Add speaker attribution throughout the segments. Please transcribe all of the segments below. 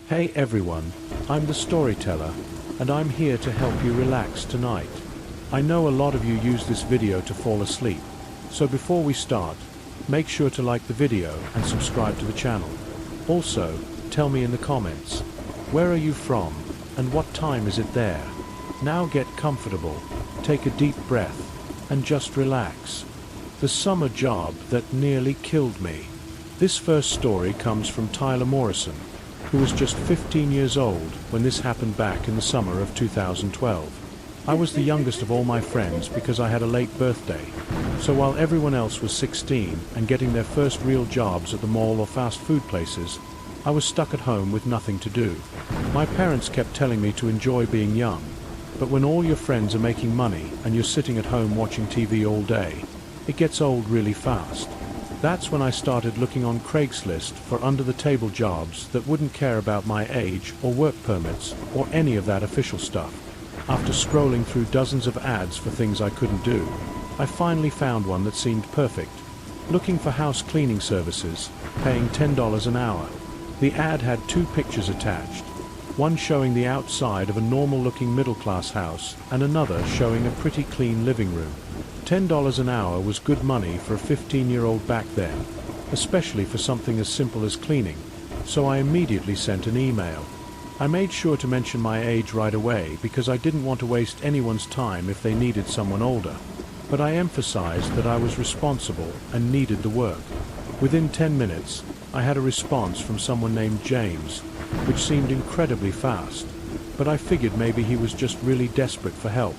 Speaker 1: Hey everyone, I'm the storyteller, and I'm here to help you relax tonight. I know a lot of you use this video to fall asleep, so before we start, make sure to like the video and subscribe to the channel. Also, tell me in the comments, where are you from, and what time is it there? Now get comfortable, take a deep breath, and just relax. The summer job that nearly killed me. This first story comes from Tyler Morrison, who was just 15 years old when this happened back in the summer of 2012. I was the youngest of all my friends because I had a late birthday, so while everyone else was 16 and getting their first real jobs at the mall or fast food places, I was stuck at home with nothing to do. My parents kept telling me to enjoy being young, but when all your friends are making money and you're sitting at home watching TV all day, it gets old really fast. That's when I started looking on Craigslist for under-the-table jobs that wouldn't care about my age or work permits or any of that official stuff. After scrolling through dozens of ads for things I couldn't do, I finally found one that seemed perfect. Looking for house cleaning services, paying $10 an hour. The ad had two pictures attached, one showing the outside of a normal-looking middle-class house and another showing a pretty clean living room. $10 an hour was good money for a 15-year-old back then, especially for something as simple as cleaning, so I immediately sent an email. I made sure to mention my age right away because I didn't want to waste anyone's time if they needed someone older, but I emphasized that I was responsible and needed the work. Within 10 minutes, I had a response from someone named James, which seemed incredibly fast, but I figured maybe he was just really desperate for help.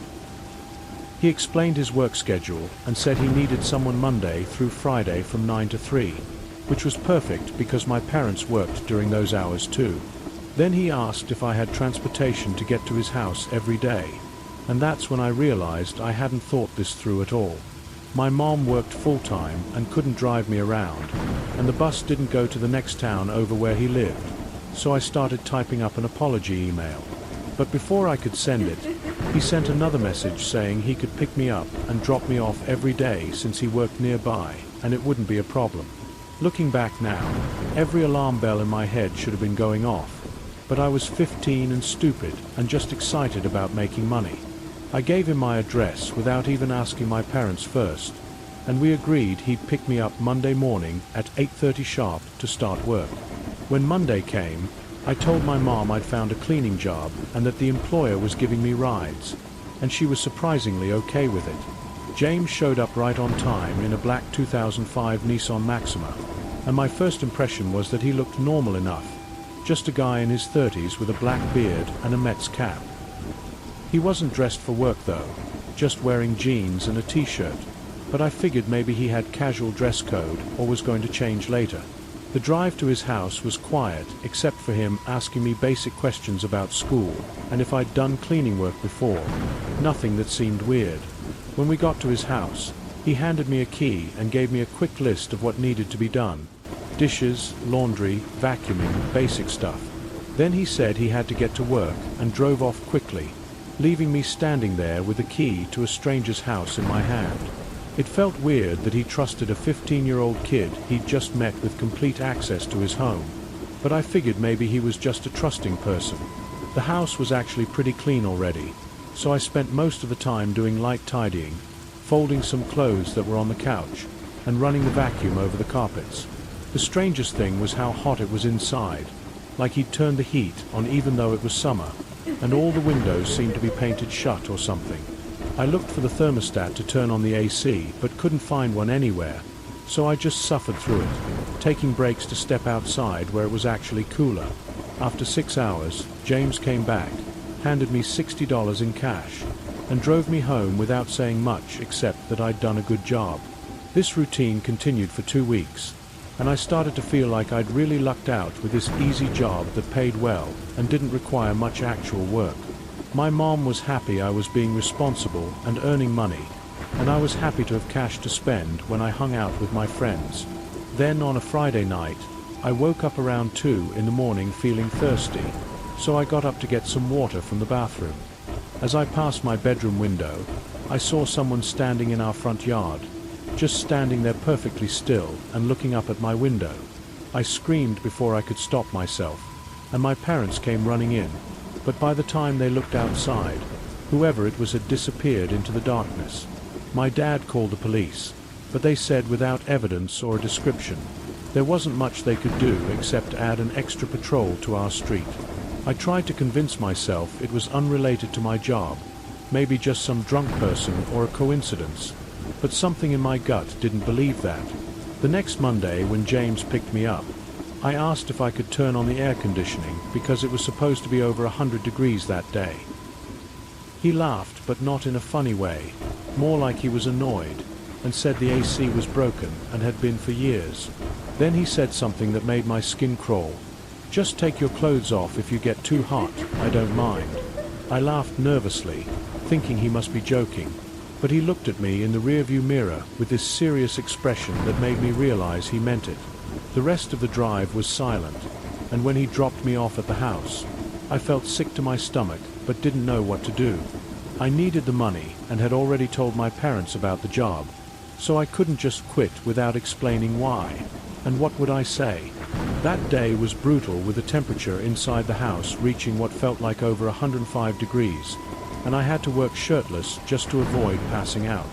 Speaker 1: He explained his work schedule and said he needed someone Monday through Friday from 9 to 3, which was perfect because my parents worked during those hours too. Then he asked if I had transportation to get to his house every day, and that's when I realized I hadn't thought this through at all. My mom worked full-time and couldn't drive me around, and the bus didn't go to the next town over where he lived, so I started typing up an apology email. But before I could send it, he sent another message saying he could pick me up and drop me off every day since he worked nearby, and it wouldn't be a problem. Looking back now, every alarm bell in my head should have been going off, but I was 15 and stupid and just excited about making money. I gave him my address without even asking my parents first, and we agreed he'd pick me up Monday morning at 8:30 sharp to start work. When Monday came, I told my mom I'd found a cleaning job and that the employer was giving me rides, and she was surprisingly okay with it. James showed up right on time in a black 2005 Nissan Maxima, and my first impression was that he looked normal enough, just a guy in his 30s with a black beard and a Mets cap. He wasn't dressed for work though, just wearing jeans and a t-shirt, but I figured maybe he had casual dress code or was going to change later. The drive to his house was quiet, except for him asking me basic questions about school and if I'd done cleaning work before. Nothing that seemed weird. When we got to his house, he handed me a key and gave me a quick list of what needed to be done. Dishes, laundry, vacuuming, basic stuff. Then he said he had to get to work and drove off quickly, leaving me standing there with the key to a stranger's house in my hand. It felt weird that he trusted a 15-year-old kid he'd just met with complete access to his home, but I figured maybe he was just a trusting person. The house was actually pretty clean already, so I spent most of the time doing light tidying, folding some clothes that were on the couch, and running the vacuum over the carpets. The strangest thing was how hot it was inside, like he'd turned the heat on even though it was summer, and all the windows seemed to be painted shut or something. I looked for the thermostat to turn on the AC, but couldn't find one anywhere, so I just suffered through it, taking breaks to step outside where it was actually cooler. After 6 hours, James came back, handed me $60 in cash, and drove me home without saying much except that I'd done a good job. This routine continued for 2 weeks, and I started to feel like I'd really lucked out with this easy job that paid well and didn't require much actual work. My mom was happy I was being responsible and earning money, and I was happy to have cash to spend when I hung out with my friends. Then on a Friday night, I woke up around 2 in the morning feeling thirsty, so I got up to get some water from the bathroom. As I passed my bedroom window, I saw someone standing in our front yard, just standing there perfectly still and looking up at my window. I screamed before I could stop myself. and my parents came running in, but by the time they looked outside, whoever it was had disappeared into the darkness. My dad called the police, but they said without evidence or a description, there wasn't much they could do except add an extra patrol to our street. I tried to convince myself it was unrelated to my job, maybe just some drunk person or a coincidence, but something in my gut didn't believe that. The next Monday, when James picked me up, I asked if I could turn on the air conditioning because it was supposed to be over 100 degrees that day. He laughed, but not in a funny way, more like he was annoyed, and said the AC was broken and had been for years. Then he said something that made my skin crawl. "Just take your clothes off if you get too hot, I don't mind." I laughed nervously, thinking he must be joking, but he looked at me in the rearview mirror with this serious expression that made me realize he meant it. The rest of the drive was silent, and when he dropped me off at the house, I felt sick to my stomach but didn't know what to do. I needed the money and had already told my parents about the job, so I couldn't just quit without explaining why. And what would I say? That day was brutal, with the temperature inside the house reaching what felt like over 105 degrees, and I had to work shirtless just to avoid passing out.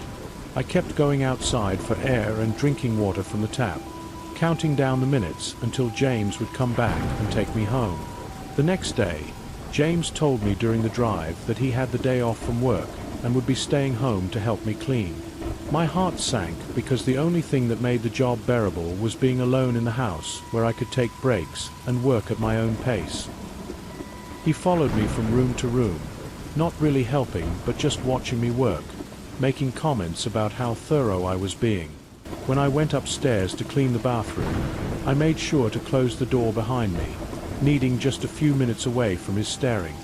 Speaker 1: I kept going outside for air and drinking water from the tap, counting down the minutes until James would come back and take me home. The next day, James told me during the drive that he had the day off from work and would be staying home to help me clean. My heart sank because the only thing that made the job bearable was being alone in the house where I could take breaks and work at my own pace. He followed me from room to room, not really helping but just watching me work, making comments about how thorough I was being. When I went upstairs to clean the bathroom, I made sure to close the door behind me, needing just a few minutes away from his staring.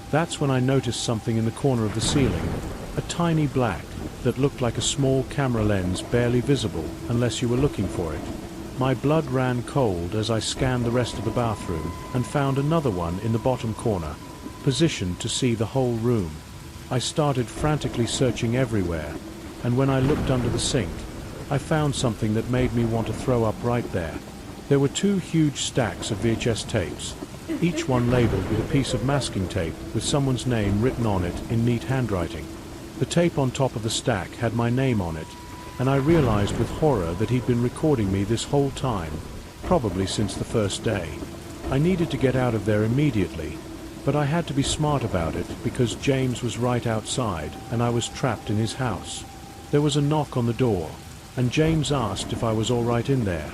Speaker 1: That's when I noticed something in the corner of the ceiling, a tiny black that looked like a small camera lens, barely visible unless you were looking for it. My blood ran cold as I scanned the rest of the bathroom and found another one in the bottom corner, positioned to see the whole room. I started frantically searching everywhere, and when I looked under the sink, I found something that made me want to throw up right there. There were 2 huge stacks of VHS tapes, each one labeled with a piece of masking tape with someone's name written on it in neat handwriting. The tape on top of the stack had my name on it, and I realized with horror that he'd been recording me this whole time, probably since the first day. I needed to get out of there immediately, but I had to be smart about it because James was right outside and I was trapped in his house. There was a knock on the door, and James asked if I was all right in there,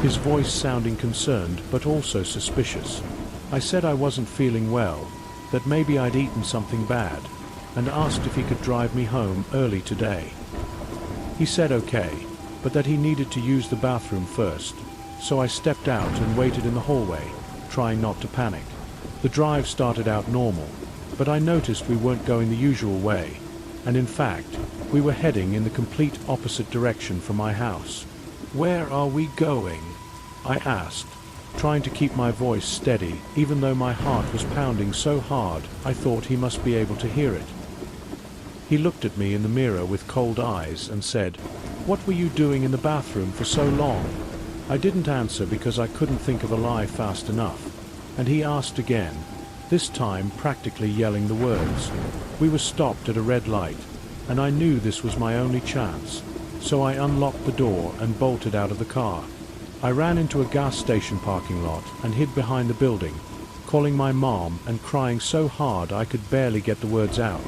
Speaker 1: his voice sounding concerned but also suspicious. I said I wasn't feeling well, that maybe I'd eaten something bad, and asked if he could drive me home early today. He said okay, but that he needed to use the bathroom first, so I stepped out and waited in the hallway, trying not to panic. The drive started out normal, but I noticed we weren't going the usual way, and in fact, we were heading in the complete opposite direction from my house. "Where are we going?" I asked, trying to keep my voice steady even though my heart was pounding so hard I thought he must be able to hear it. He looked at me in the mirror with cold eyes and said, "What were you doing in the bathroom for so long?" I didn't answer because I couldn't think of a lie fast enough, and he asked again, this time practically yelling the words. We were stopped at a red light, and I knew this was my only chance, so I unlocked the door and bolted out of the car. I ran into a gas station parking lot and hid behind the building, calling my mom and crying so hard I could barely get the words out.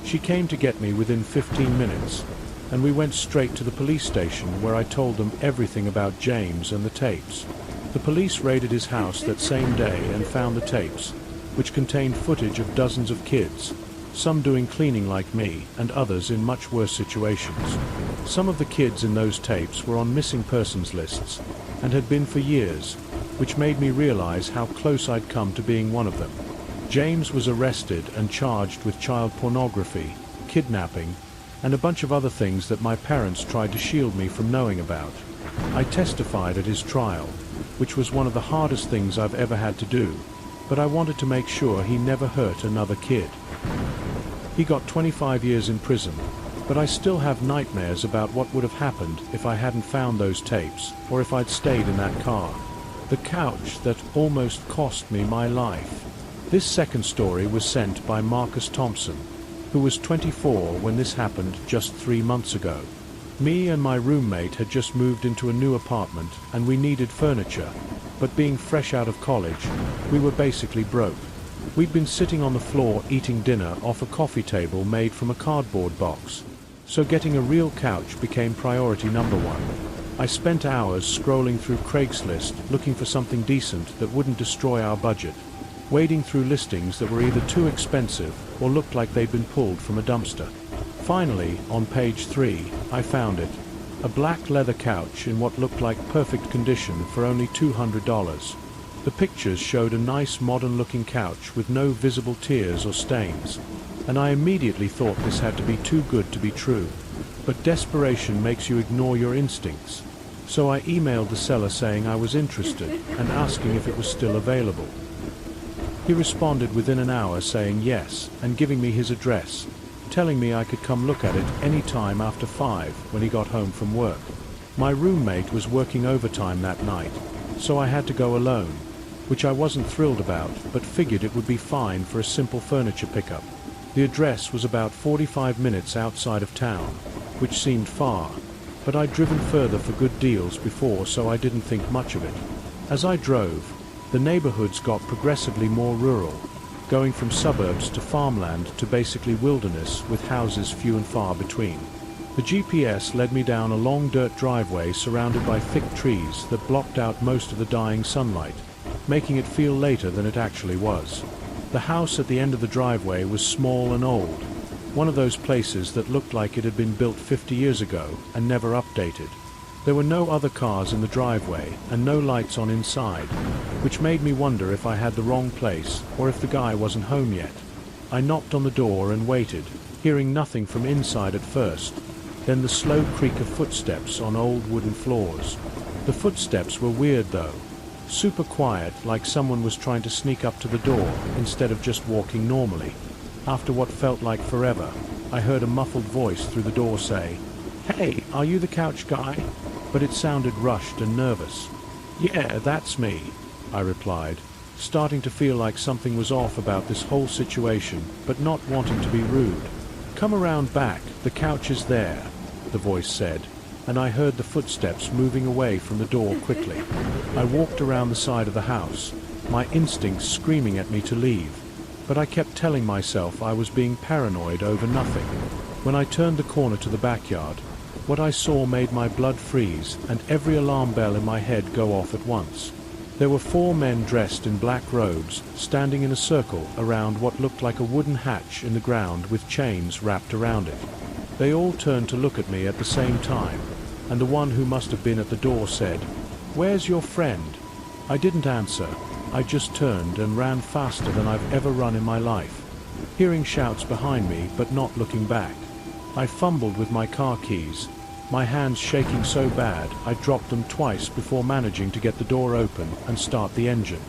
Speaker 1: She came to get me within 15 minutes, and we went straight to the police station where I told them everything about James and the tapes. The police raided his house that same day and found the tapes, which contained footage of dozens of kids, some doing cleaning like me and others in much worse situations. Some of the kids in those tapes were on missing persons lists and had been for years, which made me realize how close I'd come to being one of them. James was arrested and charged with child pornography, kidnapping, and a bunch of other things that my parents tried to shield me from knowing about. I testified at his trial, which was one of the hardest things I've ever had to do, but I wanted to make sure he never hurt another kid. He got 25 years in prison, but I still have nightmares about what would have happened if I hadn't found those tapes, or if I'd stayed in that car. The couch that almost cost me my life. This second story was sent by Marcus Thompson, who was 24 when this happened just 3 months ago. Me and my roommate had just moved into a new apartment and we needed furniture, but being fresh out of college, we were basically broke. We'd been sitting on the floor eating dinner off a coffee table made from a cardboard box, so getting a real couch became priority number one. I spent hours scrolling through Craigslist looking for something decent that wouldn't destroy our budget, wading through listings that were either too expensive or looked like they'd been pulled from a dumpster. Finally, on page 3, I found it. A black leather couch in what looked like perfect condition for only $200. The pictures showed a nice modern-looking couch with no visible tears or stains, and I immediately thought this had to be too good to be true. But desperation makes you ignore your instincts. So I emailed the seller saying I was interested and asking if it was still available. He responded within an hour saying yes and giving me his address, telling me I could come look at it any time after 5 when he got home from work. My roommate was working overtime that night, so I had to go alone, which I wasn't thrilled about, but figured it would be fine for a simple furniture pickup. The address was about 45 minutes outside of town, which seemed far, but I'd driven further for good deals before, so I didn't think much of it. As I drove, the neighborhoods got progressively more rural, going from suburbs to farmland to basically wilderness with houses few and far between. The GPS led me down a long dirt driveway surrounded by thick trees that blocked out most of the dying sunlight, making it feel later than it actually was. The house at the end of the driveway was small and old, one of those places that looked like it had been built 50 years ago and never updated. There were no other cars in the driveway and no lights on inside, which made me wonder if I had the wrong place or if the guy wasn't home yet. I knocked on the door and waited, hearing nothing from inside at first, then the slow creak of footsteps on old wooden floors. The footsteps were weird though, super quiet, like someone was trying to sneak up to the door instead of just walking normally. After what felt like forever, I heard a muffled voice through the door say, "Hey, are you the couch guy?" But it sounded rushed and nervous. "Yeah, that's me," I replied, starting to feel like something was off about this whole situation, but not wanting to be rude. "Come around back, the couch is there," the voice said, and I heard the footsteps moving away from the door quickly. I walked around the side of the house, my instincts screaming at me to leave, but I kept telling myself I was being paranoid over nothing. When I turned the corner to the backyard, what I saw made my blood freeze and every alarm bell in my head go off at once. There were 4 men dressed in black robes standing in a circle around what looked like a wooden hatch in the ground with chains wrapped around it. They all turned to look at me at the same time, and the one who must have been at the door said, "Where's your friend?" I didn't answer. I just turned and ran faster than I've ever run in my life, hearing shouts behind me but not looking back. I fumbled with my car keys, my hands shaking so bad I dropped them twice before managing to get the door open and start the engine.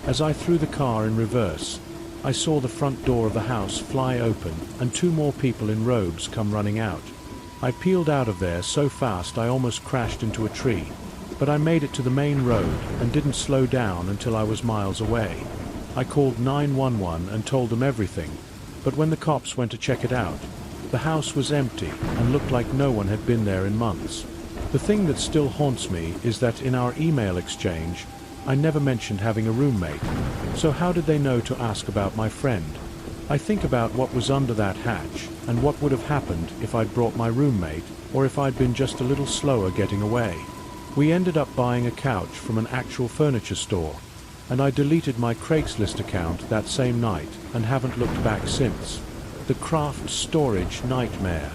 Speaker 1: As I threw the car in reverse, I saw the front door of the house fly open and 2 more people in robes come running out. I peeled out of there so fast I almost crashed into a tree, but I made it to the main road and didn't slow down until I was miles away. I called 911 and told them everything, but when the cops went to check it out, the house was empty and looked like no one had been there in months. The thing that still haunts me is that in our email exchange, I never mentioned having a roommate, so how did they know to ask about my friend? I think about what was under that hatch and what would have happened if I'd brought my roommate or if I'd been just a little slower getting away. We ended up buying a couch from an actual furniture store, and I deleted my Craigslist account that same night and haven't looked back since. The craft storage nightmare.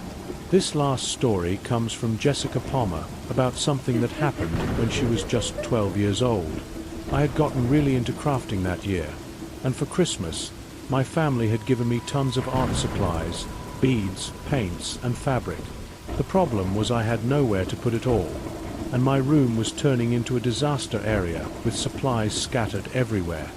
Speaker 1: This last story comes from Jessica Palmer about something that happened when she was just 12 years old. I had gotten really into crafting that year, and for Christmas, my family had given me tons of art supplies, beads, paints, and fabric. The problem was I had nowhere to put it all, and my room was turning into a disaster area with supplies scattered everywhere.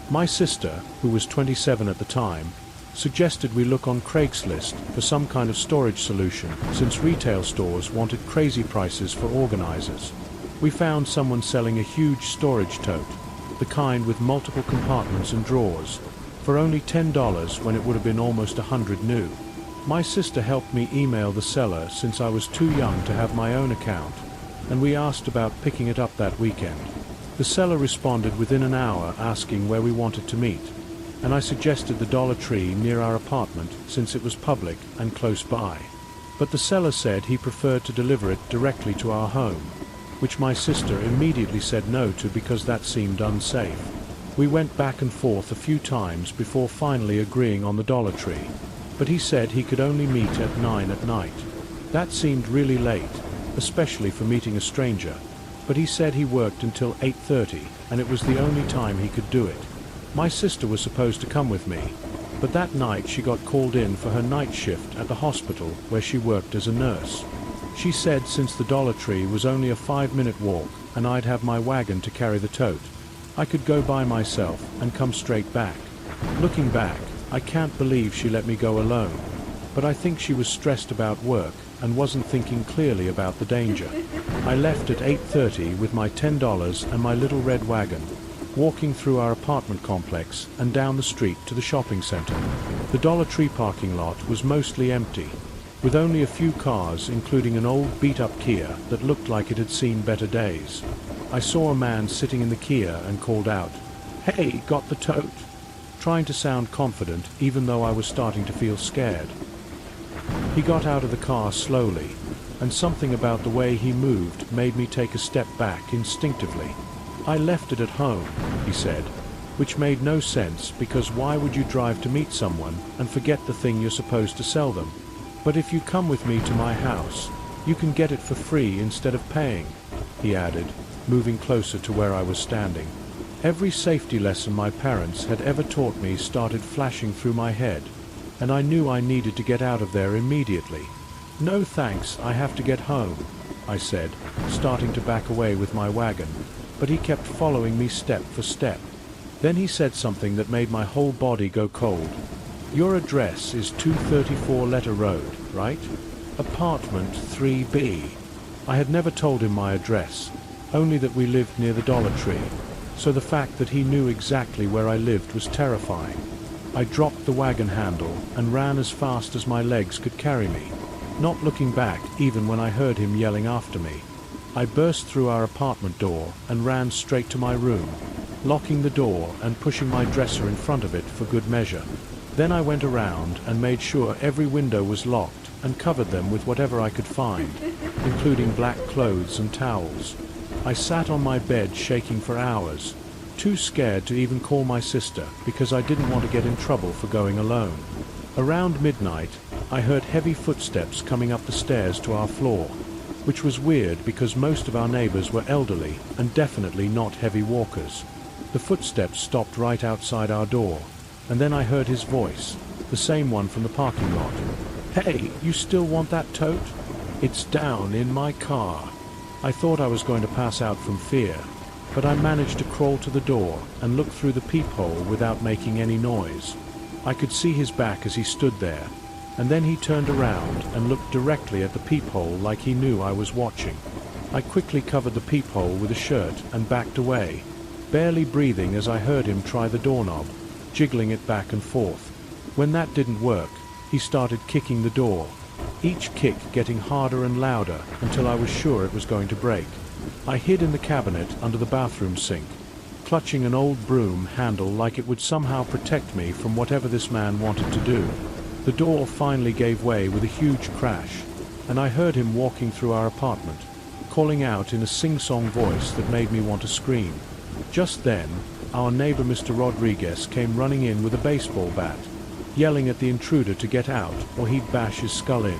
Speaker 1: My sister, who was 27 at the time, suggested we look on Craigslist for some kind of storage solution since retail stores wanted crazy prices for organizers. We found someone selling a huge storage tote, the kind with multiple compartments and drawers, for only $10 when it would have been almost 100 new. My sister helped me email the seller since I was too young to have my own account, and we asked about picking it up that weekend. The seller responded within an hour asking where we wanted to meet, and I suggested the Dollar Tree near our apartment since it was public and close by. But the seller said he preferred to deliver it directly to our home, which my sister immediately said no to because that seemed unsafe. We went back and forth a few times before finally agreeing on the Dollar Tree, but he said he could only meet at 9 at night. That seemed really late, especially for meeting a stranger, but he said he worked until 8:30 and it was the only time he could do it. My sister was supposed to come with me, but that night she got called in for her night shift at the hospital where she worked as a nurse. She said since the Dollar Tree was only a 5-minute walk and I'd have my wagon to carry the tote, I could go by myself and come straight back. Looking back, I can't believe she let me go alone, but I think she was stressed about work and wasn't thinking clearly about the danger. I left at 8:30 with my $10 and my little red wagon, walking through our apartment complex and down the street to the shopping center. The Dollar Tree parking lot was mostly empty, with only a few cars including an old beat-up Kia that looked like it had seen better days. I saw a man sitting in the Kia and called out, "Hey, got the tote?" trying to sound confident even though I was starting to feel scared. He got out of the car slowly, and something about the way he moved made me take a step back instinctively. "I left it at home," he said, which made no sense because why would you drive to meet someone and forget the thing you're supposed to sell them? "But if you come with me to my house, you can get it for free instead of paying," he added, moving closer to where I was standing. Every safety lesson my parents had ever taught me started flashing through my head, and I knew I needed to get out of there immediately. "No thanks, I have to get home," I said, starting to back away with my wagon, but he kept following me step for step. Then he said something that made my whole body go cold. "Your address is 234 Letter Road, right? Apartment 3B. I had never told him my address, only that we lived near the Dollar Tree, so the fact that he knew exactly where I lived was terrifying. I dropped the wagon handle and ran as fast as my legs could carry me, not looking back even when I heard him yelling after me. I burst through our apartment door and ran straight to my room, locking the door and pushing my dresser in front of it for good measure. Then I went around and made sure every window was locked and covered them with whatever I could find, including black clothes and towels. I sat on my bed shaking for hours, too scared to even call my sister because I didn't want to get in trouble for going alone. Around midnight, I heard heavy footsteps coming up the stairs to our floor, which was weird because most of our neighbors were elderly and definitely not heavy walkers. The footsteps stopped right outside our door, and then I heard his voice, the same one from the parking lot. "Hey, you still want that tote? It's down in my car." I thought I was going to pass out from fear, but I managed to crawl to the door and look through the peephole without making any noise. I could see his back as he stood there, and then he turned around and looked directly at the peephole like he knew I was watching. I quickly covered the peephole with a shirt and backed away, barely breathing as I heard him try the doorknob, jiggling it back and forth. When that didn't work, he started kicking the door, each kick getting harder and louder until I was sure it was going to break. I hid in the cabinet under the bathroom sink, clutching an old broom handle like it would somehow protect me from whatever this man wanted to do. The door finally gave way with a huge crash, and I heard him walking through our apartment, calling out in a sing-song voice that made me want to scream. Just then, our neighbor Mr. Rodriguez came running in with a baseball bat, yelling at the intruder to get out or he'd bash his skull in.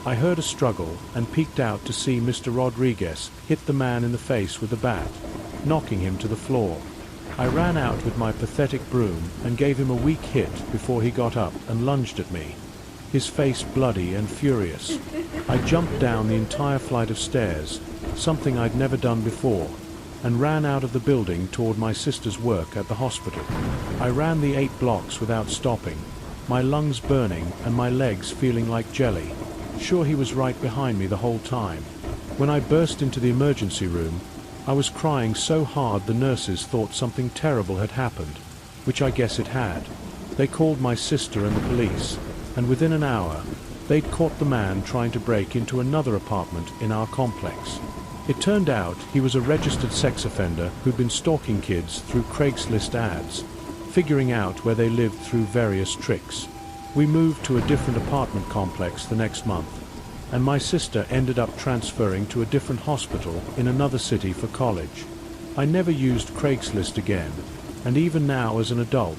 Speaker 1: I heard a struggle and peeked out to see Mr. Rodriguez hit the man in the face with the bat, knocking him to the floor. I ran out with my pathetic broom and gave him a weak hit before he got up and lunged at me, his face bloody and furious. I jumped down the entire flight of stairs, something I'd never done before, and ran out of the building toward my sister's work at the hospital. I ran the 8 blocks without stopping, my lungs burning and my legs feeling like jelly, sure he was right behind me the whole time. When I burst into the emergency room, I was crying so hard the nurses thought something terrible had happened, which I guess it had. They called my sister and the police, and within an hour, they'd caught the man trying to break into another apartment in our complex. It turned out he was a registered sex offender who'd been stalking kids through Craigslist ads, figuring out where they lived through various tricks. We moved to a different apartment complex the next month, and my sister ended up transferring to a different hospital in another city for college. I never used Craigslist again, and even now as an adult,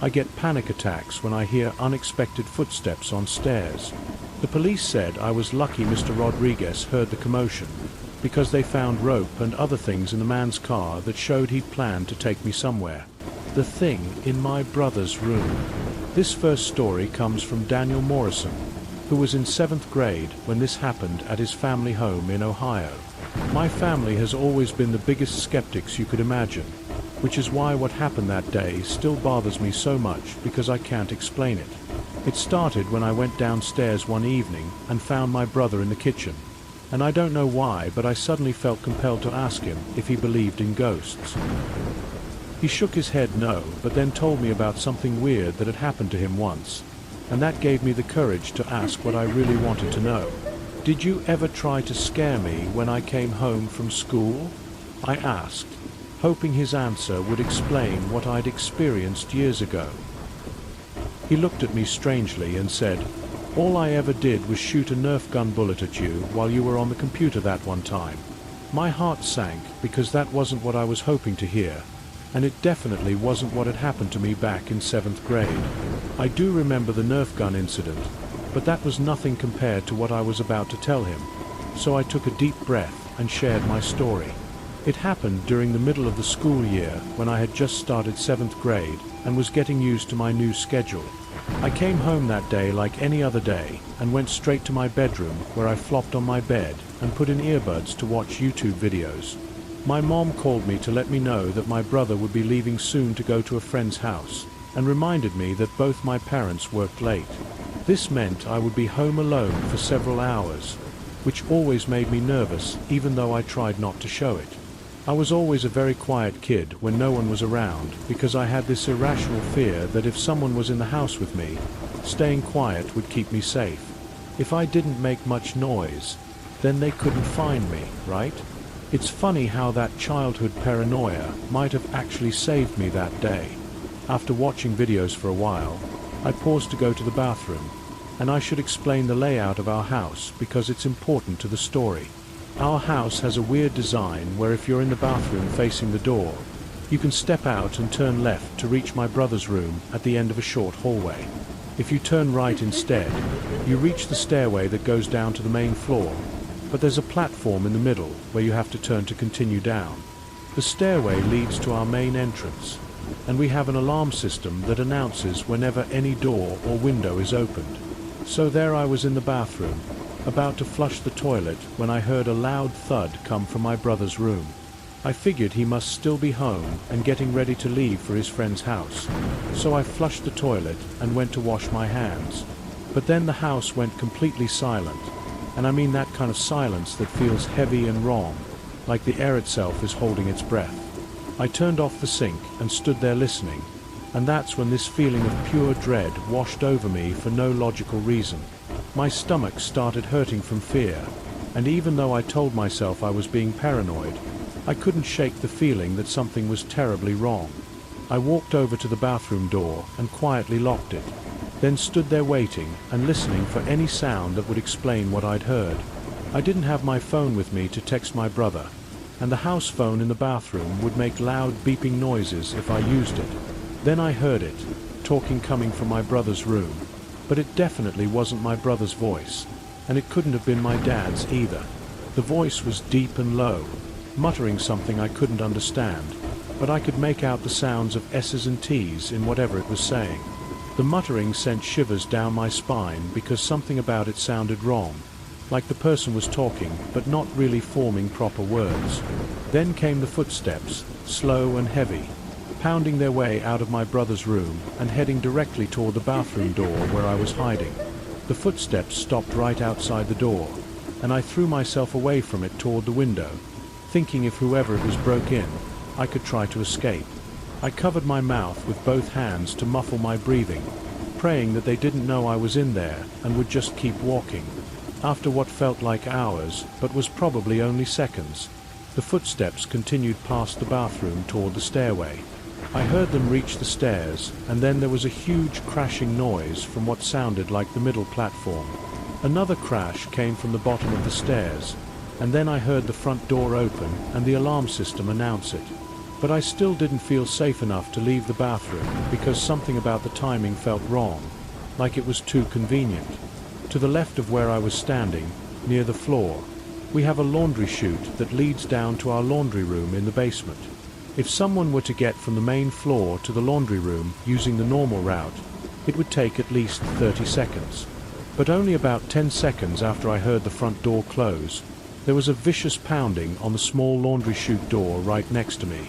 Speaker 1: I get panic attacks when I hear unexpected footsteps on stairs. The police said I was lucky Mr. Rodriguez heard the commotion, because they found rope and other things in the man's car that showed he'd planned to take me somewhere. The thing in my brother's room. This first story comes from Daniel Morrison, who was in 7th grade when this happened at his family home in Ohio. My family has always been the biggest skeptics you could imagine, which is why what happened that day still bothers me so much because I can't explain it. It started when I went downstairs one evening and found my brother in the kitchen, and I don't know why, but I suddenly felt compelled to ask him if he believed in ghosts. He shook his head no, but then told me about something weird that had happened to him once, and that gave me the courage to ask what I really wanted to know. "Did you ever try to scare me when I came home from school?" I asked, hoping his answer would explain what I'd experienced years ago. He looked at me strangely and said, "All I ever did was shoot a Nerf gun bullet at you while you were on the computer that one time." My heart sank because that wasn't what I was hoping to hear, and it definitely wasn't what had happened to me back in 7th grade. I do remember the Nerf gun incident, but that was nothing compared to what I was about to tell him, so I took a deep breath and shared my story. It happened during the middle of the school year when I had just started 7th grade and was getting used to my new schedule. I came home that day like any other day and went straight to my bedroom where I flopped on my bed and put in earbuds to watch YouTube videos. My mom called me to let me know that my brother would be leaving soon to go to a friend's house, and reminded me that both my parents worked late. This meant I would be home alone for several hours, which always made me nervous even though I tried not to show it. I was always a very quiet kid when no one was around because I had this irrational fear that if someone was in the house with me, staying quiet would keep me safe. If I didn't make much noise, then they couldn't find me, right? It's funny how that childhood paranoia might have actually saved me that day. After watching videos for a while, I paused to go to the bathroom, and I should explain the layout of our house because it's important to the story. Our house has a weird design where if you're in the bathroom facing the door, you can step out and turn left to reach my brother's room at the end of a short hallway. If you turn right instead, you reach the stairway that goes down to the main floor, but there's a platform in the middle where you have to turn to continue down. The stairway leads to our main entrance, and we have an alarm system that announces whenever any door or window is opened. So there I was in the bathroom, about to flush the toilet when I heard a loud thud come from my brother's room. I figured he must still be home and getting ready to leave for his friend's house, so I flushed the toilet and went to wash my hands. But then the house went completely silent, and I mean that kind of silence that feels heavy and wrong, like the air itself is holding its breath. I turned off the sink and stood there listening, and that's when this feeling of pure dread washed over me for no logical reason. My stomach started hurting from fear, and even though I told myself I was being paranoid, I couldn't shake the feeling that something was terribly wrong. I walked over to the bathroom door and quietly locked it, then stood there waiting and listening for any sound that would explain what I'd heard. I didn't have my phone with me to text my brother, and the house phone in the bathroom would make loud beeping noises if I used it. Then I heard it, talking coming from my brother's room, but it definitely wasn't my brother's voice, and it couldn't have been my dad's either. The voice was deep and low, muttering something I couldn't understand, but I could make out the sounds of S's and T's in whatever it was saying. The muttering sent shivers down my spine because something about it sounded wrong, like the person was talking but not really forming proper words. Then came the footsteps, slow and heavy, pounding their way out of my brother's room and heading directly toward the bathroom door where I was hiding. The footsteps stopped right outside the door, and I threw myself away from it toward the window, thinking if whoever it was broke in, I could try to escape. I covered my mouth with both hands to muffle my breathing, praying that they didn't know I was in there and would just keep walking. After what felt like hours, but was probably only seconds, the footsteps continued past the bathroom toward the stairway. I heard them reach the stairs, and then there was a huge crashing noise from what sounded like the middle platform. Another crash came from the bottom of the stairs, and then I heard the front door open and the alarm system announce it. But I still didn't feel safe enough to leave the bathroom because something about the timing felt wrong, like it was too convenient. To the left of where I was standing, near the floor, we have a laundry chute that leads down to our laundry room in the basement. If someone were to get from the main floor to the laundry room using the normal route, it would take at least 30 seconds. But only about 10 seconds after I heard the front door close, there was a vicious pounding on the small laundry chute door right next to me.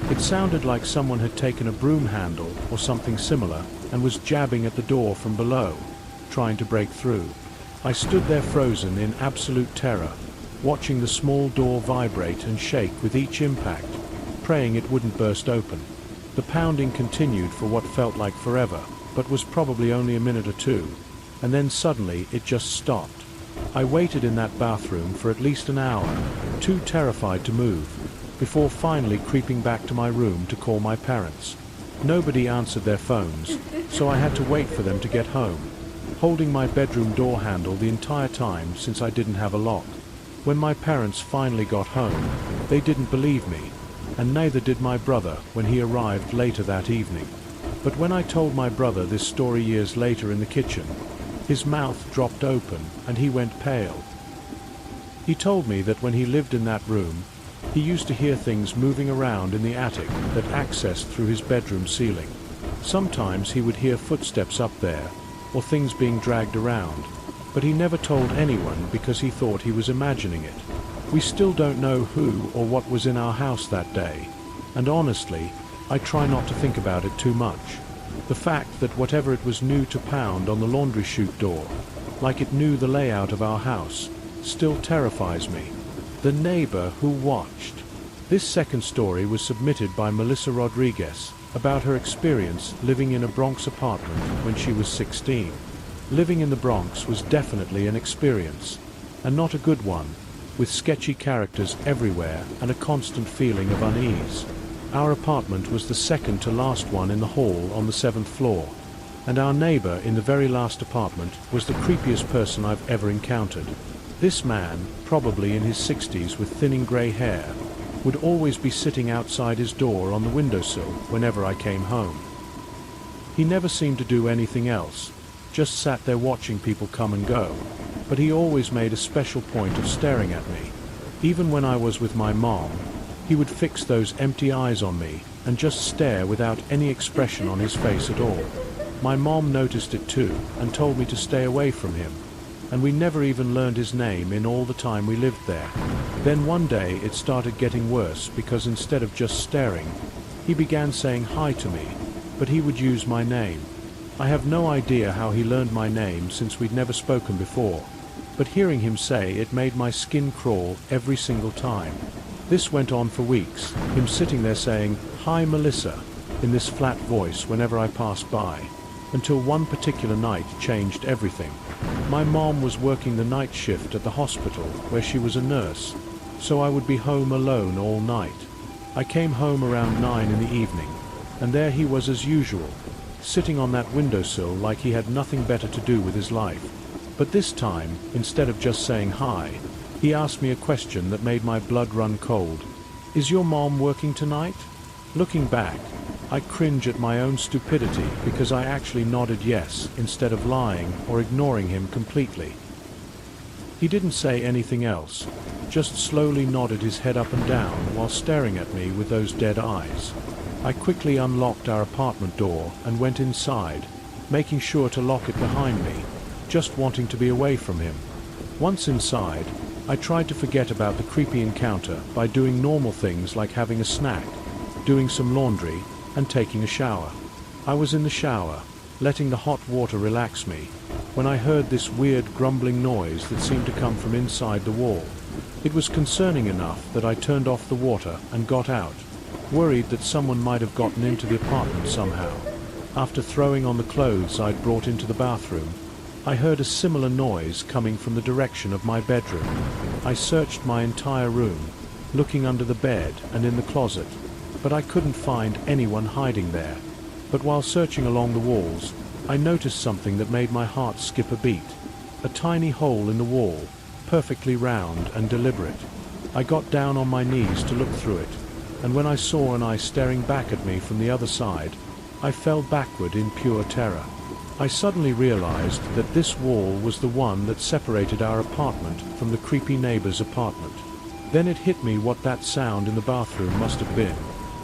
Speaker 1: It sounded like someone had taken a broom handle or something similar and was jabbing at the door from below, trying to break through. I stood there frozen in absolute terror, watching the small door vibrate and shake with each impact, praying it wouldn't burst open. The pounding continued for what felt like forever, but was probably only a minute or two, and then suddenly it just stopped. I waited in that bathroom for at least an hour, too terrified to move, before finally creeping back to my room to call my parents. Nobody answered their phones, so I had to wait for them to get home, holding my bedroom door handle the entire time since I didn't have a lock. When my parents finally got home, they didn't believe me, and neither did my brother when he arrived later that evening. But when I told my brother this story years later in the kitchen, his mouth dropped open and he went pale. He told me that when he lived in that room, he used to hear things moving around in the attic that accessed through his bedroom ceiling. Sometimes he would hear footsteps up there, or things being dragged around, but he never told anyone because he thought he was imagining it. We still don't know who or what was in our house that day, and honestly, I try not to think about it too much. The fact that whatever it was knew to pound on the laundry chute door, like it knew the layout of our house, still terrifies me. The neighbor who watched. This second story was submitted by Melissa Rodriguez about her experience living in a Bronx apartment when she was 16. Living in the Bronx was definitely an experience, and not a good one, with sketchy characters everywhere and a constant feeling of unease. Our apartment was the second to last one in the hall on the 7th floor, and our neighbor in the very last apartment was the creepiest person I've ever encountered. This man, probably in his 60s with thinning grey hair, would always be sitting outside his door on the windowsill whenever I came home. He never seemed to do anything else, just sat there watching people come and go, but he always made a special point of staring at me. Even when I was with my mom, he would fix those empty eyes on me and just stare without any expression on his face at all. My mom noticed it too and told me to stay away from him, and we never even learned his name in all the time we lived there. Then one day it started getting worse because instead of just staring, he began saying hi to me, but he would use my name. I have no idea how he learned my name since we'd never spoken before, but hearing him say it made my skin crawl every single time. This went on for weeks, him sitting there saying, "Hi Melissa," in this flat voice whenever I passed by, until one particular night changed everything. My mom was working the night shift at the hospital where she was a nurse, so I would be home alone all night. I came home around 9 in the evening, and there he was as usual, sitting on that windowsill like he had nothing better to do with his life. But this time, instead of just saying hi, he asked me a question that made my blood run cold. "Is your mom working tonight?" Looking back, I cringe at my own stupidity because I actually nodded yes instead of lying or ignoring him completely. He didn't say anything else, just slowly nodded his head up and down while staring at me with those dead eyes. I quickly unlocked our apartment door and went inside, making sure to lock it behind me, just wanting to be away from him. Once inside, I tried to forget about the creepy encounter by doing normal things like having a snack, doing some laundry, and taking a shower. I was in the shower, letting the hot water relax me, when I heard this weird grumbling noise that seemed to come from inside the wall. It was concerning enough that I turned off the water and got out, worried that someone might have gotten into the apartment somehow. After throwing on the clothes I'd brought into the bathroom, I heard a similar noise coming from the direction of my bedroom. I searched my entire room, looking under the bed and in the closet, but I couldn't find anyone hiding there. But while searching along the walls, I noticed something that made my heart skip a beat. A tiny hole in the wall, perfectly round and deliberate. I got down on my knees to look through it, and when I saw an eye staring back at me from the other side, I fell backward in pure terror. I suddenly realized that this wall was the one that separated our apartment from the creepy neighbor's apartment. Then it hit me what that sound in the bathroom must have been,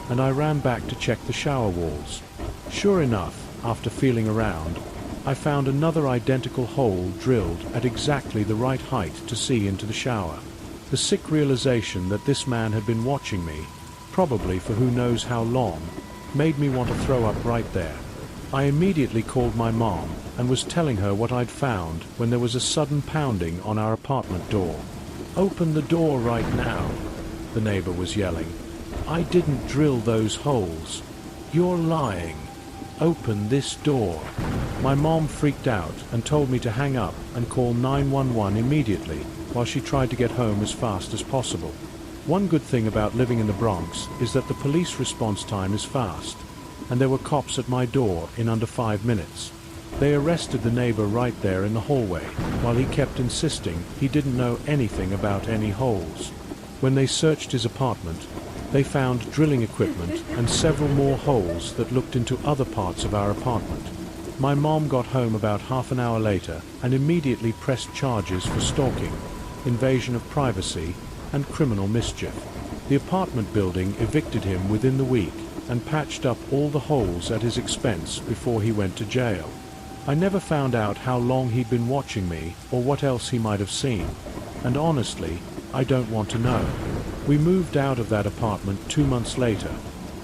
Speaker 1: and I ran back to check the shower walls. Sure enough, after feeling around, I found another identical hole drilled at exactly the right height to see into the shower. The sick realization that this man had been watching me, probably for who knows how long, made me want to throw up right there. I immediately called my mom and was telling her what I'd found when there was a sudden pounding on our apartment door. "Open the door right now," the neighbor was yelling. "I didn't drill those holes. You're lying. Open this door." My mom freaked out and told me to hang up and call 911 immediately while she tried to get home as fast as possible. One good thing about living in the Bronx is that the police response time is fast, and there were cops at my door in under 5 minutes. They arrested the neighbor right there in the hallway, while he kept insisting he didn't know anything about any holes. When they searched his apartment, they found drilling equipment and several more holes that looked into other parts of our apartment. My mom got home about half an hour later and immediately pressed charges for stalking, invasion of privacy, and criminal mischief. The apartment building evicted him within the week and patched up all the holes at his expense before he went to jail. I never found out how long he'd been watching me or what else he might have seen, and honestly, I don't want to know. We moved out of that apartment 2 months later,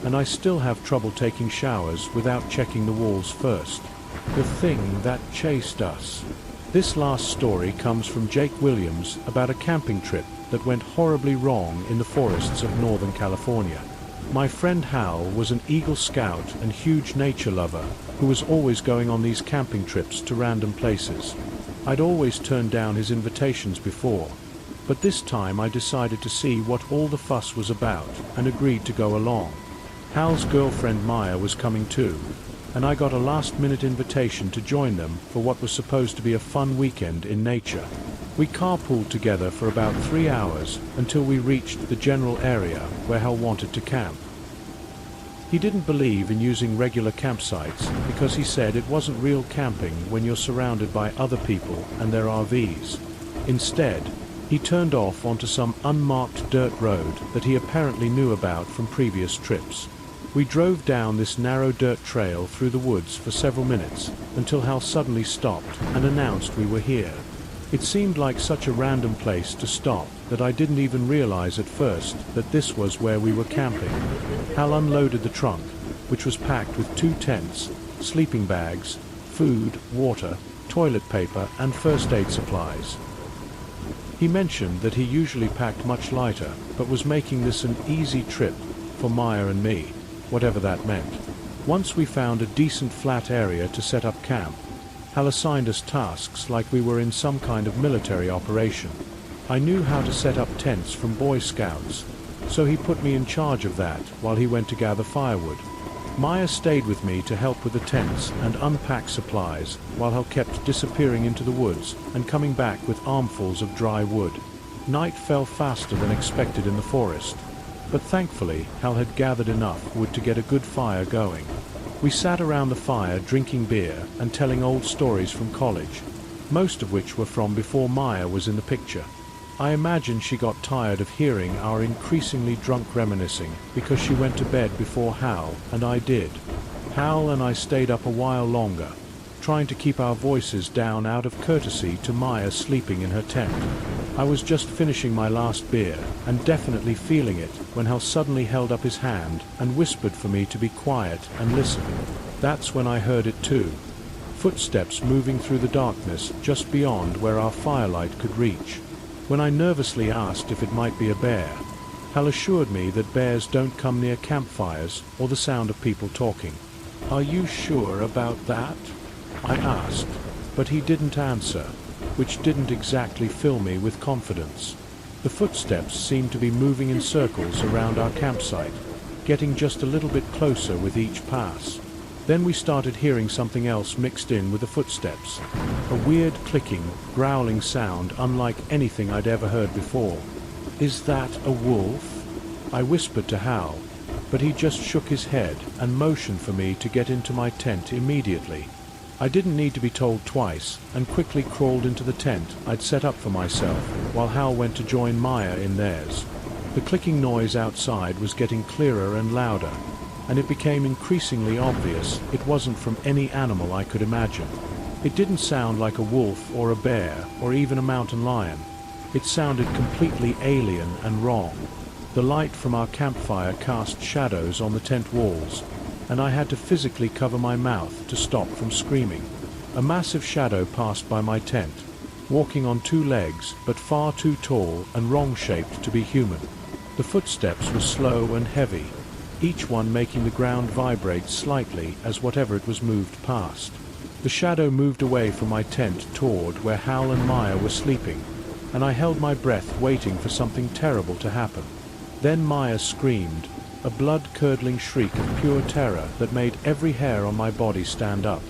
Speaker 1: and I still have trouble taking showers without checking the walls first. The thing that chased us. This last story comes from Jake Williams about a camping trip that went horribly wrong in the forests of Northern California. My friend Hal was an Eagle Scout and huge nature lover who was always going on these camping trips to random places. I'd always turned down his invitations before, but this time I decided to see what all the fuss was about and agreed to go along. Hal's girlfriend Maya was coming too, and I got a last-minute invitation to join them for what was supposed to be a fun weekend in nature. We carpooled together for about 3 hours until we reached the general area where Hal wanted to camp. He didn't believe in using regular campsites because he said it wasn't real camping when you're surrounded by other people and their RVs. Instead, he turned off onto some unmarked dirt road that he apparently knew about from previous trips. We drove down this narrow dirt trail through the woods for several minutes until Hal suddenly stopped and announced we were here. It seemed like such a random place to stop that I didn't even realize at first that this was where we were camping. Hal unloaded the trunk, which was packed with 2 tents, sleeping bags, food, water, toilet paper, and first aid supplies. He mentioned that he usually packed much lighter, but was making this an easy trip for Maya and me, whatever that meant. Once we found a decent flat area to set up camp, Hal assigned us tasks like we were in some kind of military operation. I knew how to set up tents from Boy Scouts, so he put me in charge of that while he went to gather firewood. Maya stayed with me to help with the tents and unpack supplies while Hal kept disappearing into the woods and coming back with armfuls of dry wood. Night fell faster than expected in the forest, but thankfully Hal had gathered enough wood to get a good fire going. We sat around the fire drinking beer and telling old stories from college, most of which were from before Maya was in the picture. I imagine she got tired of hearing our increasingly drunk reminiscing because she went to bed before Hal and I did. Hal and I stayed up a while longer, trying to keep our voices down out of courtesy to Maya sleeping in her tent. I was just finishing my last beer and definitely feeling it when Hal suddenly held up his hand and whispered for me to be quiet and listen. That's when I heard it too. Footsteps moving through the darkness just beyond where our firelight could reach. When I nervously asked if it might be a bear, Hal assured me that bears don't come near campfires or the sound of people talking. "Are you sure about that?" I asked, but he didn't answer, which didn't exactly fill me with confidence. The footsteps seemed to be moving in circles around our campsite, getting just a little bit closer with each pass. Then we started hearing something else mixed in with the footsteps, a weird clicking, growling sound unlike anything I'd ever heard before. "Is that a wolf?" I whispered to Hal, but he just shook his head and motioned for me to get into my tent immediately. I didn't need to be told twice, and quickly crawled into the tent I'd set up for myself, while Hal went to join Maya in theirs. The clicking noise outside was getting clearer and louder, and it became increasingly obvious it wasn't from any animal I could imagine. It didn't sound like a wolf or a bear or even a mountain lion. It sounded completely alien and wrong. The light from our campfire cast shadows on the tent walls, and I had to physically cover my mouth to stop from screaming. A massive shadow passed by my tent, walking on two legs but far too tall and wrong-shaped to be human. The footsteps were slow and heavy, each one making the ground vibrate slightly as whatever it was moved past. The shadow moved away from my tent toward where Hal and Maya were sleeping, and I held my breath waiting for something terrible to happen. Then Maya screamed, a blood-curdling shriek of pure terror that made every hair on my body stand up.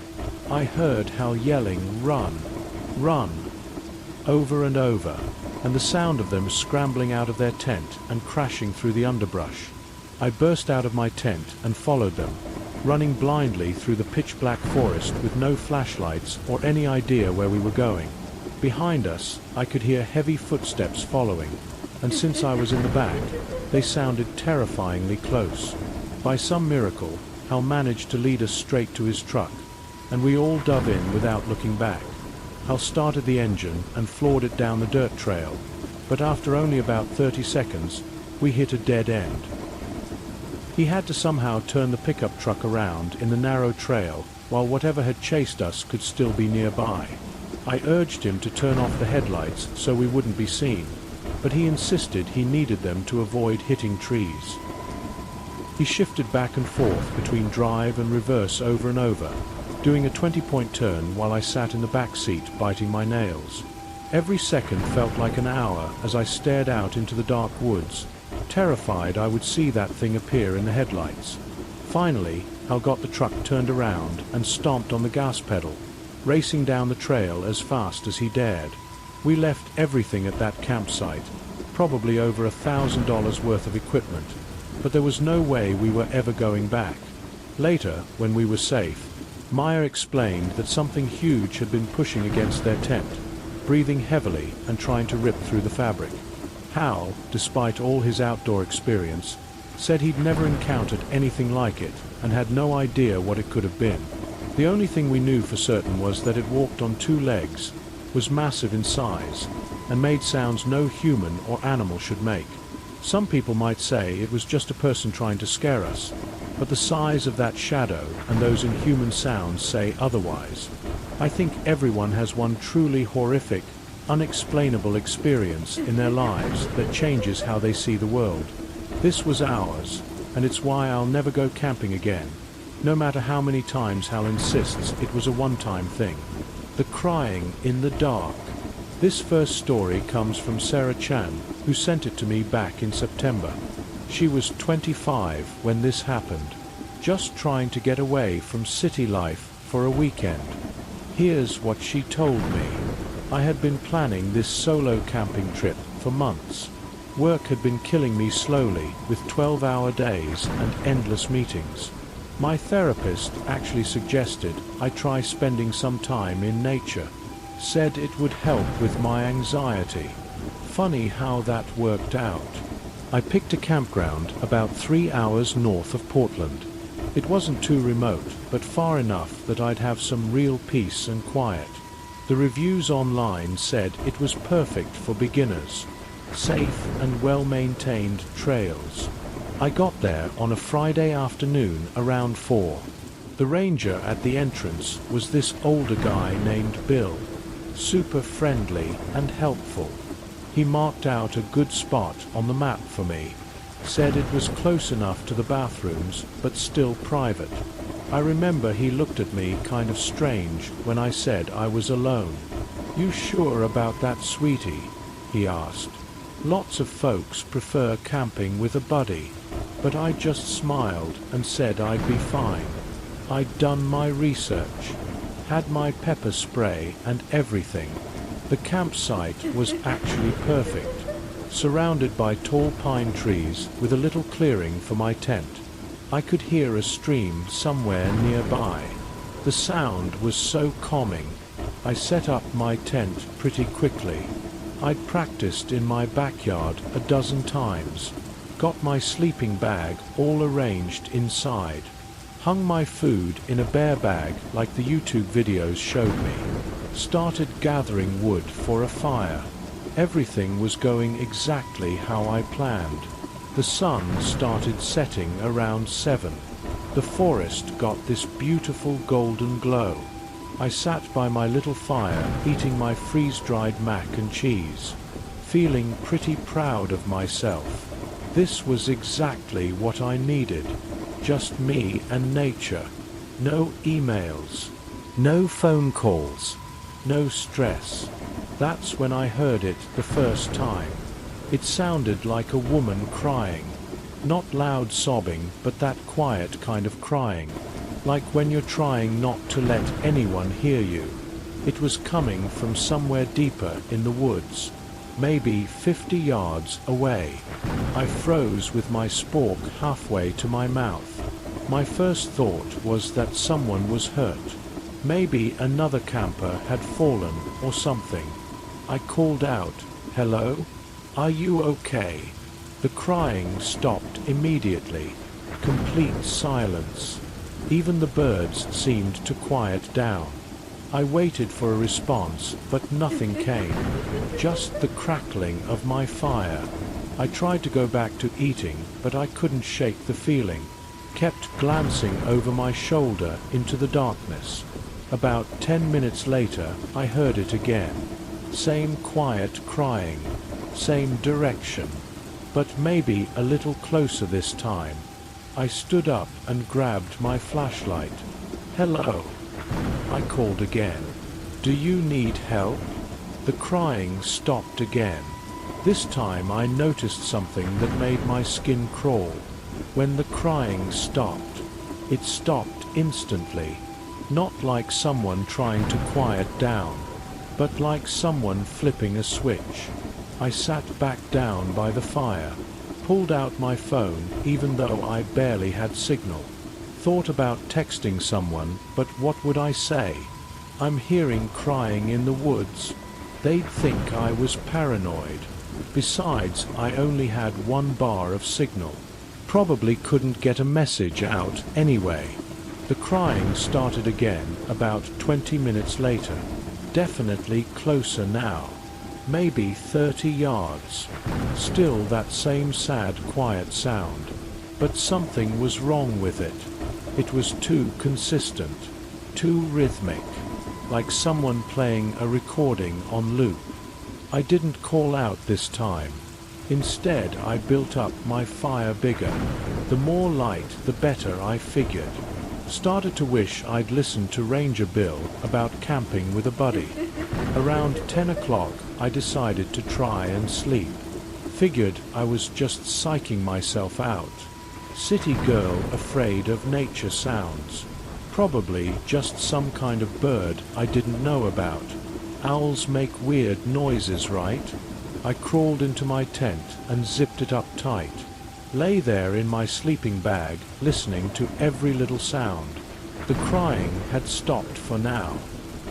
Speaker 1: I heard Hal yelling, "Run! Run!" over and over, and the sound of them scrambling out of their tent and crashing through the underbrush. I burst out of my tent and followed them, running blindly through the pitch-black forest with no flashlights or any idea where we were going. Behind us, I could hear heavy footsteps following, and since I was in the back, they sounded terrifyingly close. By some miracle, Hal managed to lead us straight to his truck, and we all dove in without looking back. Hal started the engine and floored it down the dirt trail, but after only about 30 seconds, we hit a dead end. He had to somehow turn the pickup truck around in the narrow trail while whatever had chased us could still be nearby. I urged him to turn off the headlights so we wouldn't be seen, but he insisted he needed them to avoid hitting trees. He shifted back and forth between drive and reverse over and over, doing a 20-point turn while I sat in the back seat biting my nails. Every second felt like an hour as I stared out into the dark woods, terrified I would see that thing appear in the headlights. Finally, Hal got the truck turned around and stomped on the gas pedal, racing down the trail as fast as he dared. We left everything at that campsite, probably over $1,000 worth of equipment, but there was no way we were ever going back. Later, when we were safe, Maya explained that something huge had been pushing against their tent, breathing heavily and trying to rip through the fabric. Hal, despite all his outdoor experience, said he'd never encountered anything like it and had no idea what it could have been. The only thing we knew for certain was that it walked on two legs, was massive in size, and made sounds no human or animal should make. Some people might say it was just a person trying to scare us, but the size of that shadow and those inhuman sounds say otherwise. I think everyone has one truly horrific, unexplainable experience in their lives that changes how they see the world. This was ours, and it's why I'll never go camping again, no matter how many times Hal insists it was a one-time thing. The crying in the dark. This first story comes from Sarah Chan, who sent it to me back in September. She was 25 when this happened, just trying to get away from city life for a weekend. Here's what she told me. I had been planning this solo camping trip for months. Work had been killing me slowly with 12-hour days and endless meetings. My therapist actually suggested I try spending some time in nature, said it would help with my anxiety. Funny how that worked out. I picked a campground about 3 hours north of Portland. It wasn't too remote, but far enough that I'd have some real peace and quiet. The reviews online said it was perfect for beginners. Safe and well-maintained trails. I got there on a Friday afternoon around 4. The ranger at the entrance was this older guy named Bill. Super friendly and helpful. He marked out a good spot on the map for me. Said it was close enough to the bathrooms, but still private. I remember he looked at me kind of strange when I said I was alone. "You sure about that, sweetie?" he asked. Lots of folks prefer camping with a buddy, but I just smiled and said I'd be fine. I'd done my research, had my pepper spray and everything. The campsite was actually perfect, surrounded by tall pine trees with a little clearing for my tent. I could hear a stream somewhere nearby. The sound was so calming. I set up my tent pretty quickly. I'd practiced in my backyard a dozen times, got my sleeping bag all arranged inside, hung my food in a bear bag like the YouTube videos showed me, started gathering wood for a fire. Everything was going exactly how I planned. The sun started setting around 7. The forest got this beautiful golden glow. I sat by my little fire eating my freeze-dried mac and cheese, feeling pretty proud of myself. This was exactly what I needed. Just me and nature. No emails, no phone calls, no stress. That's when I heard it the first time. It sounded like a woman crying. Not loud sobbing, but that quiet kind of crying. Like when you're trying not to let anyone hear you. It was coming from somewhere deeper in the woods, maybe 50 yards away. I froze with my spork halfway to my mouth. My first thought was that someone was hurt. Maybe another camper had fallen or something. I called out, "Hello? Are you okay?" The crying stopped immediately. Complete silence. Even the birds seemed to quiet down. I waited for a response, but nothing came. Just the crackling of my fire. I tried to go back to eating, but I couldn't shake the feeling. Kept glancing over my shoulder into the darkness. About 10 minutes later, I heard it again. Same quiet crying, same direction, but maybe a little closer this time. I stood up and grabbed my flashlight. "Hello," I called again. "Do you need help?" The crying stopped again. This time I noticed something that made my skin crawl. When the crying stopped, it stopped instantly. Not like someone trying to quiet down, but like someone flipping a switch. I sat back down by the fire, pulled out my phone even though I barely had signal. Thought about texting someone, but what would I say? I'm hearing crying in the woods. They'd think I was paranoid. Besides, I only had 1 bar of signal. Probably couldn't get a message out anyway. The crying started again about 20 minutes later. Definitely closer now. Maybe 30 yards. Still that same sad, quiet sound. But something was wrong with it. It was too consistent, too rhythmic, like someone playing a recording on loop. I didn't call out this time. Instead, I built up my fire bigger. The more light, the better, I figured. Started to wish I'd listened to Ranger Bill about camping with a buddy. Around 10 o'clock, I decided to try and sleep. Figured I was just psyching myself out. City girl afraid of nature sounds. Probably just some kind of bird I didn't know about. Owls make weird noises, right? I crawled into my tent and zipped it up tight. Lay there in my sleeping bag, listening to every little sound. The crying had stopped for now.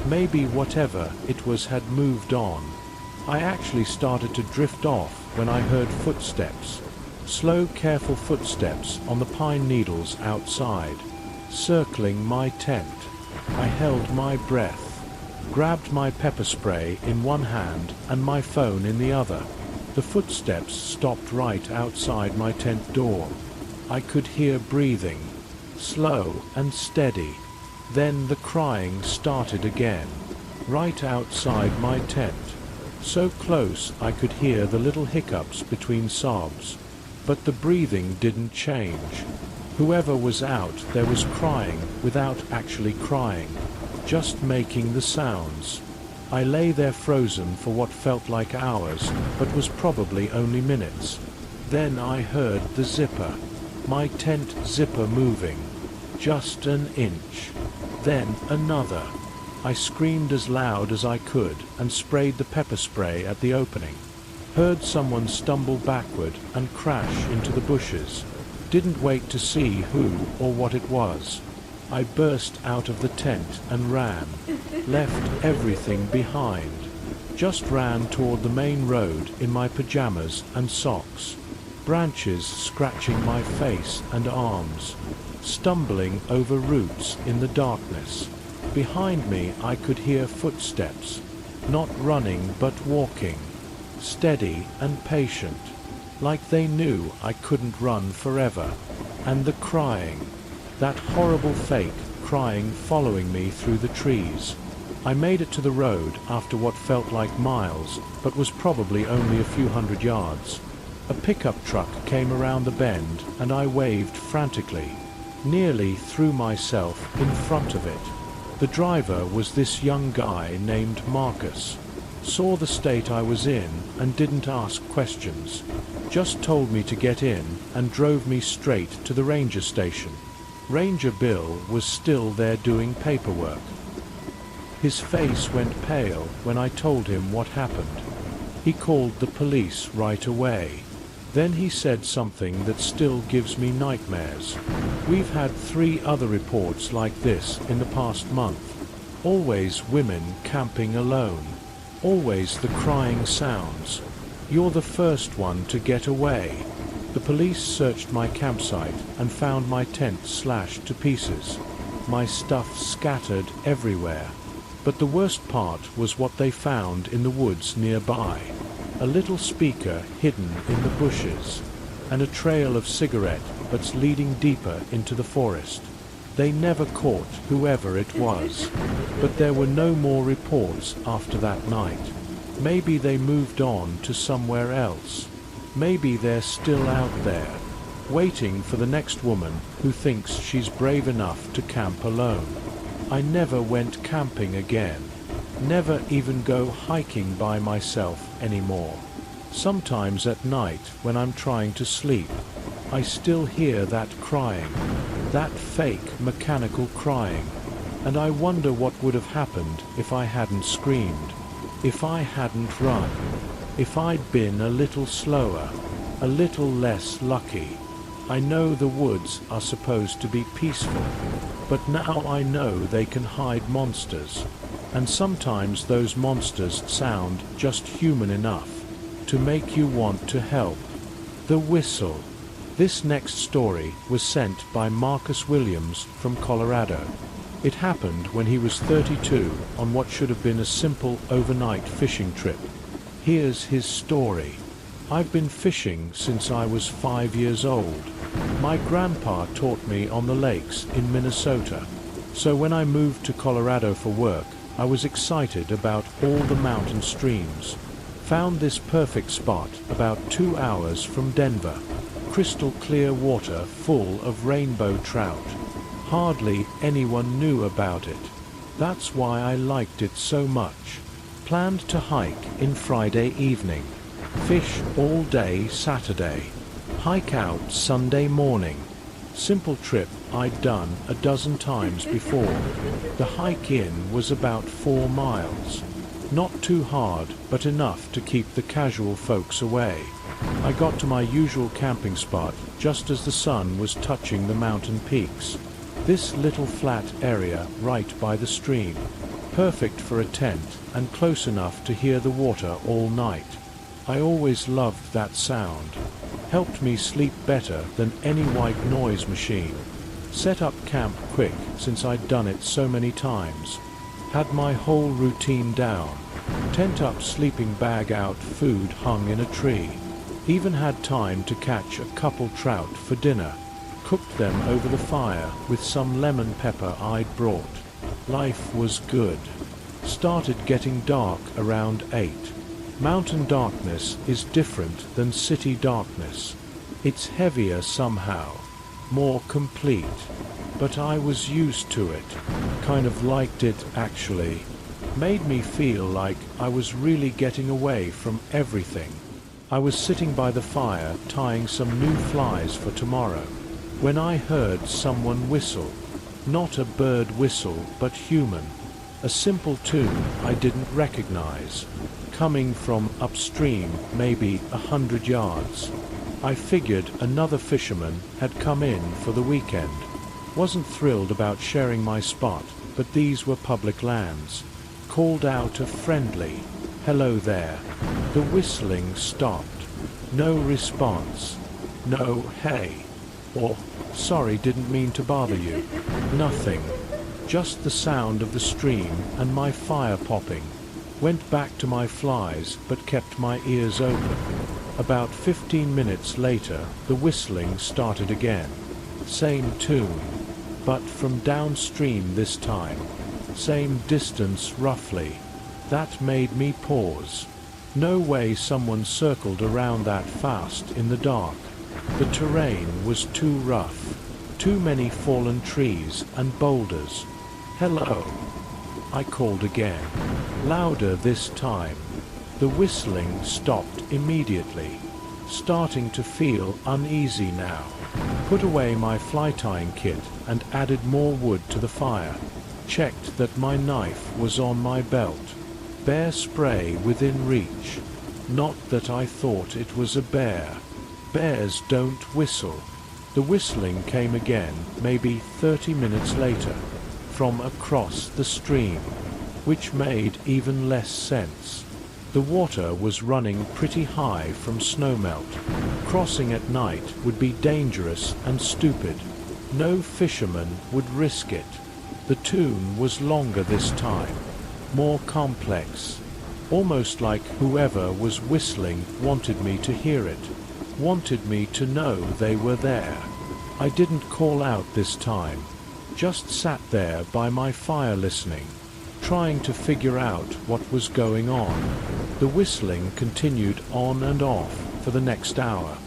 Speaker 1: Maybe whatever it was had moved on. I actually started to drift off when I heard footsteps. Slow, careful footsteps on the pine needles outside, circling my tent. I held my breath, grabbed my pepper spray in one hand and my phone in the other. The footsteps stopped right outside my tent door. I could hear breathing, slow and steady. Then the crying started again, right outside my tent. So close I could hear the little hiccups between sobs. But the breathing didn't change. Whoever was out there was crying without actually crying, just making the sounds. I lay there frozen for what felt like hours, but was probably only minutes. Then I heard the zipper. My tent zipper moving. Just an inch. Then another. I screamed as loud as I could and sprayed the pepper spray at the opening. Heard someone stumble backward and crash into the bushes. Didn't wait to see who or what it was. I burst out of the tent and ran. Left everything behind. Just ran toward the main road in my pajamas and socks. Branches scratching my face and arms. Stumbling over roots in the darkness. Behind me I could hear footsteps. Not running but walking. Steady and patient. Like they knew I couldn't run forever. And the crying. That horrible fake crying following me through the trees. I made it to the road after what felt like miles, but was probably only a few hundred yards. A pickup truck came around the bend and I waved frantically. Nearly threw myself in front of it. The driver was this young guy named Marcus. Saw the state I was in and didn't ask questions. Just told me to get in and drove me straight to the ranger station. Ranger Bill was still there doing paperwork. His face went pale when I told him what happened. He called the police right away. Then he said something that still gives me nightmares. We've had 3 other reports like this in the past month. Always women camping alone. Always the crying sounds. You're the first one to get away. The police searched my campsite and found my tent slashed to pieces. My stuff scattered everywhere. But the worst part was what they found in the woods nearby. A little speaker hidden in the bushes, and a trail of cigarette butts leading deeper into the forest. They never caught whoever it was, but there were no more reports after that night. Maybe they moved on to somewhere else. Maybe they're still out there, waiting for the next woman who thinks she's brave enough to camp alone. I never went camping again. Never even go hiking by myself anymore. Sometimes at night when I'm trying to sleep, I still hear that crying, that fake mechanical crying, and I wonder what would have happened if I hadn't screamed, if I hadn't run, if I'd been a little slower, a little less lucky. I know the woods are supposed to be peaceful, but now I know they can hide monsters. And sometimes those monsters sound just human enough to make you want to help. The whistle. This next story was sent by Marcus Williams from Colorado. It happened when he was 32 on what should have been a simple overnight fishing trip. Here's his story. I've been fishing since I was 5 years old. My grandpa taught me on the lakes in Minnesota. So when I moved to Colorado for work, I was excited about all the mountain streams. Found this perfect spot about 2 hours from Denver. Crystal clear water full of rainbow trout. Hardly anyone knew about it. That's why I liked it so much. Planned to hike in Friday evening. Fish all day Saturday. Hike out Sunday morning. Simple trip I'd done a dozen times before. The hike in was about 4 miles. Not too hard, but enough to keep the casual folks away. I got to my usual camping spot just as the sun was touching the mountain peaks. This little flat area right by the stream. Perfect for a tent and close enough to hear the water all night. I always loved that sound. Helped me sleep better than any white noise machine. Set up camp quick since I'd done it so many times. Had my whole routine down. Tent up, sleeping bag out, food hung in a tree. Even had time to catch a couple trout for dinner. Cooked them over the fire with some lemon pepper I'd brought. Life was good. Started getting dark around 8. Mountain darkness is different than city darkness. It's heavier somehow, more complete. But I was used to it, kind of liked it actually. Made me feel like I was really getting away from everything. I was sitting by the fire tying some new flies for tomorrow, when I heard someone whistle. Not a bird whistle, but human. A simple tune I didn't recognize, coming from upstream, maybe 100 yards. I figured another fisherman had come in for the weekend. Wasn't thrilled about sharing my spot, but these were public lands. Called out a friendly, "Hello there." The whistling stopped. No response. No "hey" or "sorry, didn't mean to bother you." Nothing. Just the sound of the stream and my fire popping. Went back to my flies, but kept my ears open. About 15 minutes later, the whistling started again. Same tune, but from downstream this time. Same distance roughly. That made me pause. No way someone circled around that fast in the dark. The terrain was too rough. Too many fallen trees and boulders. "Hello," I called again. Louder this time. The whistling stopped immediately. Starting to feel uneasy now. Put away my fly tying kit and added more wood to the fire. Checked that my knife was on my belt. Bear spray within reach. Not that I thought it was a bear. Bears don't whistle. The whistling came again, maybe 30 minutes later, from across the stream, which made even less sense. The water was running pretty high from snowmelt. Crossing at night would be dangerous and stupid. No fisherman would risk it. The tune was longer this time, more complex, almost like whoever was whistling wanted me to hear it, wanted me to know they were there. I didn't call out this time, just sat there by my fire listening, trying to figure out what was going on. The whistling continued on and off for the next hour,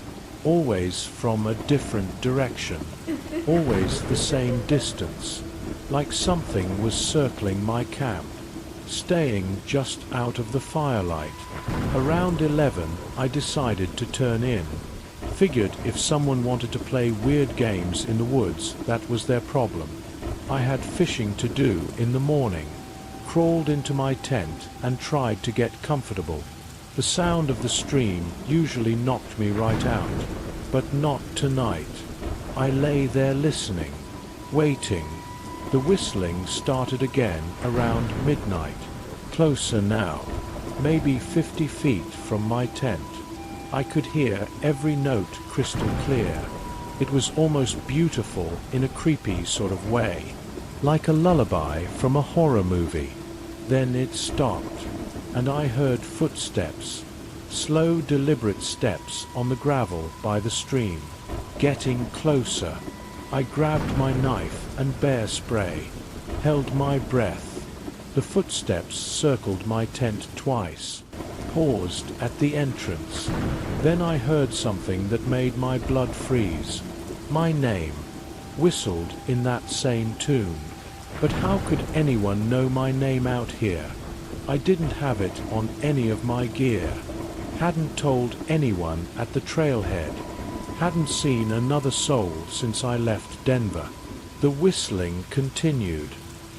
Speaker 1: always from a different direction, always the same distance, like something was circling my camp, staying just out of the firelight. Around 11, I decided to turn in. Figured if someone wanted to play weird games in the woods, that was their problem. I had fishing to do in the morning. Crawled into my tent and tried to get comfortable. The sound of the stream usually knocked me right out, but not tonight. I lay there listening, waiting. The whistling started again around midnight. Closer now, maybe 50 feet from my tent. I could hear every note crystal clear. It was almost beautiful in a creepy sort of way, like a lullaby from a horror movie. Then it stopped, and I heard footsteps, slow, deliberate steps on the gravel by the stream, getting closer. I grabbed my knife and bear spray, held my breath. The footsteps circled my tent twice, paused at the entrance. Then I heard something that made my blood freeze. My name, whistled in that same tune. But how could anyone know my name out here? I didn't have it on any of my gear. Hadn't told anyone at the trailhead. Hadn't seen another soul since I left Denver. The whistling continued.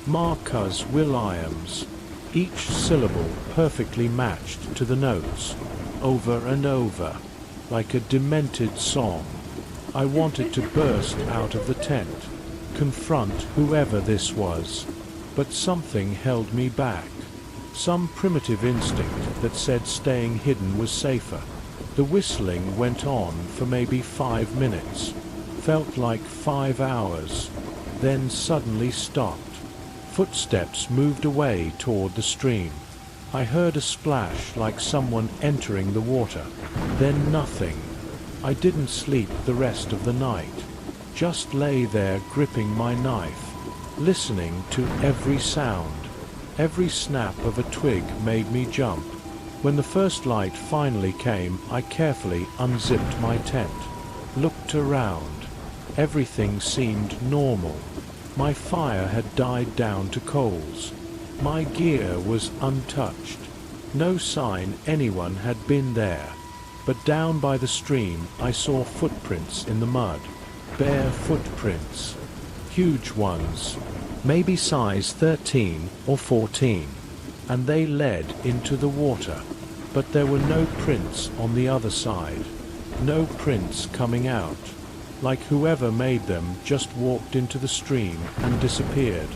Speaker 1: Marcus Williams. Each syllable perfectly matched to the notes, over and over, like a demented song. I wanted to burst out of the tent, confront whoever this was, but something held me back. Some primitive instinct that said staying hidden was safer. The whistling went on for maybe 5 minutes, felt like 5 hours, then suddenly stopped. Footsteps moved away toward the stream. I heard a splash like someone entering the water, then nothing. I didn't sleep the rest of the night. Just lay there gripping my knife, listening to every sound. Every snap of a twig made me jump. When the first light finally came, I carefully unzipped my tent, looked around. Everything seemed normal. My fire had died down to coals. My gear was untouched. No sign anyone had been there. But down by the stream I saw footprints in the mud. Bare footprints. Huge ones. Maybe size 13 or 14. And they led into the water. But there were no prints on the other side. No prints coming out. Like whoever made them just walked into the stream and disappeared.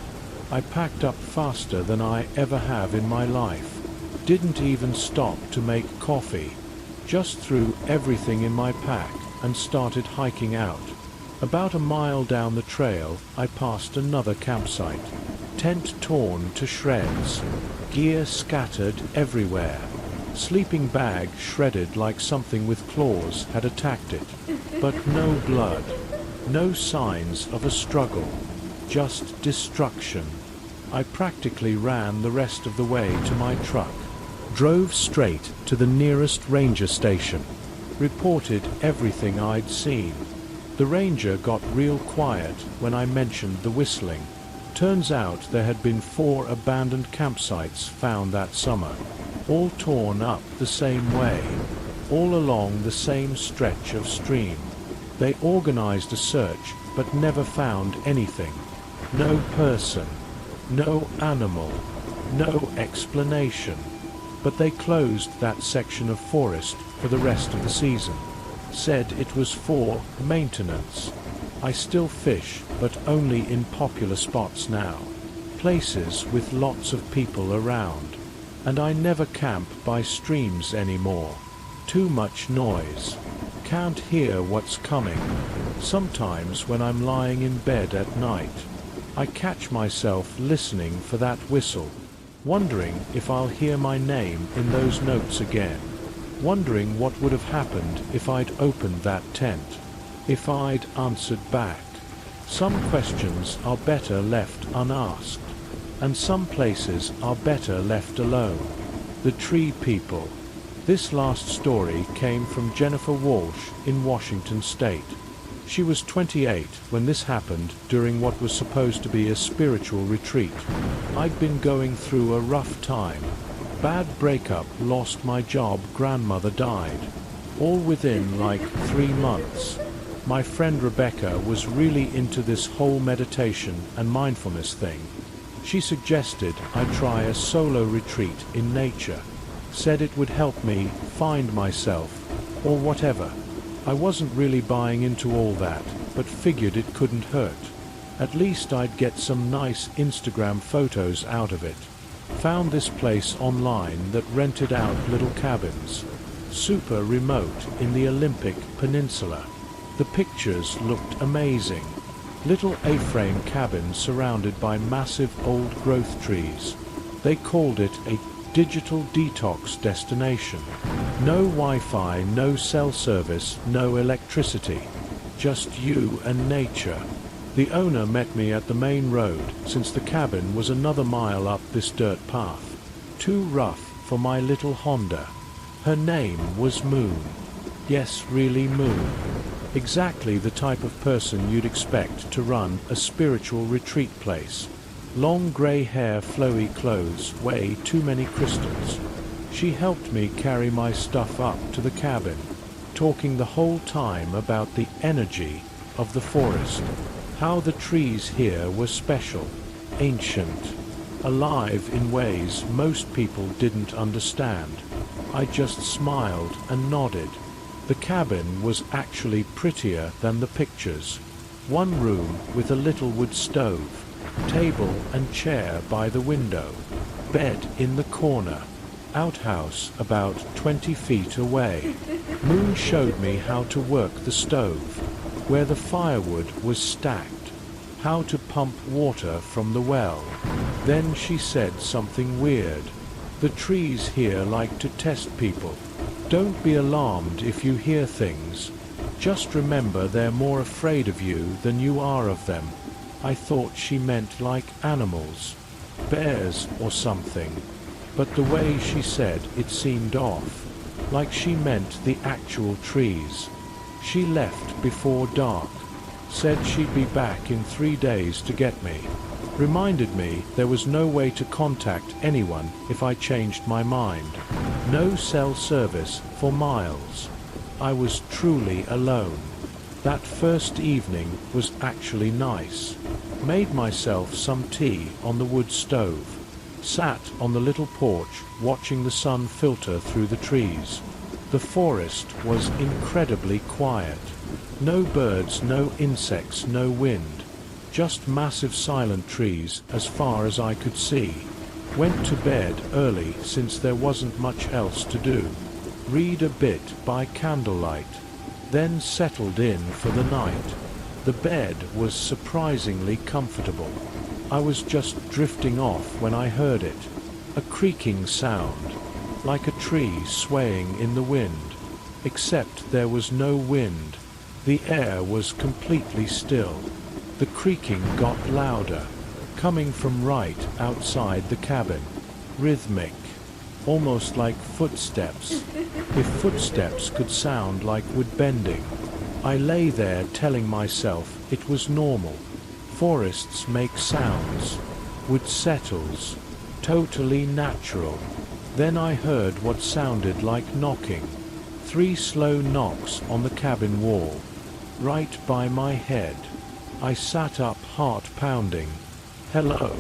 Speaker 1: I packed up faster than I ever have in my life. Didn't even stop to make coffee. Just threw everything in my pack and started hiking out. About a mile down the trail, I passed another campsite. Tent torn to shreds. Gear scattered everywhere. Sleeping bag shredded like something with claws had attacked it. But no blood. No signs of a struggle. Just destruction. I practically ran the rest of the way to my truck. Drove straight to the nearest ranger station. Reported everything I'd seen. The ranger got real quiet when I mentioned the whistling. Turns out there had been 4 abandoned campsites found that summer. All torn up the same way. All along the same stretch of stream. They organized a search but never found anything. No person. No animal. No explanation. But they closed that section of forest for the rest of the season. Said it was for maintenance. I still fish, but only in popular spots now. Places with lots of people around. And I never camp by streams anymore. Too much noise. Can't hear what's coming. Sometimes when I'm lying in bed at night, I catch myself listening for that whistle. Wondering if I'll hear my name in those notes again. Wondering what would have happened if I'd opened that tent. If I'd answered back. Some questions are better left unasked. And some places are better left alone. The tree people. This last story came from Jennifer Walsh in Washington State. She was 28 when this happened during what was supposed to be a spiritual retreat. I'd been going through a rough time. Bad breakup, lost my job, grandmother died. All within like 3 months. My friend Rebecca was really into this whole meditation and mindfulness thing. She suggested I try a solo retreat in nature. Said it would help me find myself, or whatever. I wasn't really buying into all that, but figured it couldn't hurt. At least I'd get some nice Instagram photos out of it. Found this place online that rented out little cabins. Super remote in the Olympic Peninsula. The pictures looked amazing. Little A-frame cabins surrounded by massive old growth trees. They called it a digital detox destination. No Wi-Fi, no cell service, no electricity. Just you and nature. The owner met me at the main road, since the cabin was another mile up this dirt path. Too rough for my little Honda. Her name was Moon. Yes, really Moon. Exactly the type of person you'd expect to run a spiritual retreat place. Long grey hair, flowy clothes, way too many crystals. She helped me carry my stuff up to the cabin, talking the whole time about the energy of the forest, how the trees here were special, ancient, alive in ways most people didn't understand. I just smiled and nodded. The cabin was actually prettier than the pictures. One room with a little wood stove, table and chair by the window, bed in the corner, outhouse about 20 feet away. Moon showed me how to work the stove, where the firewood was stacked, how to pump water from the well. Then she said something weird. The trees here like to test people. Don't be alarmed if you hear things. Just remember they're more afraid of you than you are of them. I thought she meant like animals. Bears or something. but the way she said it seemed off, like she meant the actual trees. She left before dark, said she'd be back in 3 days to get me, reminded me there was no way to contact anyone if I changed my mind. No cell service for miles. I was truly alone. That first evening was actually nice. Made myself some tea on the wood stove. Sat on the little porch watching the sun filter through the trees. The forest was incredibly quiet. No birds, no insects, no wind. Just massive silent trees as far as I could see. Went to bed early since there wasn't much else to do. Read a bit by candlelight. Then settled in for the night. The bed was surprisingly comfortable. I was just drifting off when I heard it. A creaking sound, like a tree swaying in the wind. Except there was no wind. The air was completely still. The creaking got louder, coming from right outside the cabin. Rhythmic, almost like footsteps. If footsteps could sound like wood bending. I lay there telling myself it was normal. Forests make sounds. Wood settles. Totally natural. Then I heard what sounded like knocking. 3 slow knocks on the cabin wall, right by my head. I sat up, heart pounding. Hello.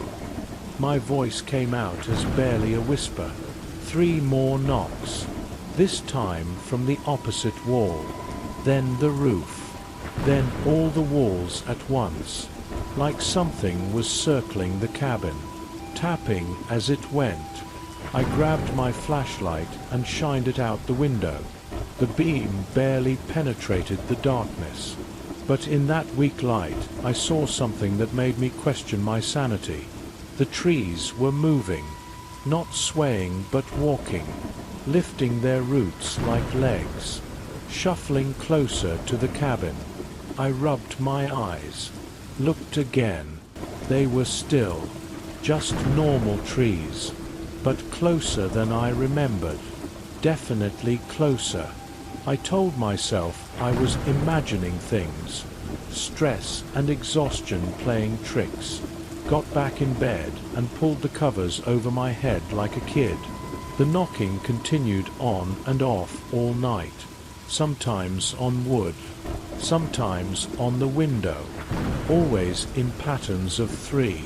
Speaker 1: My voice came out as barely a whisper. 3 more knocks. This time from the opposite wall. Then the roof. Then all the walls at once. Like something was circling the cabin, tapping as it went. I grabbed my flashlight and shined it out the window. The beam barely penetrated the darkness. But in that weak light, I saw something that made me question my sanity. The trees were moving, not swaying but walking, lifting their roots like legs, shuffling closer to the cabin. I rubbed my eyes, looked again. They were still, just normal trees, but closer than I remembered. Definitely closer. I told myself I was imagining things. Stress and exhaustion playing tricks. Got back in bed and pulled the covers over my head like a kid. The knocking continued on and off all night. Sometimes on wood, sometimes on the window, always in patterns of 3.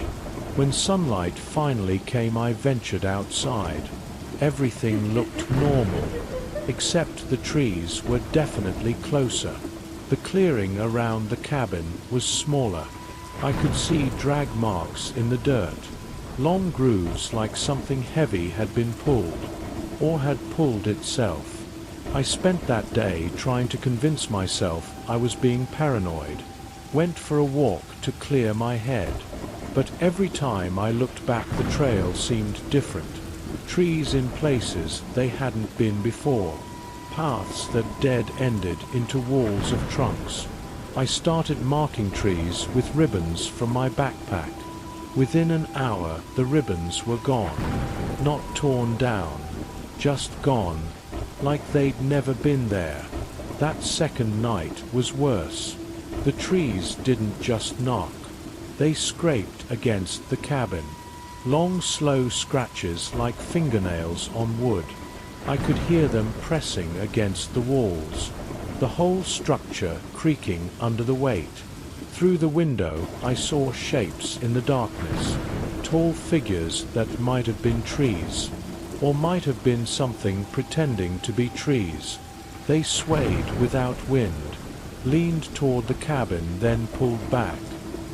Speaker 1: When sunlight finally came, I ventured outside. Everything looked normal, except the trees were definitely closer. The clearing around the cabin was smaller. I could see drag marks in the dirt, long grooves like something heavy had been pulled, or had pulled itself. I spent that day trying to convince myself I was being paranoid. Went for a walk to clear my head, but every time I looked back the trail seemed different. Trees in places they hadn't been before. Paths that dead-ended into walls of trunks. I started marking trees with ribbons from my backpack. Within an hour the ribbons were gone. Not torn down, just gone, like they'd never been there. That second night was worse. The trees didn't just knock. They scraped against the cabin. Long, slow scratches like fingernails on wood. I could hear them pressing against the walls. The whole structure creaking under the weight. Through the window I saw shapes in the darkness. Tall figures that might have been trees, or might have been something pretending to be trees. They swayed without wind, leaned toward the cabin, then pulled back,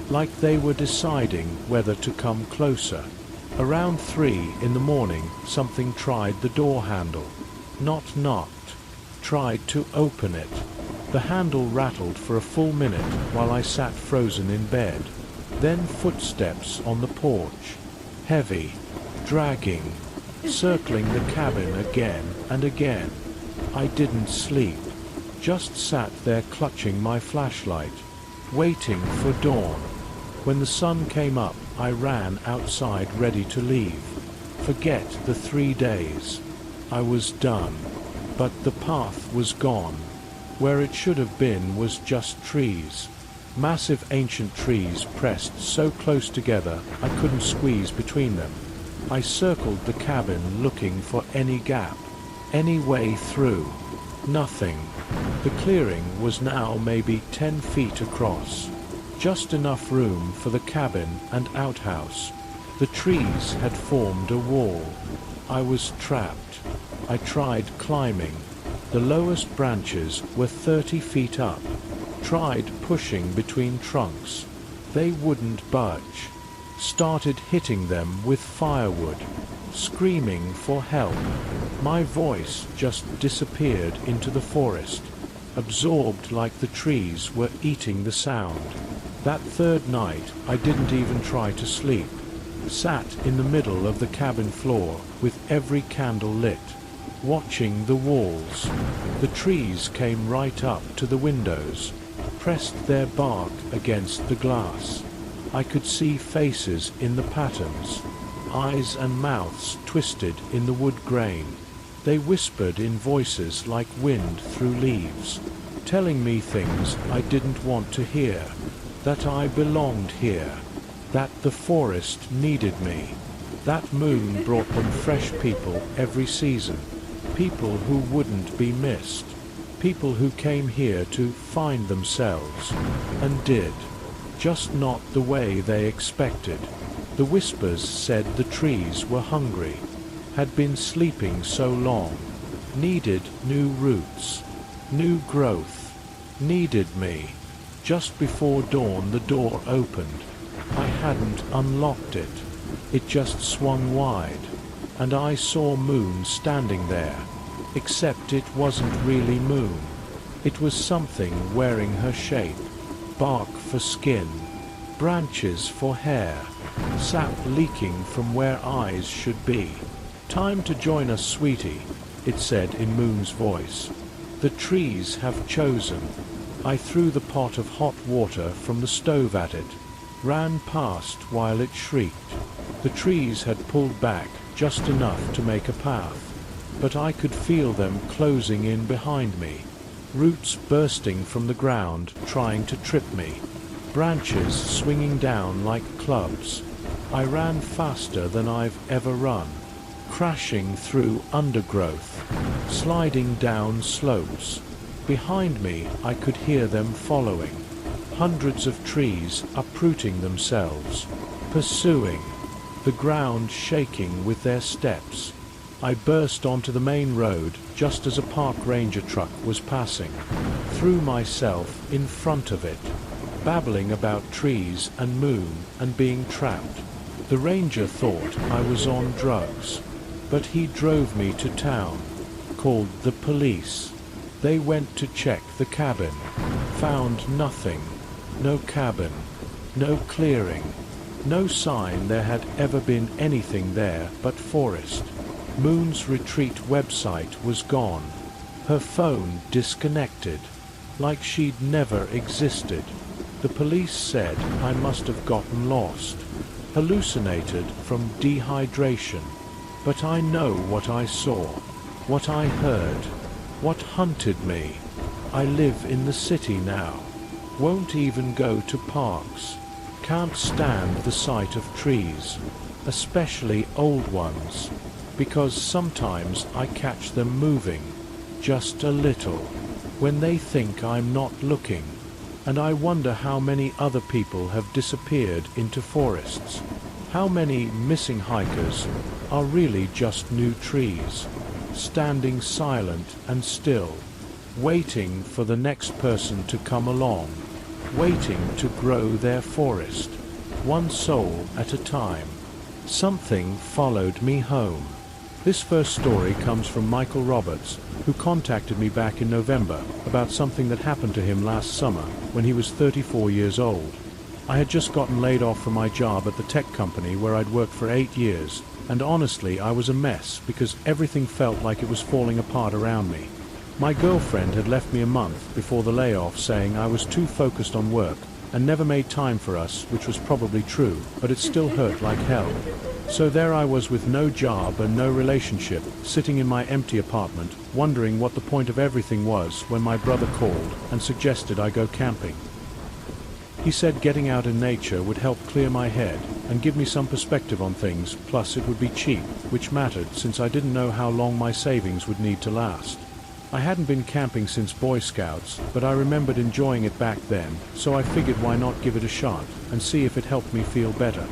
Speaker 1: like they were deciding whether to come closer. Around 3 in the morning, something tried the door handle. Not knocked. Tried to open it. The handle rattled for a full minute while I sat frozen in bed. Then footsteps on the porch. Heavy, dragging, circling the cabin again and again. I didn't sleep. Just sat there clutching my flashlight, waiting for dawn. When the sun came up, I ran outside ready to leave. Forget the 3 days. I was done. But the path was gone. Where it should have been was just trees. Massive ancient trees pressed so close together I couldn't squeeze between them. I circled the cabin looking for any gap, any way through. Nothing. The clearing was now maybe 10 feet across. Just enough room for the cabin and outhouse. The trees had formed a wall. I was trapped. I tried climbing. The lowest branches were 30 feet up. Tried pushing between trunks. They wouldn't budge. Started hitting them with firewood. Screaming for help. My voice just disappeared into the forest. Absorbed like the trees were eating the sound. That third night I didn't even try to sleep. Sat in the middle of the cabin floor with every candle lit, watching the walls. The trees came right up to the windows, pressed their bark against the glass. I could see faces in the patterns, eyes and mouths twisted in the wood grain. They whispered in voices like wind through leaves, telling me things I didn't want to hear, that I belonged here, that the forest needed me. That moon brought them fresh people every season, people who wouldn't be missed, people who came here to find themselves, and did, just not the way they expected. The whispers said the trees were hungry, had been sleeping so long, needed new roots, new growth, needed me. Just before dawn the door opened. I hadn't unlocked it. It just swung wide, and I saw Moon standing there, except it wasn't really Moon. It was something wearing her shape, bark for skin, branches for hair, sap leaking from where eyes should be. "Time to join us, sweetie," it said in Moon's voice. "The trees have chosen." I threw the pot of hot water from the stove at it, ran past while it shrieked. The trees had pulled back just enough to make a path, but I could feel them closing in behind me, roots bursting from the ground trying to trip me, branches swinging down like clubs. I ran faster than I've ever run, crashing through undergrowth, sliding down slopes. Behind me I could hear them following, hundreds of trees uprooting themselves, pursuing, the ground shaking with their steps. I burst onto the main road just as a park ranger truck was passing, threw myself in front of it, babbling about trees and Moon and being trapped. The ranger thought I was on drugs, but he drove me to town, called the police. They went to check the cabin, found nothing, no cabin, no clearing, no sign there had ever been anything there but forest. Moon's retreat website was gone, her phone disconnected, like she'd never existed. The police said I must have gotten lost, hallucinated from dehydration. But I know what I saw, what I heard, what hunted me. I live in the city now, won't even go to parks, can't stand the sight of trees, especially old ones, because sometimes I catch them moving, just a little, when they think I'm not looking, and I wonder how many other people have disappeared into forests. How many missing hikers are really just new trees, standing silent and still, waiting for the next person to come along, waiting to grow their forest, one soul at a time. Something followed me home. This first story comes from Michael Roberts, who contacted me back in November about something that happened to him last summer when he was 34 years old. I had just gotten laid off from my job at the tech company where I'd worked for 8 years, and honestly I was a mess because everything felt like it was falling apart around me. My girlfriend had left me a month before the layoff saying I was too focused on work and never made time for us, which was probably true, but it still hurt like hell. So there I was with no job and no relationship, sitting in my empty apartment, wondering what the point of everything was when my brother called and suggested I go camping. He said getting out in nature would help clear my head and give me some perspective on things, plus it would be cheap, which mattered since I didn't know how long my savings would need to last. I hadn't been camping since Boy Scouts, but I remembered enjoying it back then, so I figured why not give it a shot and see if it helped me feel better.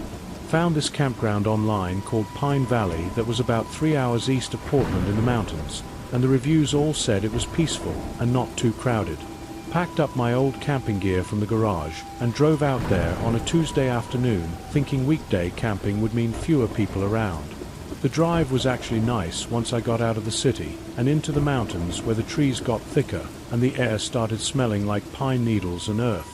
Speaker 1: Found this campground online called Pine Valley that was about 3 hours east of Portland in the mountains, and the reviews all said it was peaceful and not too crowded. Packed up my old camping gear from the garage and drove out there on a Tuesday afternoon, thinking weekday camping would mean fewer people around. The drive was actually nice once I got out of the city and into the mountains where the trees got thicker and the air started smelling like pine needles and earth.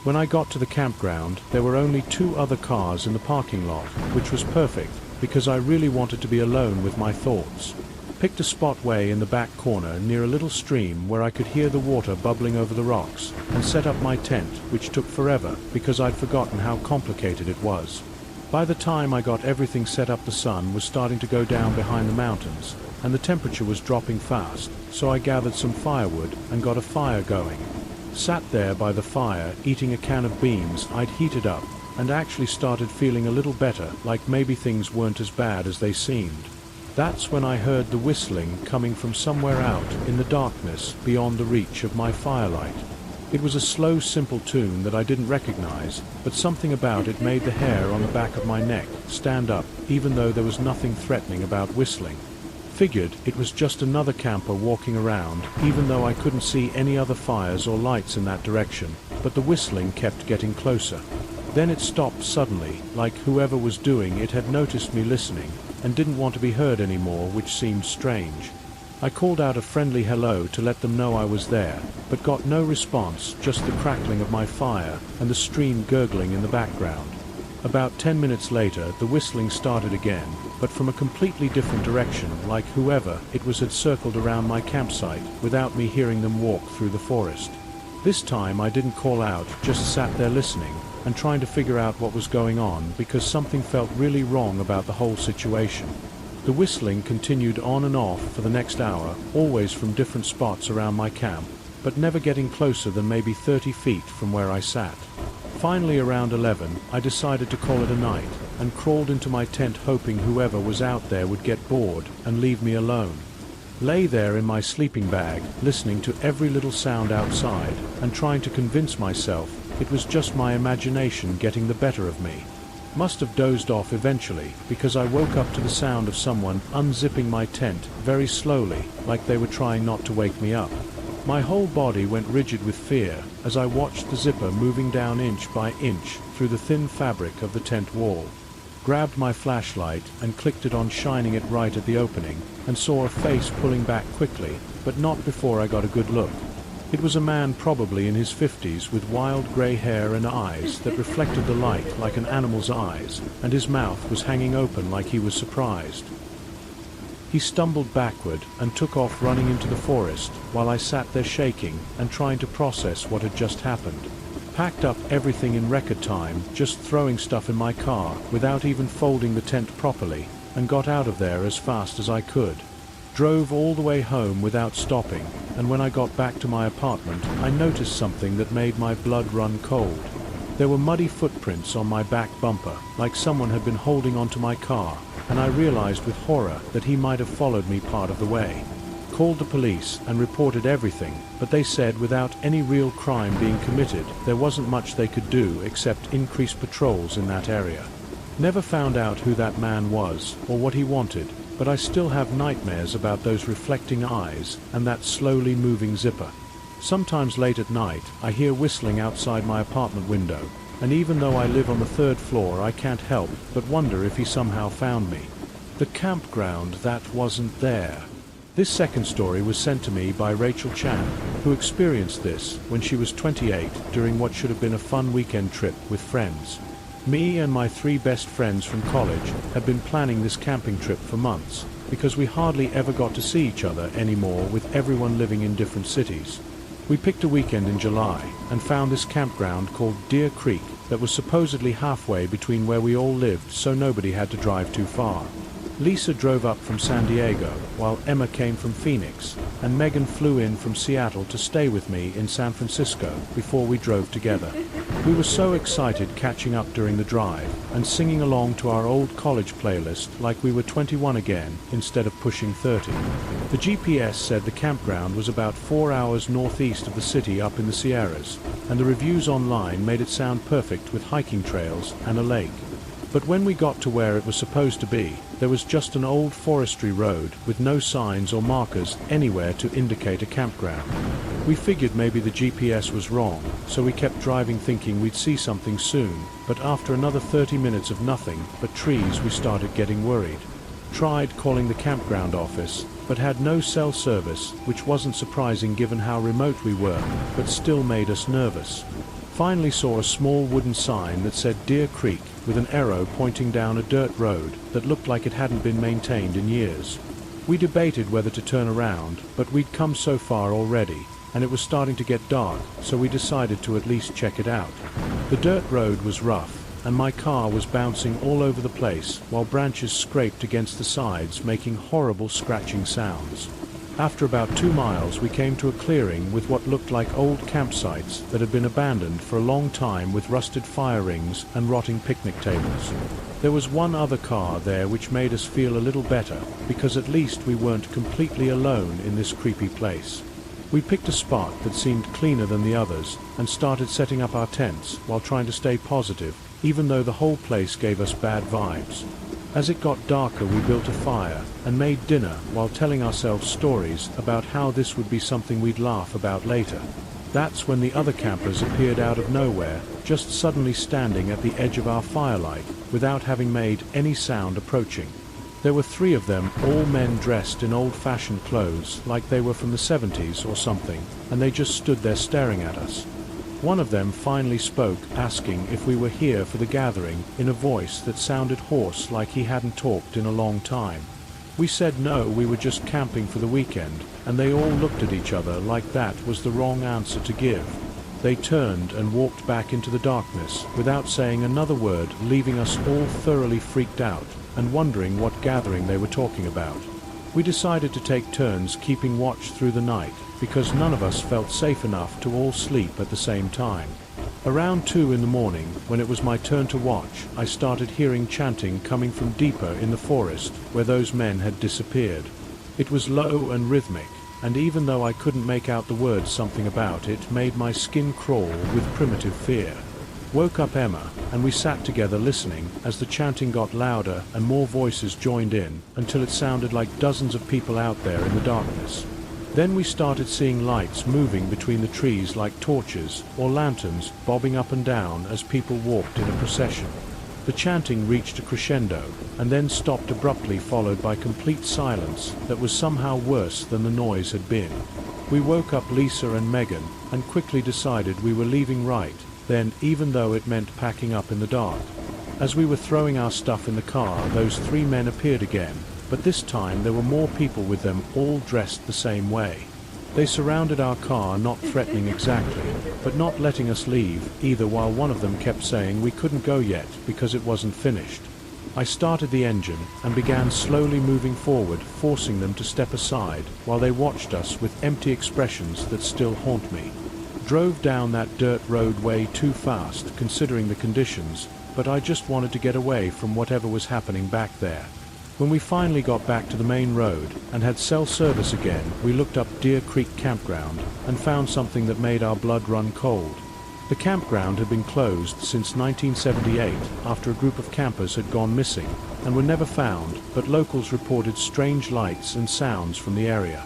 Speaker 1: When I got to the campground, there were only 2 other cars in the parking lot, which was perfect because I really wanted to be alone with my thoughts. Picked a spot way in the back corner near a little stream where I could hear the water bubbling over the rocks and set up my tent, which took forever because I'd forgotten how complicated it was. By the time I got everything set up, the sun was starting to go down behind the mountains and the temperature was dropping fast, so I gathered some firewood and got a fire going. Sat there by the fire eating a can of beans I'd heated up and actually started feeling a little better, like maybe things weren't as bad as they seemed. That's when I heard the whistling coming from somewhere out in the darkness beyond the reach of my firelight. It was a slow, simple tune that I didn't recognize, but something about it made the hair on the back of my neck stand up, even though there was nothing threatening about whistling. Figured it was just another camper walking around, even though I couldn't see any other fires or lights in that direction, but the whistling kept getting closer. Then it stopped suddenly, like whoever was doing it had noticed me listening and didn't want to be heard anymore, which seemed strange. I called out a friendly hello to let them know I was there, but got no response, just the crackling of my fire and the stream gurgling in the background. About 10 minutes later, the whistling started again, but from a completely different direction, like whoever it was had circled around my campsite without me hearing them walk through the forest. This time I didn't call out, just sat there listening and trying to figure out what was going on because something felt really wrong about the whole situation. The whistling continued on and off for the next hour, always from different spots around my camp, but never getting closer than maybe 30 feet from where I sat. Finally, around 11, I decided to call it a night and crawled into my tent hoping whoever was out there would get bored and leave me alone. Lay there in my sleeping bag, listening to every little sound outside and trying to convince myself it was just my imagination getting the better of me. Must have dozed off eventually because I woke up to the sound of someone unzipping my tent very slowly, like they were trying not to wake me up. My whole body went rigid with fear as I watched the zipper moving down inch by inch through the thin fabric of the tent wall. Grabbed my flashlight and clicked it on, shining it right at the opening, and saw a face pulling back quickly, but not before I got a good look. It was a man probably in his 50s with wild grey hair and eyes that reflected the light like an animal's eyes, and his mouth was hanging open like he was surprised. He stumbled backward and took off running into the forest while I sat there shaking and trying to process what had just happened. Packed up everything in record time, just throwing stuff in my car without even folding the tent properly, and got out of there as fast as I could. Drove all the way home without stopping, and when I got back to my apartment, I noticed something that made my blood run cold. There were muddy footprints on my back bumper, like someone had been holding onto my car, and I realized with horror that he might have followed me part of the way. Called the police and reported everything, but they said without any real crime being committed, there wasn't much they could do except increase patrols in that area. Never found out who that man was or what he wanted, but I still have nightmares about those reflecting eyes and that slowly moving zipper. Sometimes late at night, I hear whistling outside my apartment window, and even though I live on the 3rd floor, I can't help but wonder if he somehow found me. The campground that wasn't there. This second story was sent to me by Rachel Chan, who experienced this when she was 28 during what should have been a fun weekend trip with friends. Me and my 3 best friends from college had been planning this camping trip for months because we hardly ever got to see each other anymore with everyone living in different cities. We picked a weekend in July and found this campground called Deer Creek that was supposedly halfway between where we all lived, so nobody had to drive too far. Lisa drove up from San Diego, while Emma came from Phoenix, and Megan flew in from Seattle to stay with me in San Francisco before we drove together. We were so excited catching up during the drive and singing along to our old college playlist like we were 21 again instead of pushing 30. The GPS said the campground was about 4 hours northeast of the city up in the Sierras, and the reviews online made it sound perfect with hiking trails and a lake. But when we got to where it was supposed to be, there was just an old forestry road with no signs or markers anywhere to indicate a campground. We figured maybe the GPS was wrong, so we kept driving thinking we'd see something soon, but after another 30 minutes of nothing but trees, we started getting worried. Tried calling the campground office, but had no cell service, which wasn't surprising given how remote we were, but still made us nervous. Finally saw a small wooden sign that said Deer Creek with an arrow pointing down a dirt road that looked like it hadn't been maintained in years. We debated whether to turn around, but we'd come so far already, and it was starting to get dark, so we decided to at least check it out. The dirt road was rough, and my car was bouncing all over the place while branches scraped against the sides, making horrible scratching sounds. After about 2 miles, we came to a clearing with what looked like old campsites that had been abandoned for a long time, with rusted fire rings and rotting picnic tables. There was one other car there, which made us feel a little better, because at least we weren't completely alone in this creepy place. We picked a spot that seemed cleaner than the others and started setting up our tents while trying to stay positive, even though the whole place gave us bad vibes. As it got darker, we built a fire and made dinner while telling ourselves stories about how this would be something we'd laugh about later. That's when the other campers appeared out of nowhere, just suddenly standing at the edge of our firelight without having made any sound approaching. There were 3 of them, all men dressed in old-fashioned clothes like they were from the 70s or something, and they just stood there staring at us. One of them finally spoke, asking if we were here for the gathering in a voice that sounded hoarse, like he hadn't talked in a long time. We said no, we were just camping for the weekend, and they all looked at each other like that was the wrong answer to give. They turned and walked back into the darkness without saying another word, leaving us all thoroughly freaked out and wondering what gathering they were talking about. We decided to take turns keeping watch through the night, because none of us felt safe enough to all sleep at the same time. Around 2 in the morning, when it was my turn to watch, I started hearing chanting coming from deeper in the forest where those men had disappeared. It was low and rhythmic, and even though I couldn't make out the words, something about it made my skin crawl with primitive fear. Woke up Emma, and we sat together listening as the chanting got louder and more voices joined in until it sounded like dozens of people out there in the darkness. Then we started seeing lights moving between the trees like torches or lanterns, bobbing up and down as people walked in a procession. The chanting reached a crescendo and then stopped abruptly, followed by complete silence that was somehow worse than the noise had been. We woke up Lisa and Megan and quickly decided we were leaving right then, even though it meant packing up in the dark. As we were throwing our stuff in the car, those 3 men appeared again, but this time there were more people with them, all dressed the same way. They surrounded our car, not threatening exactly, but not letting us leave either, while one of them kept saying we couldn't go yet because it wasn't finished. I started the engine and began slowly moving forward, forcing them to step aside while they watched us with empty expressions that still haunt me. Drove down that dirt road way too fast considering the conditions, but I just wanted to get away from whatever was happening back there. When we finally got back to the main road and had cell service again, we looked up Deer Creek Campground and found something that made our blood run cold. The campground had been closed since 1978 after a group of campers had gone missing and were never found, but locals reported strange lights and sounds from the area.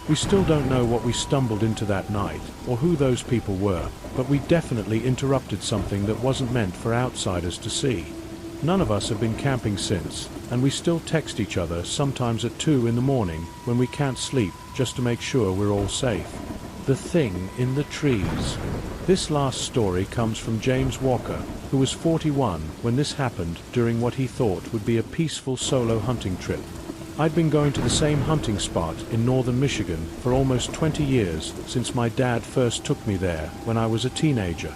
Speaker 1: We still don't know what we stumbled into that night or who those people were, but we definitely interrupted something that wasn't meant for outsiders to see. None of us have been camping since, and we still text each other sometimes at 2 in the morning when we can't sleep, just to make sure we're all safe. The thing in the trees. This last story comes from James Walker, who was 41 when this happened during what he thought would be a peaceful solo hunting trip. I'd been going to the same hunting spot in northern Michigan for almost 20 years since my dad first took me there when I was a teenager.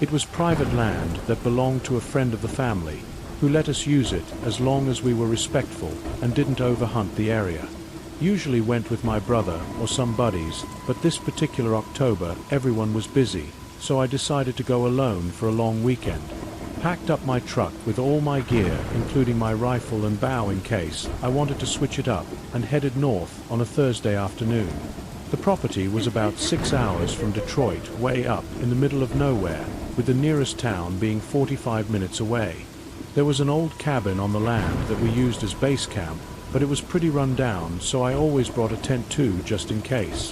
Speaker 1: It was private land that belonged to a friend of the family, who let us use it as long as we were respectful and didn't overhunt the area. Usually went with my brother or some buddies, but this particular October everyone was busy, so I decided to go alone for a long weekend. Packed up my truck with all my gear, including my rifle and bow in case I wanted to switch it up, and headed north on a Thursday afternoon. The property was about 6 hours from Detroit, way up in the middle of nowhere, with the nearest town being 45 minutes away. There was an old cabin on the land that we used as base camp, but it was pretty run down, so I always brought a tent too, just in case.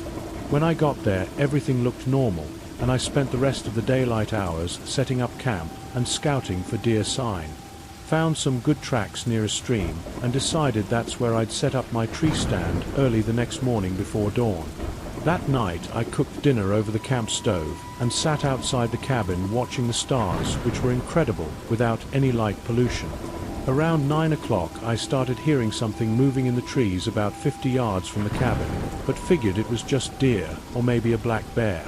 Speaker 1: When I got there, everything looked normal, and I spent the rest of the daylight hours setting up camp and scouting for deer sign. Found some good tracks near a stream, and decided that's where I'd set up my tree stand early the next morning before dawn. That night I cooked dinner over the camp stove and sat outside the cabin watching the stars, which were incredible without any light pollution. Around 9 o'clock I started hearing something moving in the trees about 50 yards from the cabin, but figured it was just deer or maybe a black bear.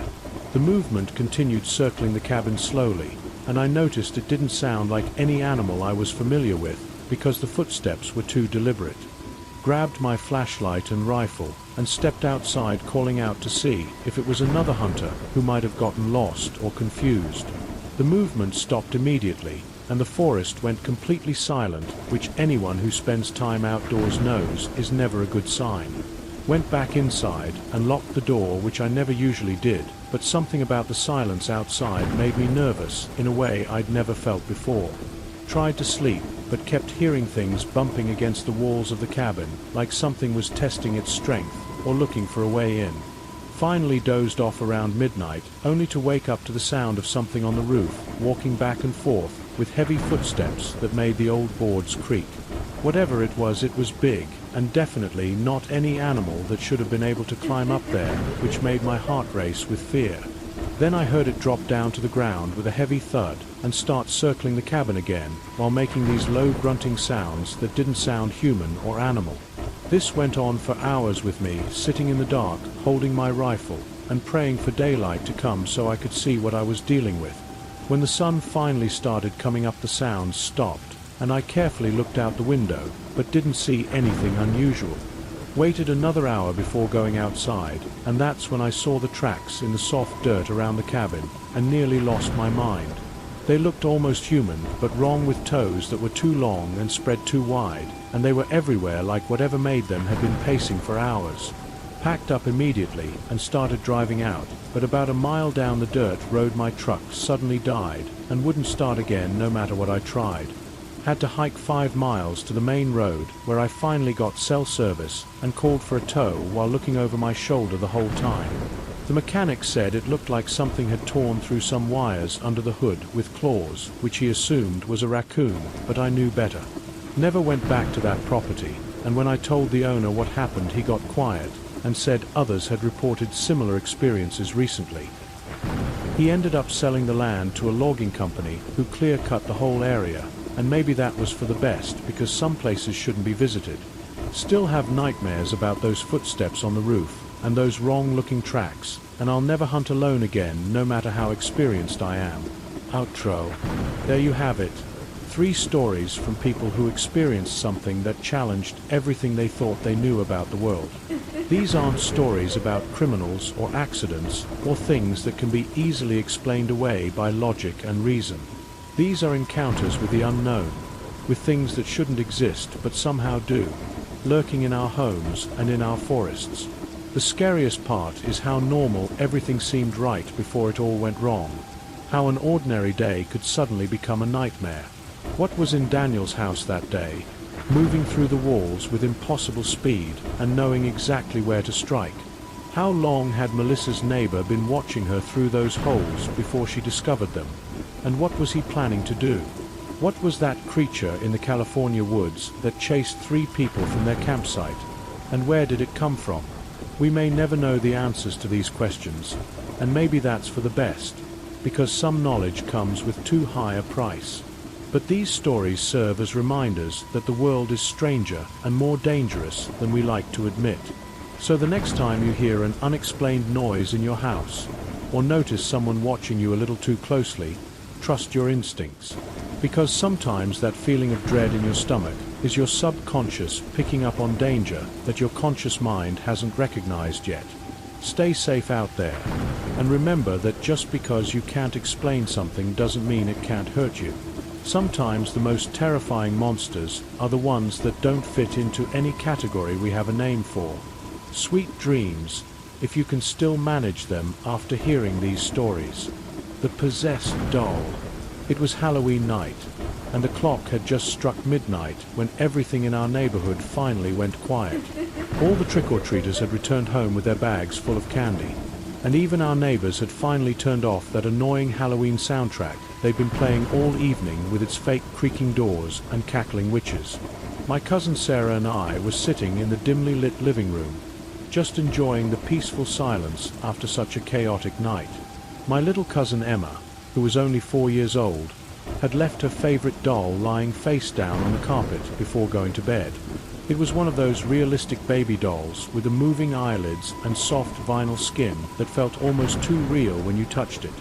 Speaker 1: The movement continued circling the cabin slowly, and I noticed it didn't sound like any animal I was familiar with because the footsteps were too deliberate. Grabbed my flashlight and rifle and stepped outside, calling out to see if it was another hunter who might have gotten lost or confused. The movement stopped immediately, and the forest went completely silent, which anyone who spends time outdoors knows is never a good sign. Went back inside and locked the door, which I never usually did, but something about the silence outside made me nervous in a way I'd never felt before. Tried to sleep, but kept hearing things bumping against the walls of the cabin, like something was testing its strength or looking for a way in. Finally dozed off around midnight, only to wake up to the sound of something on the roof, walking back and forth, with heavy footsteps that made the old boards creak. Whatever it was big, and definitely not any animal that should have been able to climb up there, which made my heart race with fear. Then I heard it drop down to the ground with a heavy thud and start circling the cabin again, while making these low grunting sounds that didn't sound human or animal. This went on for hours with me, sitting in the dark, holding my rifle, and praying for daylight to come so I could see what I was dealing with. When the sun finally started coming up, the sounds stopped, and I carefully looked out the window, but didn't see anything unusual. Waited another hour before going outside, and that's when I saw the tracks in the soft dirt around the cabin, and nearly lost my mind. They looked almost human, but wrong, with toes that were too long and spread too wide, and they were everywhere, like whatever made them had been pacing for hours. Packed up immediately and started driving out, but about a mile down the dirt road my truck suddenly died and wouldn't start again no matter what I tried. Had to hike 5 miles to the main road, where I finally got cell service and called for a tow while looking over my shoulder the whole time. The mechanic said it looked like something had torn through some wires under the hood with claws, which he assumed was a raccoon, but I knew better. Never went back to that property, and when I told the owner what happened, he got quiet and said others had reported similar experiences recently. He ended up selling the land to a logging company who clear-cut the whole area, and maybe that was for the best, because some places shouldn't be visited. Still have nightmares about those footsteps on the roof and those wrong-looking tracks, and I'll never hunt alone again, no matter how experienced I am. Outro. There you have it. 3 stories from people who experienced something that challenged everything they thought they knew about the world. These aren't stories about criminals or accidents or things that can be easily explained away by logic and reason. These are encounters with the unknown, with things that shouldn't exist but somehow do, lurking in our homes and in our forests. The scariest part is how normal everything seemed right before it all went wrong. How an ordinary day could suddenly become a nightmare. What was in Daniel's house that day? Moving through the walls with impossible speed and knowing exactly where to strike. How long had Melissa's neighbor been watching her through those holes before she discovered them? And what was he planning to do? What was that creature in the California woods that chased 3 people from their campsite? And where did it come from? We may never know the answers to these questions, and maybe that's for the best, because some knowledge comes with too high a price. But these stories serve as reminders that the world is stranger and more dangerous than we like to admit. So the next time you hear an unexplained noise in your house, or notice someone watching you a little too closely, trust your instincts. Because sometimes that feeling of dread in your stomach is your subconscious picking up on danger that your conscious mind hasn't recognized yet. Stay safe out there, and remember that just because you can't explain something doesn't mean it can't hurt you. Sometimes the most terrifying monsters are the ones that don't fit into any category we have a name for. Sweet dreams, if you can still manage them after hearing these stories. The possessed doll. It was Halloween night, and the clock had just struck midnight when everything in our neighborhood finally went quiet. All the trick-or-treaters had returned home with their bags full of candy, and even our neighbors had finally turned off that annoying Halloween soundtrack they'd been playing all evening with its fake creaking doors and cackling witches. My cousin Sarah and I were sitting in the dimly lit living room, just enjoying the peaceful silence after such a chaotic night. My little cousin Emma, who was only 4 years old, had left her favorite doll lying face down on the carpet before going to bed. It was one of those realistic baby dolls with the moving eyelids and soft vinyl skin that felt almost too real when you touched it.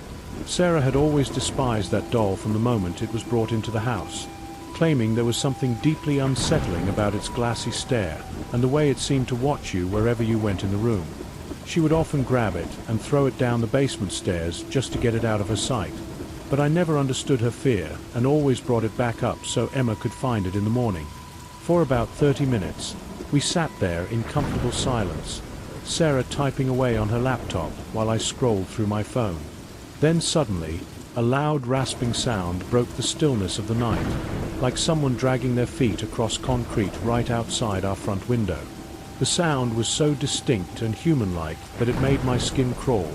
Speaker 1: Sarah had always despised that doll from the moment it was brought into the house, claiming there was something deeply unsettling about its glassy stare and the way it seemed to watch you wherever you went in the room. She would often grab it and throw it down the basement stairs just to get it out of her sight. But I never understood her fear and always brought it back up so Emma could find it in the morning. For about 30 minutes, we sat there in comfortable silence, Sarah typing away on her laptop while I scrolled through my phone. Then suddenly, a loud rasping sound broke the stillness of the night, like someone dragging their feet across concrete right outside our front window. The sound was so distinct and human-like that it made my skin crawl,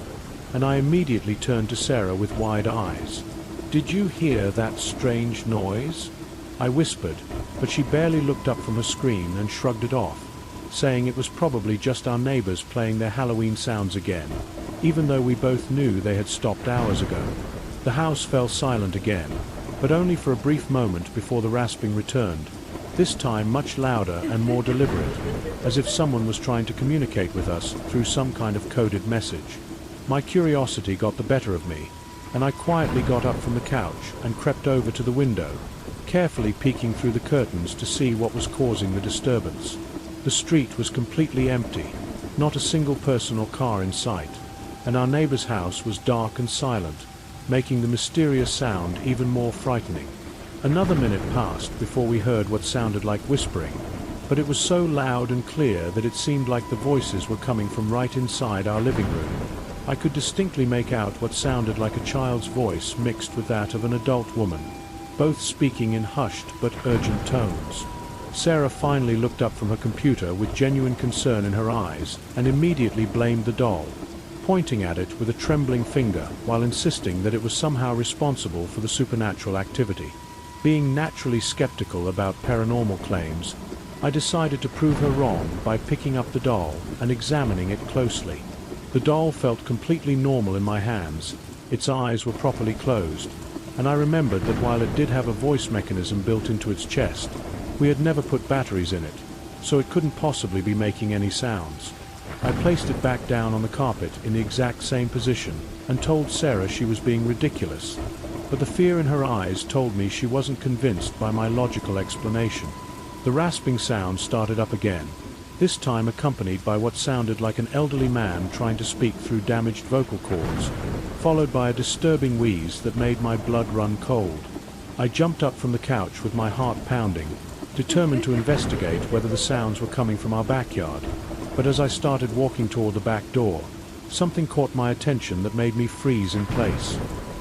Speaker 1: and I immediately turned to Sarah with wide eyes. "Did you hear that strange noise?" I whispered, but she barely looked up from her screen and shrugged it off, saying it was probably just our neighbors playing their Halloween sounds again, even though we both knew they had stopped hours ago. The house fell silent again, but only for a brief moment before the rasping returned, this time much louder and more deliberate, as if someone was trying to communicate with us through some kind of coded message. My curiosity got the better of me, and I quietly got up from the couch and crept over to the window, carefully peeking through the curtains to see what was causing the disturbance. The street was completely empty, not a single person or car in sight, and our neighbor's house was dark and silent, making the mysterious sound even more frightening. Another minute passed before we heard what sounded like whispering, but it was so loud and clear that it seemed like the voices were coming from right inside our living room. I could distinctly make out what sounded like a child's voice mixed with that of an adult woman, both speaking in hushed but urgent tones. Sarah finally looked up from her computer with genuine concern in her eyes and immediately blamed the doll, pointing at it with a trembling finger while insisting that it was somehow responsible for the supernatural activity. Being naturally skeptical about paranormal claims, I decided to prove her wrong by picking up the doll and examining it closely. The doll felt completely normal in my hands, its eyes were properly closed, and I remembered that while it did have a voice mechanism built into its chest, we had never put batteries in it, so it couldn't possibly be making any sounds. I placed it back down on the carpet in the exact same position and told Sarah she was being ridiculous, but the fear in her eyes told me she wasn't convinced by my logical explanation. The rasping sound started up again, this time accompanied by what sounded like an elderly man trying to speak through damaged vocal cords, followed by a disturbing wheeze that made my blood run cold. I jumped up from the couch with my heart pounding, determined to investigate whether the sounds were coming from our backyard, but as I started walking toward the back door, something caught my attention that made me freeze in place.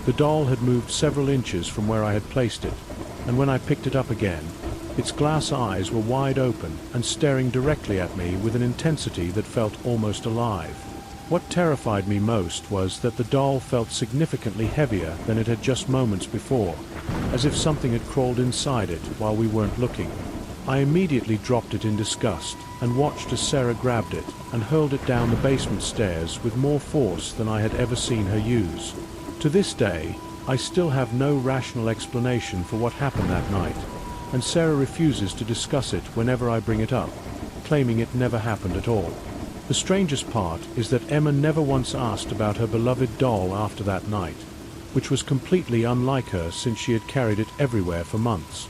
Speaker 1: The doll had moved several inches from where I had placed it, and when I picked it up again, its glass eyes were wide open and staring directly at me with an intensity that felt almost alive. What terrified me most was that the doll felt significantly heavier than it had just moments before, as if something had crawled inside it while we weren't looking. I immediately dropped it in disgust and watched as Sarah grabbed it and hurled it down the basement stairs with more force than I had ever seen her use. To this day, I still have no rational explanation for what happened that night, and Sarah refuses to discuss it whenever I bring it up, claiming it never happened at all. The strangest part is that Emma never once asked about her beloved doll after that night. which was completely unlike her since she had carried it everywhere for months.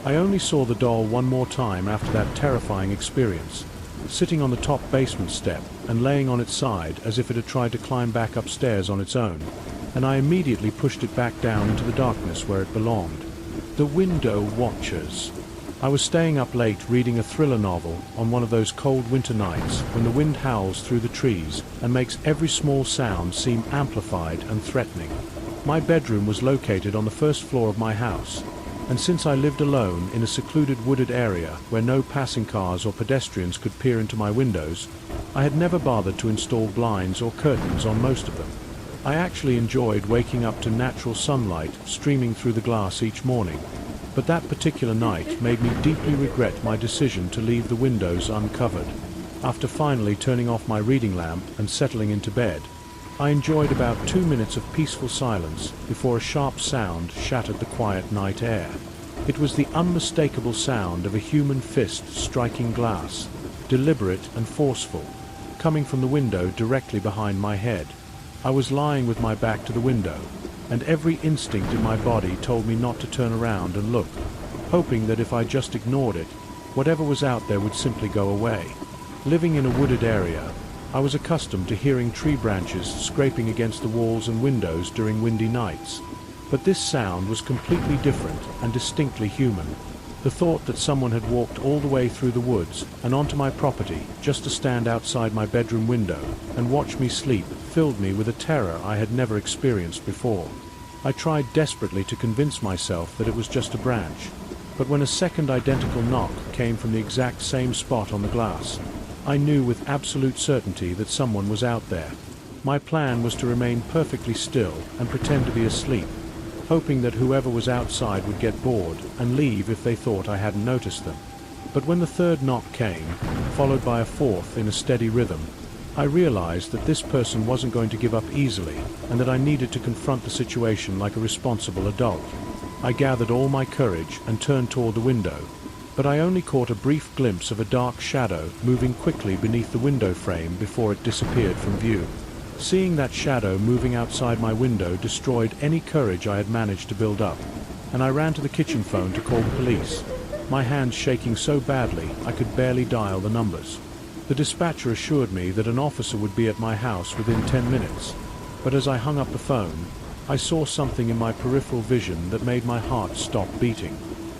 Speaker 1: I only saw the doll one more time after that terrifying experience, sitting on the top basement step and laying on its side as if it had tried to climb back upstairs on its own, and I immediately pushed it back down into the darkness where it belonged. The Window Watchers. I was staying up late reading a thriller novel on one of those cold winter nights when the wind howls through the trees and makes every small sound seem amplified and threatening. My bedroom was located on the first floor of my house, and since I lived alone in a secluded wooded area where no passing cars or pedestrians could peer into my windows, I had never bothered to install blinds or curtains on most of them. I actually enjoyed waking up to natural sunlight streaming through the glass each morning, but that particular night made me deeply regret my decision to leave the windows uncovered. After finally turning off my reading lamp and settling into bed, I enjoyed about 2 minutes of peaceful silence before a sharp sound shattered the quiet night air. It was the unmistakable sound of a human fist striking glass, deliberate and forceful, coming from the window directly behind my head. I was lying with my back to the window, and every instinct in my body told me not to turn around and look, hoping that if I just ignored it, whatever was out there would simply go away. Living in a wooded area, I was accustomed to hearing tree branches scraping against the walls and windows during windy nights, but this sound was completely different and distinctly human. The thought that someone had walked all the way through the woods and onto my property just to stand outside my bedroom window and watch me sleep filled me with a terror I had never experienced before. I tried desperately to convince myself that it was just a branch, but when a second identical knock came from the exact same spot on the glass, I knew with absolute certainty that someone was out there. My plan was to remain perfectly still and pretend to be asleep, hoping that whoever was outside would get bored and leave if they thought I hadn't noticed them. But when the third knock came, followed by a fourth in a steady rhythm, I realized that this person wasn't going to give up easily and that I needed to confront the situation like a responsible adult. I gathered all my courage and turned toward the window, but I only caught a brief glimpse of a dark shadow moving quickly beneath the window frame before it disappeared from view. Seeing that shadow moving outside my window destroyed any courage I had managed to build up, and I ran to the kitchen phone to call the police, my hands shaking so badly I could barely dial the numbers. The dispatcher assured me that an officer would be at my house within 10 minutes, but as I hung up the phone, I saw something in my peripheral vision that made my heart stop beating.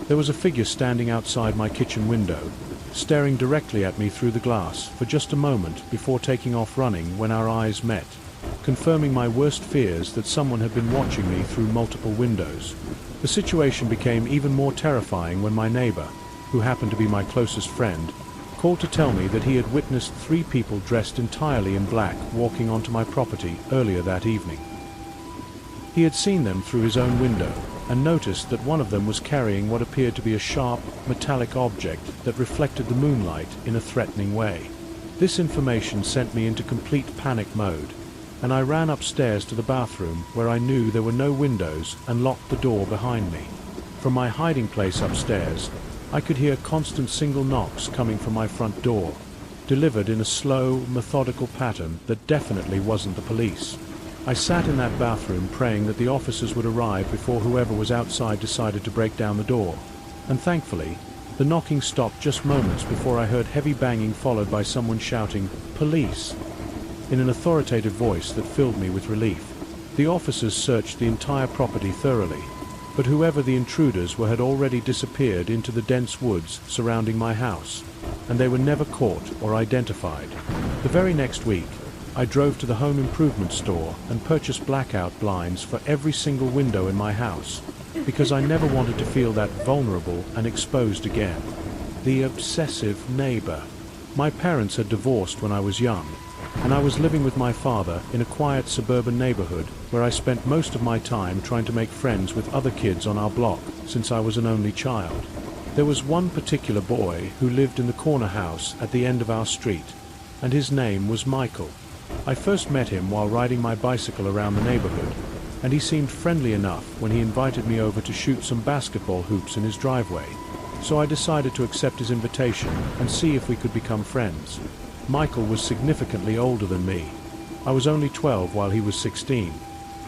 Speaker 1: There was a figure standing outside my kitchen window, staring directly at me through the glass for just a moment before taking off running when our eyes met, confirming my worst fears that someone had been watching me through multiple windows. The situation became even more terrifying when my neighbor, who happened to be my closest friend, called to tell me that he had witnessed 3 people dressed entirely in black walking onto my property earlier that evening. He had seen them through his own window and noticed that one of them was carrying what appeared to be a sharp, metallic object that reflected the moonlight in a threatening way. This information sent me into complete panic mode, and I ran upstairs to the bathroom where I knew there were no windows and locked the door behind me. From my hiding place upstairs, I could hear constant single knocks coming from my front door, delivered in a slow, methodical pattern that definitely wasn't the police. I sat in that bathroom praying that the officers would arrive before whoever was outside decided to break down the door, and thankfully, the knocking stopped just moments before I heard heavy banging followed by someone shouting, "Police!" in an authoritative voice that filled me with relief. The officers searched the entire property thoroughly, but whoever the intruders were had already disappeared into the dense woods surrounding my house, and they were never caught or identified. The very next week, I drove to the home improvement store and purchased blackout blinds for every single window in my house, because I never wanted to feel that vulnerable and exposed again. The obsessive neighbor. My parents had divorced when I was young, and I was living with my father in a quiet suburban neighborhood where I spent most of my time trying to make friends with other kids on our block since I was an only child. There was one particular boy who lived in the corner house at the end of our street, and his name was Michael. I first met him while riding my bicycle around the neighborhood, and he seemed friendly enough when he invited me over to shoot some basketball hoops in his driveway, so I decided to accept his invitation and see if we could become friends. Michael was significantly older than me. I was only 12 while he was 16,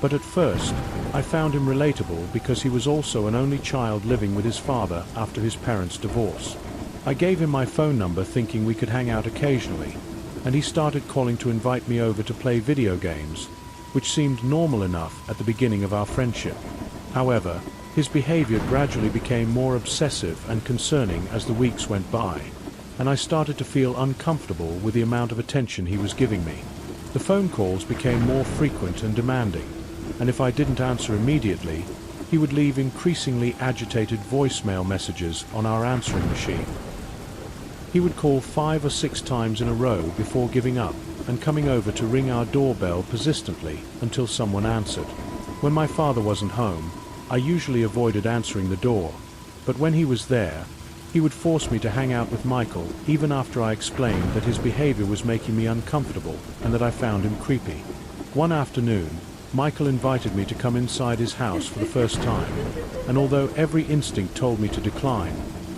Speaker 1: But at first, I found him relatable because he was also an only child living with his father after his parents' divorce. I gave him my phone number thinking we could hang out occasionally, and he started calling to invite me over to play video games, which seemed normal enough at the beginning of our friendship. However, his behavior gradually became more obsessive and concerning as the weeks went by, and I started to feel uncomfortable with the amount of attention he was giving me. The phone calls became more frequent and demanding, and if I didn't answer immediately, he would leave increasingly agitated voicemail messages on our answering machine. He would call 5 or 6 times in a row before giving up and coming over to ring our doorbell persistently until someone answered. When my father wasn't home, I usually avoided answering the door, but when he was there, he would force me to hang out with Michael even after I explained that his behavior was making me uncomfortable and that I found him creepy. One afternoon, Michael invited me to come inside his house for the first time, and although every instinct told me to decline,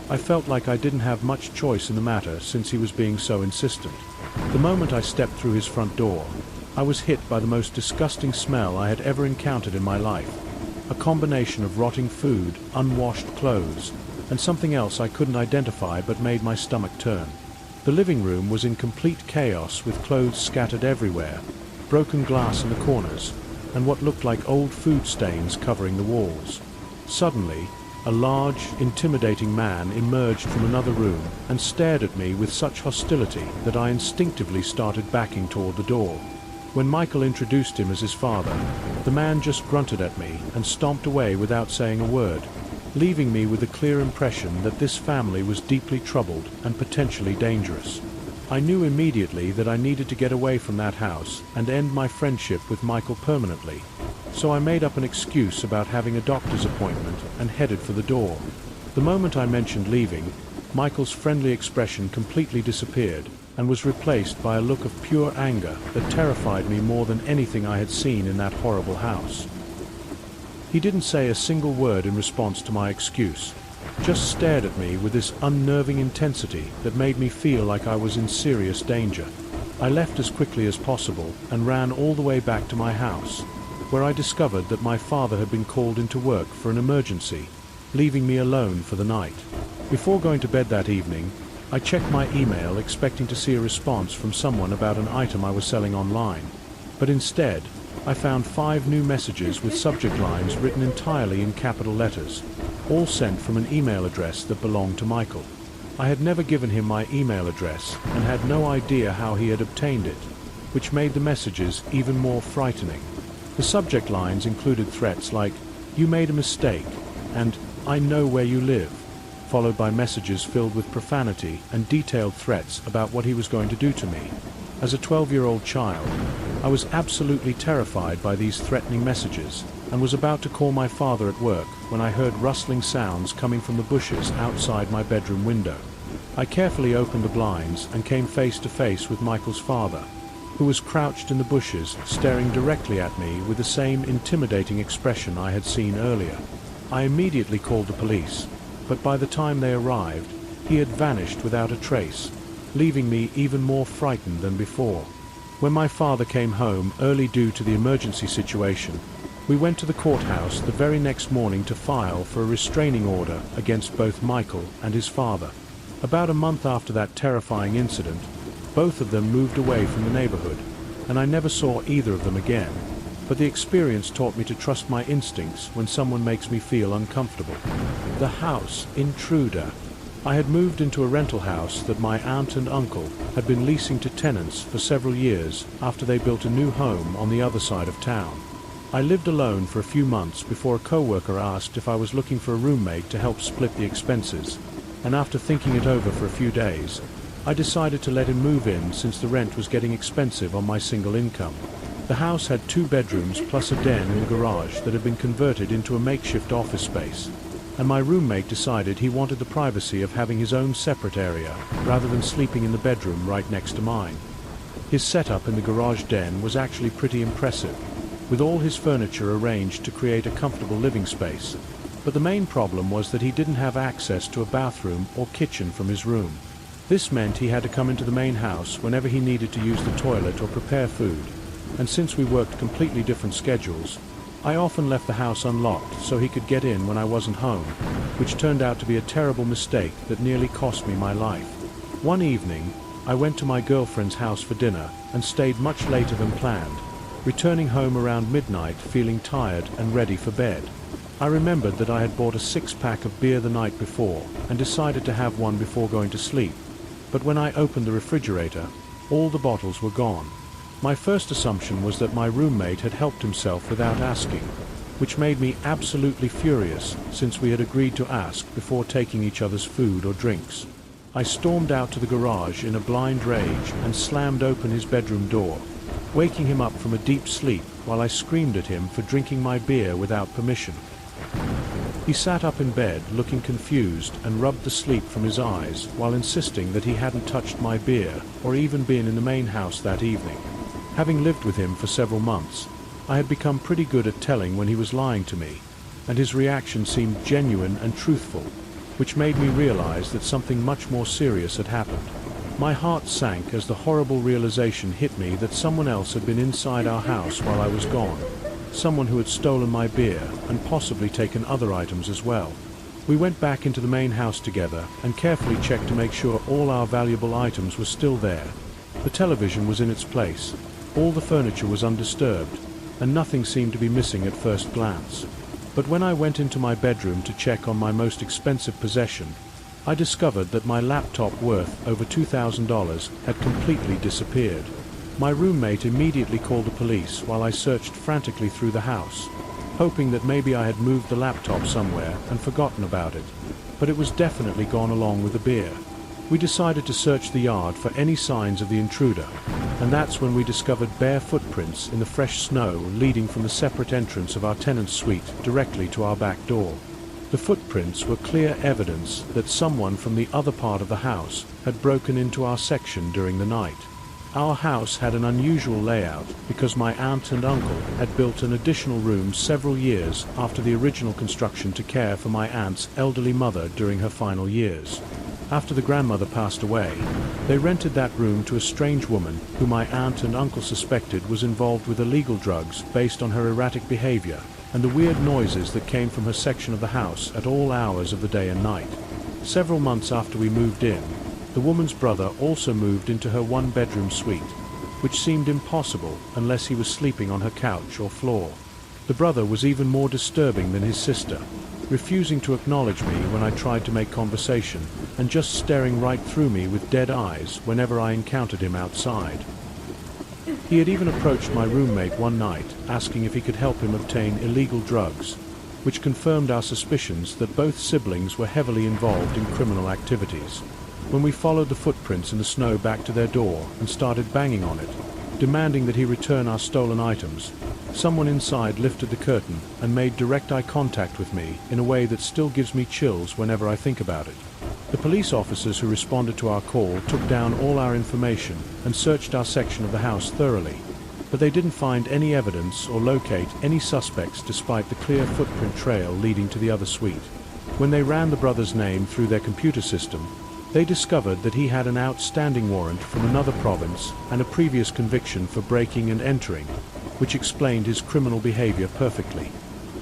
Speaker 1: I felt like I didn't have much choice in the matter since he was being so insistent. The moment I stepped through his front door, I was hit by the most disgusting smell I had ever encountered in my life. A combination of rotting food, unwashed clothes, and something else I couldn't identify but made my stomach turn. The living room was in complete chaos with clothes scattered everywhere, broken glass in the corners, and what looked like old food stains covering the walls. Suddenly, a large, intimidating man emerged from another room and stared at me with such hostility that I instinctively started backing toward the door. When Michael introduced him as his father, the man just grunted at me and stomped away without saying a word, leaving me with a clear impression that this family was deeply troubled and potentially dangerous. I knew immediately that I needed to get away from that house and end my friendship with Michael permanently, so I made up an excuse about having a doctor's appointment and headed for the door. The moment I mentioned leaving, Michael's friendly expression completely disappeared and was replaced by a look of pure anger that terrified me more than anything I had seen in that horrible house. He didn't say a single word in response to my excuse, just stared at me with this unnerving intensity that made me feel like I was in serious danger. I left as quickly as possible and ran all the way back to my house, where I discovered that my father had been called into work for an emergency, leaving me alone for the night. Before going to bed that evening, I checked my email expecting to see a response from someone about an item I was selling online, but instead, I found 5 new messages with subject lines written entirely in capital letters, all sent from an email address that belonged to Michael. I had never given him my email address and had no idea how he had obtained it, which made the messages even more frightening. The subject lines included threats like, "You made a mistake," and "I know where you live," followed by messages filled with profanity and detailed threats about what he was going to do to me. As a 12-year-old child, I was absolutely terrified by these threatening messages and was about to call my father at work when I heard rustling sounds coming from the bushes outside my bedroom window. I carefully opened the blinds and came face to face with Michael's father, who was crouched in the bushes staring directly at me with the same intimidating expression I had seen earlier. I immediately called the police, but by the time they arrived, he had vanished without a trace, leaving me even more frightened than before. When my father came home early due to the emergency situation, we went to the courthouse the very next morning to file for a restraining order against both Michael and his father. About a month after that terrifying incident, both of them moved away from the neighborhood, and I never saw either of them again, but the experience taught me to trust my instincts when someone makes me feel uncomfortable. The house intruder. I had moved into a rental house that my aunt and uncle had been leasing to tenants for several years after they built a new home on the other side of town. I lived alone for a few months before a coworker asked if I was looking for a roommate to help split the expenses, and after thinking it over for a few days, I decided to let him move in since the rent was getting expensive on my single income. The house had 2 bedrooms plus a den in the garage that had been converted into a makeshift office space, and my roommate decided he wanted the privacy of having his own separate area rather than sleeping in the bedroom right next to mine. His setup in the garage den was actually pretty impressive, with all his furniture arranged to create a comfortable living space, but the main problem was that he didn't have access to a bathroom or kitchen from his room. This meant he had to come into the main house whenever he needed to use the toilet or prepare food, and since we worked completely different schedules, I often left the house unlocked so he could get in when I wasn't home, which turned out to be a terrible mistake that nearly cost me my life. One evening, I went to my girlfriend's house for dinner and stayed much later than planned, returning home around midnight feeling tired and ready for bed. I remembered that I had bought a six-pack of beer the night before and decided to have one before going to sleep. But when I opened the refrigerator, all the bottles were gone. My first assumption was that my roommate had helped himself without asking, which made me absolutely furious since we had agreed to ask before taking each other's food or drinks. I stormed out to the garage in a blind rage and slammed open his bedroom door, waking him up from a deep sleep while I screamed at him for drinking my beer without permission. He sat up in bed looking confused and rubbed the sleep from his eyes while insisting that he hadn't touched my beer or even been in the main house that evening. Having lived with him for several months, I had become pretty good at telling when he was lying to me, and his reaction seemed genuine and truthful, which made me realize that something much more serious had happened. My heart sank as the horrible realization hit me that someone else had been inside our house while I was gone. Someone who had stolen my beer and possibly taken other items as well. We went back into the main house together and carefully checked to make sure all our valuable items were still there. The television was in its place, all the furniture was undisturbed, and nothing seemed to be missing at first glance. But when I went into my bedroom to check on my most expensive possession, I discovered that my laptop worth over $2,000 had completely disappeared. My roommate immediately called the police while I searched frantically through the house, hoping that maybe I had moved the laptop somewhere and forgotten about it, but it was definitely gone along with the beer. We decided to search the yard for any signs of the intruder, and that's when we discovered bare footprints in the fresh snow leading from the separate entrance of our tenant's suite directly to our back door. The footprints were clear evidence that someone from the other part of the house had broken into our section during the night. Our house had an unusual layout because my aunt and uncle had built an additional room several years after the original construction to care for my aunt's elderly mother during her final years. After the grandmother passed away, they rented that room to a strange woman who my aunt and uncle suspected was involved with illegal drugs based on her erratic behavior and the weird noises that came from her section of the house at all hours of the day and night. Several months after we moved in, the woman's brother also moved into her one-bedroom suite, which seemed impossible unless he was sleeping on her couch or floor. The brother was even more disturbing than his sister, refusing to acknowledge me when I tried to make conversation and just staring right through me with dead eyes whenever I encountered him outside. He had even approached my roommate one night asking if he could help him obtain illegal drugs, which confirmed our suspicions that both siblings were heavily involved in criminal activities. When we followed the footprints in the snow back to their door and started banging on it, demanding that he return our stolen items, someone inside lifted the curtain and made direct eye contact with me in a way that still gives me chills whenever I think about it. The police officers who responded to our call took down all our information and searched our section of the house thoroughly, but they didn't find any evidence or locate any suspects despite the clear footprint trail leading to the other suite. When they ran the brother's name through their computer system, they discovered that he had an outstanding warrant from another province and a previous conviction for breaking and entering, which explained his criminal behavior perfectly.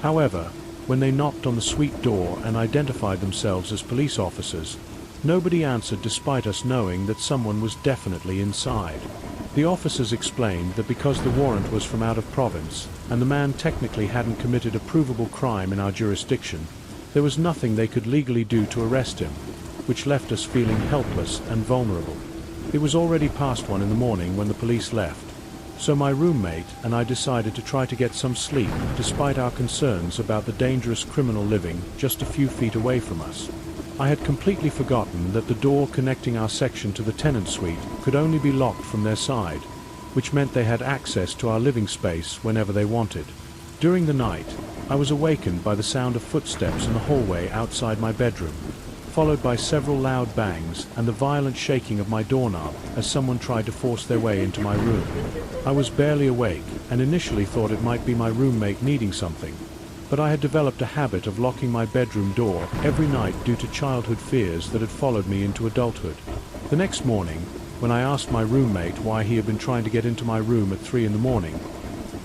Speaker 1: However, when they knocked on the suite door and identified themselves as police officers, nobody answered despite us knowing that someone was definitely inside. The officers explained that because the warrant was from out of province and the man technically hadn't committed a provable crime in our jurisdiction, there was nothing they could legally do to arrest him, which left us feeling helpless and vulnerable. It was already past 1 in the morning when the police left, so my roommate and I decided to try to get some sleep despite our concerns about the dangerous criminal living just a few feet away from us. I had completely forgotten that the door connecting our section to the tenant suite could only be locked from their side, which meant they had access to our living space whenever they wanted. During the night, I was awakened by the sound of footsteps in the hallway outside my bedroom, followed by several loud bangs and the violent shaking of my doorknob as someone tried to force their way into my room. I was barely awake and initially thought it might be my roommate needing something, but I had developed a habit of locking my bedroom door every night due to childhood fears that had followed me into adulthood. The next morning, when I asked my roommate why he had been trying to get into my room at 3 in the morning,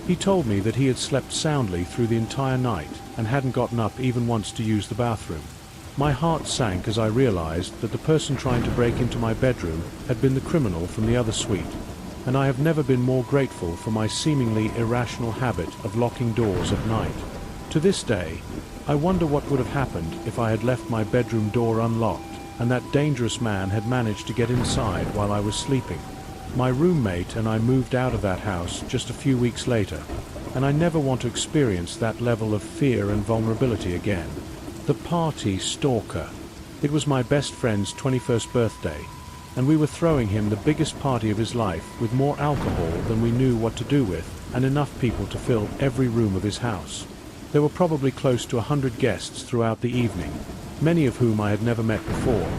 Speaker 1: He told me that he had slept soundly through the entire night and hadn't gotten up even once to use the bathroom. My heart sank as I realized that the person trying to break into my bedroom had been the criminal from the other suite, and I have never been more grateful for my seemingly irrational habit of locking doors at night. To this day, I wonder what would have happened if I had left my bedroom door unlocked and that dangerous man had managed to get inside while I was sleeping. My roommate and I moved out of that house just a few weeks later, and I never want to experience that level of fear and vulnerability again. The party stalker. It was my best friend's 21st birthday, and we were throwing him the biggest party of his life with more alcohol than we knew what to do with, and enough people to fill every room of his house. There were probably close to 100 guests throughout the evening, many of whom I had never met before,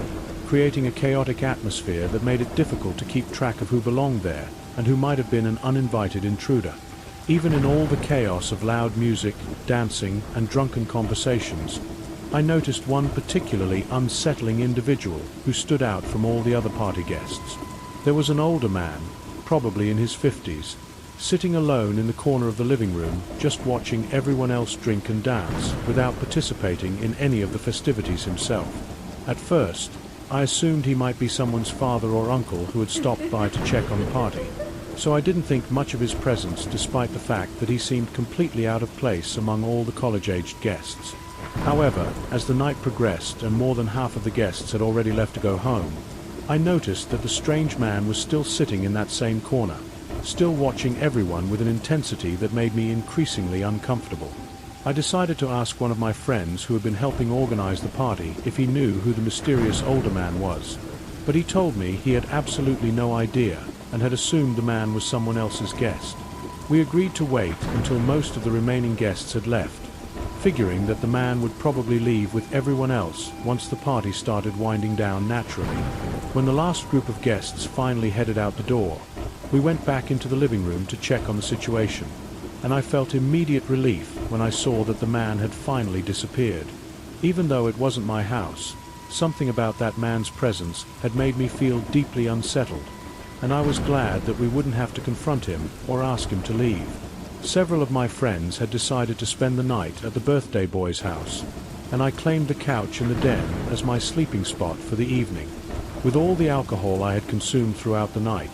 Speaker 1: creating a chaotic atmosphere that made it difficult to keep track of who belonged there and who might have been an uninvited intruder. Even in all the chaos of loud music, dancing, and drunken conversations, I noticed one particularly unsettling individual who stood out from all the other party guests. There was an older man, probably in his 50s, sitting alone in the corner of the living room, just watching everyone else drink and dance without participating in any of the festivities himself. At first, I assumed he might be someone's father or uncle who had stopped by to check on the party, so I didn't think much of his presence despite the fact that he seemed completely out of place among all the college-aged guests. However, as the night progressed and more than half of the guests had already left to go home, I noticed that the strange man was still sitting in that same corner, still watching everyone with an intensity that made me increasingly uncomfortable. I decided to ask one of my friends who had been helping organize the party if he knew who the mysterious older man was, but he told me he had absolutely no idea and had assumed the man was someone else's guest. We agreed to wait until most of the remaining guests had left, figuring that the man would probably leave with everyone else once the party started winding down naturally. When the last group of guests finally headed out the door, we went back into the living room to check on the situation, and I felt immediate relief when I saw that the man had finally disappeared. Even though it wasn't my house, something about that man's presence had made me feel deeply unsettled, and I was glad that we wouldn't have to confront him or ask him to leave. Several of my friends had decided to spend the night at the birthday boy's house, and I claimed the couch in the den as my sleeping spot for the evening. With all the alcohol I had consumed throughout the night,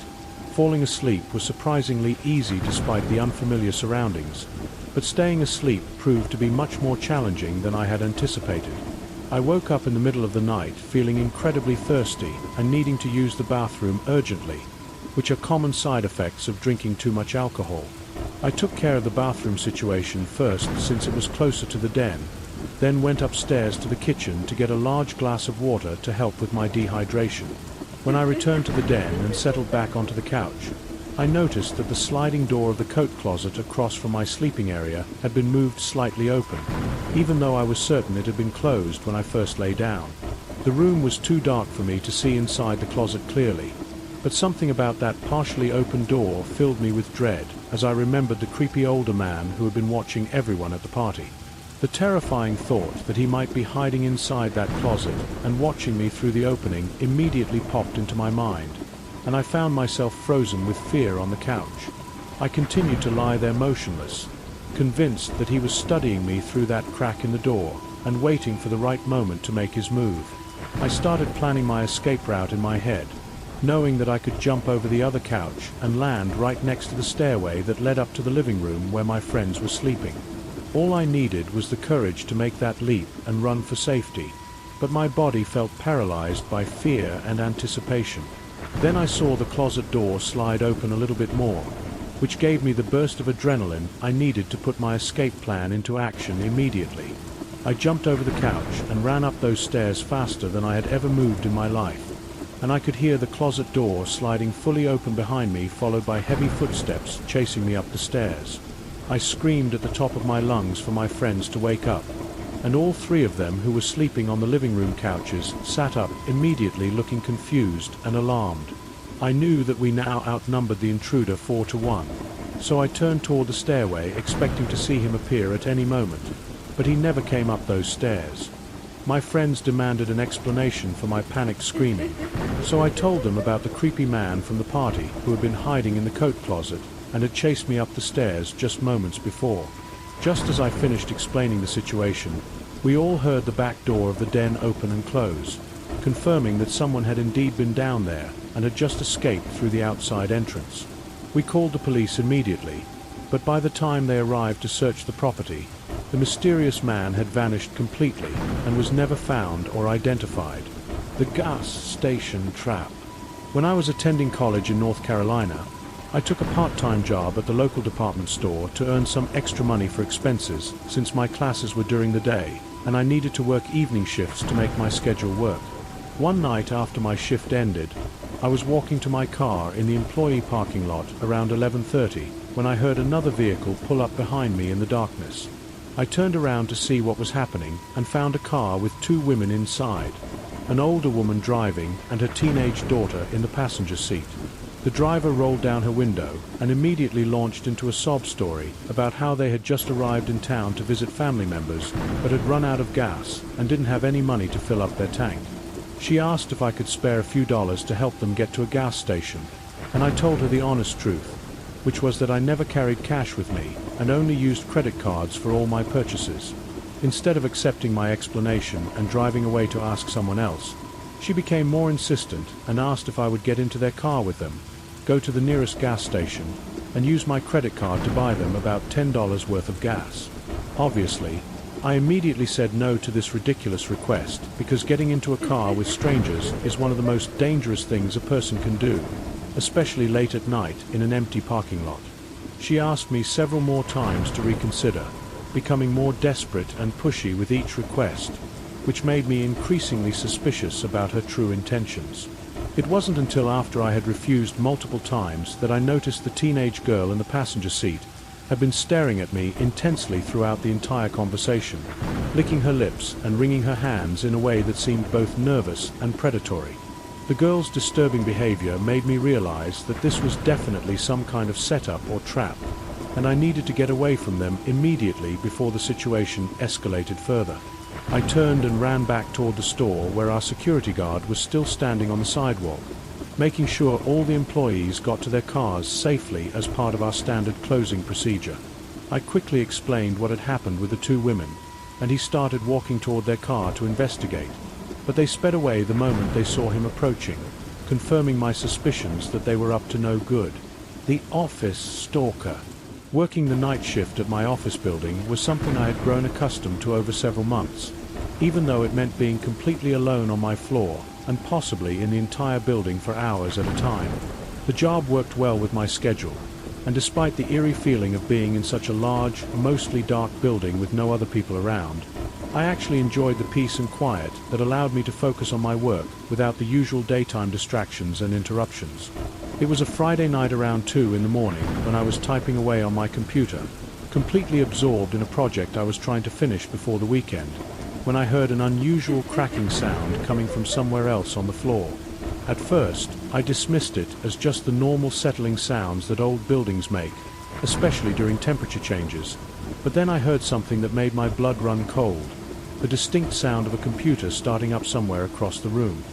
Speaker 1: falling asleep was surprisingly easy despite the unfamiliar surroundings, but staying asleep proved to be much more challenging than I had anticipated. I woke up in the middle of the night feeling incredibly thirsty and needing to use the bathroom urgently, which are common side effects of drinking too much alcohol. I took care of the bathroom situation first since it was closer to the den, then went upstairs to the kitchen to get a large glass of water to help with my dehydration. When I returned to the den and settled back onto the couch, I noticed that the sliding door of the coat closet across from my sleeping area had been moved slightly open, even though I was certain it had been closed when I first lay down. The room was too dark for me to see inside the closet clearly, but something about that partially open door filled me with dread as I remembered the creepy older man who had been watching everyone at the party. The terrifying thought that he might be hiding inside that closet and watching me through the opening immediately popped into my mind, and I found myself frozen with fear on the couch. I continued to lie there motionless, convinced that he was studying me through that crack in the door and waiting for the right moment to make his move. I started planning my escape route in my head, knowing that I could jump over the other couch and land right next to the stairway that led up to the living room where my friends were sleeping. All I needed was the courage to make that leap and run for safety, but my body felt paralyzed by fear and anticipation. Then I saw the closet door slide open a little bit more, which gave me the burst of adrenaline I needed to put my escape plan into action immediately. I jumped over the couch and ran up those stairs faster than I had ever moved in my life, and I could hear the closet door sliding fully open behind me, followed by heavy footsteps chasing me up the stairs. I screamed at the top of my lungs for my friends to wake up, and all three of them who were sleeping on the living room couches sat up immediately, looking confused and alarmed. I knew that we now outnumbered the intruder 4-1, so I turned toward the stairway expecting to see him appear at any moment, but he never came up those stairs. My friends demanded an explanation for my panicked screaming, so I told them about the creepy man from the party who had been hiding in the coat closet and had chased me up the stairs just moments before. Just as I finished explaining the situation, we all heard the back door of the den open and close, confirming that someone had indeed been down there and had just escaped through the outside entrance. We called the police immediately, but by the time they arrived to search the property, the mysterious man had vanished completely and was never found or identified. The gas station trap. When I was attending college in North Carolina, I took a part-time job at the local department store to earn some extra money for expenses since my classes were during the day and I needed to work evening shifts to make my schedule work. One night after my shift ended, I was walking to my car in the employee parking lot around 11:30 when I heard another vehicle pull up behind me in the darkness. I turned around to see what was happening and found a car with two women inside, an older woman driving and her teenage daughter in the passenger seat. The driver rolled down her window and immediately launched into a sob story about how they had just arrived in town to visit family members but had run out of gas and didn't have any money to fill up their tank. She asked if I could spare a few dollars to help them get to a gas station, and I told her the honest truth, which was that I never carried cash with me and only used credit cards for all my purchases. Instead of accepting my explanation and driving away to ask someone else, she became more insistent and asked if I would get into their car with them, go to the nearest gas station, and use my credit card to buy them about $10 worth of gas. Obviously, I immediately said no to this ridiculous request because getting into a car with strangers is one of the most dangerous things a person can do, especially late at night in an empty parking lot. She asked me several more times to reconsider, becoming more desperate and pushy with each request, which made me increasingly suspicious about her true intentions. It wasn't until after I had refused multiple times that I noticed the teenage girl in the passenger seat had been staring at me intensely throughout the entire conversation, licking her lips and wringing her hands in a way that seemed both nervous and predatory. The girl's disturbing behavior made me realize that this was definitely some kind of setup or trap, and I needed to get away from them immediately before the situation escalated further. I turned and ran back toward the store where our security guard was still standing on the sidewalk, making sure all the employees got to their cars safely as part of our standard closing procedure. I quickly explained what had happened with the two women, and he started walking toward their car to investigate, but they sped away the moment they saw him approaching, confirming my suspicions that they were up to no good. The office stalker. Working the night shift at my office building was something I had grown accustomed to over several months, even though it meant being completely alone on my floor and possibly in the entire building for hours at a time. The job worked well with my schedule, and despite the eerie feeling of being in such a large, mostly dark building with no other people around, I actually enjoyed the peace and quiet that allowed me to focus on my work without the usual daytime distractions and interruptions. It was a Friday night around 2 in the morning when I was typing away on my computer, completely absorbed in a project I was trying to finish before the weekend, when I heard an unusual cracking sound coming from somewhere else on the floor. At first, I dismissed it as just the normal settling sounds that old buildings make, especially during temperature changes, but then I heard something that made my blood run cold, the distinct sound of a computer starting up somewhere across the room.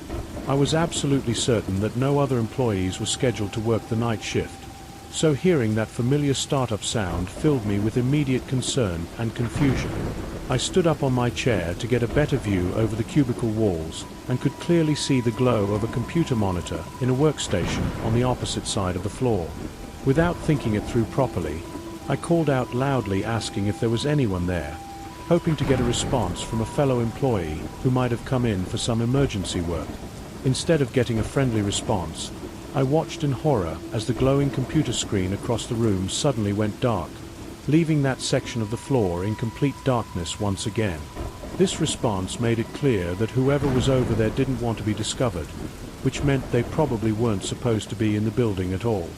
Speaker 1: I was absolutely certain that no other employees were scheduled to work the night shift, so hearing that familiar startup sound filled me with immediate concern and confusion. I stood up on my chair to get a better view over the cubicle walls and could clearly see the glow of a computer monitor in a workstation on the opposite side of the floor. Without thinking it through properly, I called out loudly asking if there was anyone there, hoping to get a response from a fellow employee who might have come in for some emergency work. Instead of getting a friendly response, I watched in horror as the glowing computer screen across the room suddenly went dark, leaving that section of the floor in complete darkness once again. This response made it clear that whoever was over there didn't want to be discovered, which meant they probably weren't supposed to be in the building at all.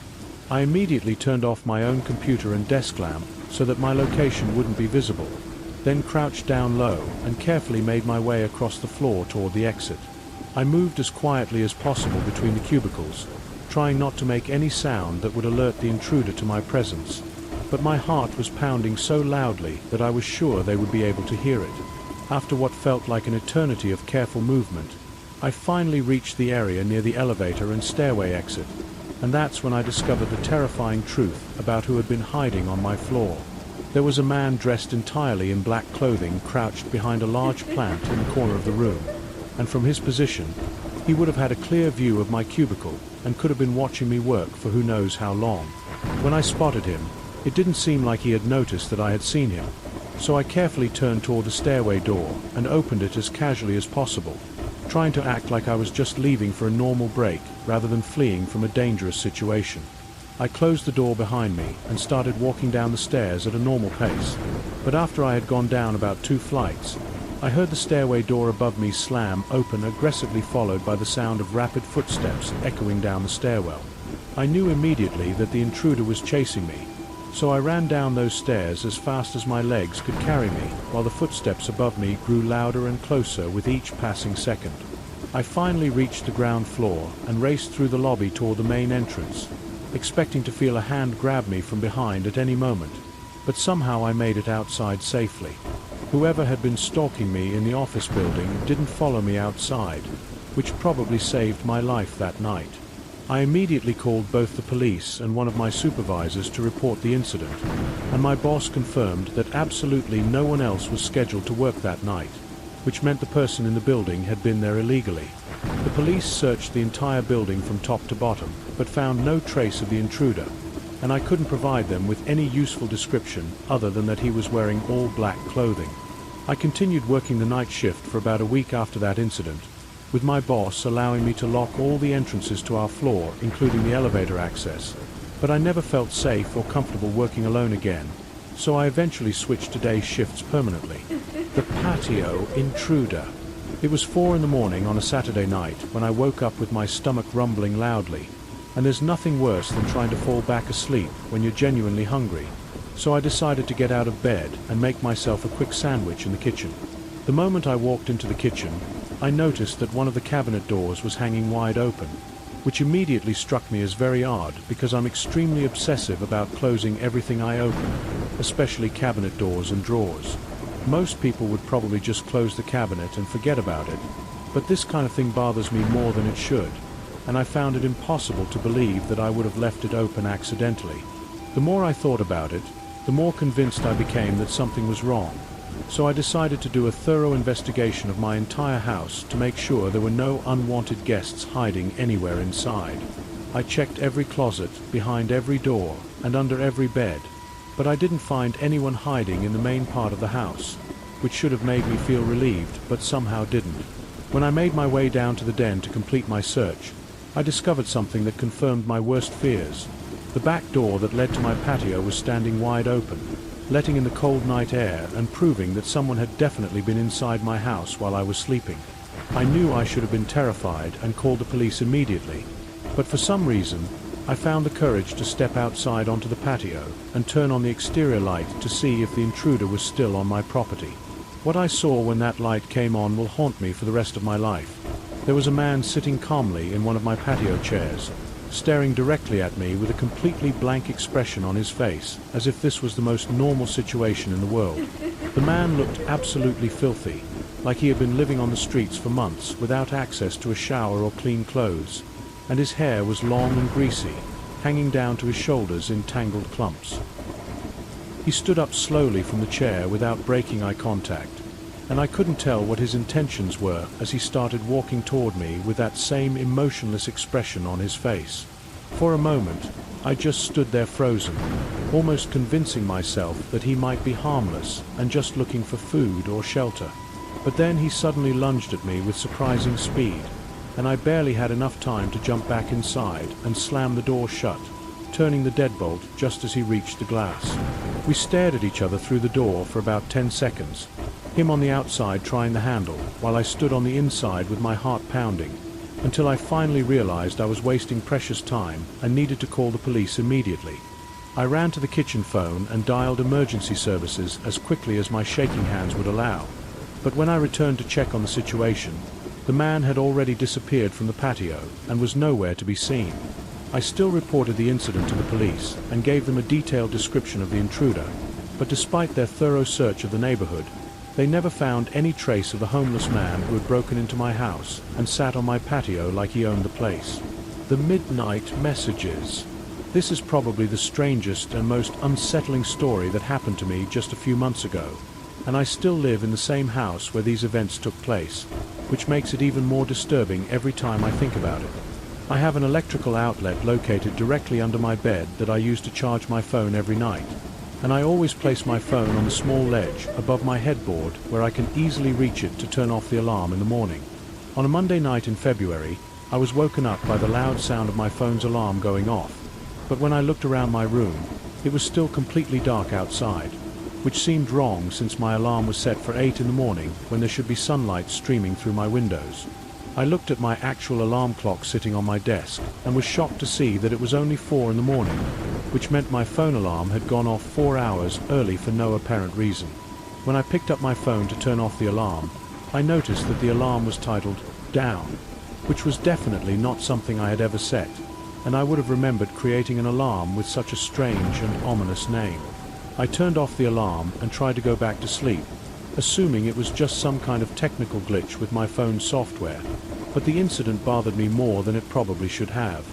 Speaker 1: I immediately turned off my own computer and desk lamp so that my location wouldn't be visible, then crouched down low and carefully made my way across the floor toward the exit. I moved as quietly as possible between the cubicles, trying not to make any sound that would alert the intruder to my presence, but my heart was pounding so loudly that I was sure they would be able to hear it. After what felt like an eternity of careful movement, I finally reached the area near the elevator and stairway exit, and that's when I discovered the terrifying truth about who had been hiding on my floor. There was a man dressed entirely in black clothing crouched behind a large plant in the corner of the room, and from his position, he would have had a clear view of my cubicle and could have been watching me work for who knows how long. When I spotted him, it didn't seem like he had noticed that I had seen him, so I carefully turned toward the stairway door and opened it as casually as possible, trying to act like I was just leaving for a normal break rather than fleeing from a dangerous situation. I closed the door behind me and started walking down the stairs at a normal pace, but after I had gone down about 2 flights, I heard the stairway door above me slam open, aggressively followed by the sound of rapid footsteps echoing down the stairwell. I knew immediately that the intruder was chasing me, so I ran down those stairs as fast as my legs could carry me, while the footsteps above me grew louder and closer with each passing second. I finally reached the ground floor and raced through the lobby toward the main entrance, expecting to feel a hand grab me from behind at any moment, but somehow I made it outside safely. Whoever had been stalking me in the office building didn't follow me outside, which probably saved my life that night. I immediately called both the police and one of my supervisors to report the incident, and my boss confirmed that absolutely no one else was scheduled to work that night, which meant the person in the building had been there illegally. The police searched the entire building from top to bottom, but found no trace of the intruder, and I couldn't provide them with any useful description other than that he was wearing all black clothing. I continued working the night shift for about a week after that incident, with my boss allowing me to lock all the entrances to our floor, including the elevator access, but I never felt safe or comfortable working alone again, so I eventually switched to day shifts permanently. The patio intruder. It was 4 in the morning on a Saturday night when I woke up with my stomach rumbling loudly, and there's nothing worse than trying to fall back asleep when you're genuinely hungry, so I decided to get out of bed and make myself a quick sandwich in the kitchen. The moment I walked into the kitchen, I noticed that one of the cabinet doors was hanging wide open, which immediately struck me as very odd because I'm extremely obsessive about closing everything I open, especially cabinet doors and drawers. Most people would probably just close the cabinet and forget about it, but this kind of thing bothers me more than it should, and I found it impossible to believe that I would have left it open accidentally. The more I thought about it, the more convinced I became that something was wrong. So I decided to do a thorough investigation of my entire house to make sure there were no unwanted guests hiding anywhere inside. I checked every closet, behind every door, and under every bed, but I didn't find anyone hiding in the main part of the house, which should have made me feel relieved, but somehow didn't. When I made my way down to the den to complete my search, I discovered something that confirmed my worst fears. The back door that led to my patio was standing wide open, letting in the cold night air and proving that someone had definitely been inside my house while I was sleeping. I knew I should have been terrified and called the police immediately, but for some reason, I found the courage to step outside onto the patio and turn on the exterior light to see if the intruder was still on my property. What I saw when that light came on will haunt me for the rest of my life. There was a man sitting calmly in one of my patio chairs, staring directly at me with a completely blank expression on his face, as if this was the most normal situation in the world. The man looked absolutely filthy, like he had been living on the streets for months without access to a shower or clean clothes, and his hair was long and greasy, hanging down to his shoulders in tangled clumps. He stood up slowly from the chair without breaking eye contact, and I couldn't tell what his intentions were as he started walking toward me with that same emotionless expression on his face. For a moment, I just stood there frozen, almost convincing myself that he might be harmless and just looking for food or shelter. But then he suddenly lunged at me with surprising speed, and I barely had enough time to jump back inside and slam the door shut, turning the deadbolt just as he reached the glass. We stared at each other through the door for about 10 seconds, him on the outside trying the handle, while I stood on the inside with my heart pounding, until I finally realized I was wasting precious time and needed to call the police immediately. I ran to the kitchen phone and dialed emergency services as quickly as my shaking hands would allow, but when I returned to check on the situation, the man had already disappeared from the patio and was nowhere to be seen. I still reported the incident to the police and gave them a detailed description of the intruder, but despite their thorough search of the neighborhood, they never found any trace of the homeless man who had broken into my house and sat on my patio like he owned the place. The midnight messages. This is probably the strangest and most unsettling story that happened to me just a few months ago, and I still live in the same house where these events took place, which makes it even more disturbing every time I think about it. I have an electrical outlet located directly under my bed that I use to charge my phone every night, and I always place my phone on the small ledge above my headboard where I can easily reach it to turn off the alarm in the morning. On a Monday night in February, I was woken up by the loud sound of my phone's alarm going off, but when I looked around my room, it was still completely dark outside, which seemed wrong since my alarm was set for 8 in the morning when there should be sunlight streaming through my windows. I looked at my actual alarm clock sitting on my desk and was shocked to see that it was only 4 in the morning, which meant my phone alarm had gone off 4 hours early for no apparent reason. When I picked up my phone to turn off the alarm, I noticed that the alarm was titled "Down," which was definitely not something I had ever set, and I would have remembered creating an alarm with such a strange and ominous name. I turned off the alarm and tried to go back to sleep, assuming it was just some kind of technical glitch with my phone's software, but the incident bothered me more than it probably should have.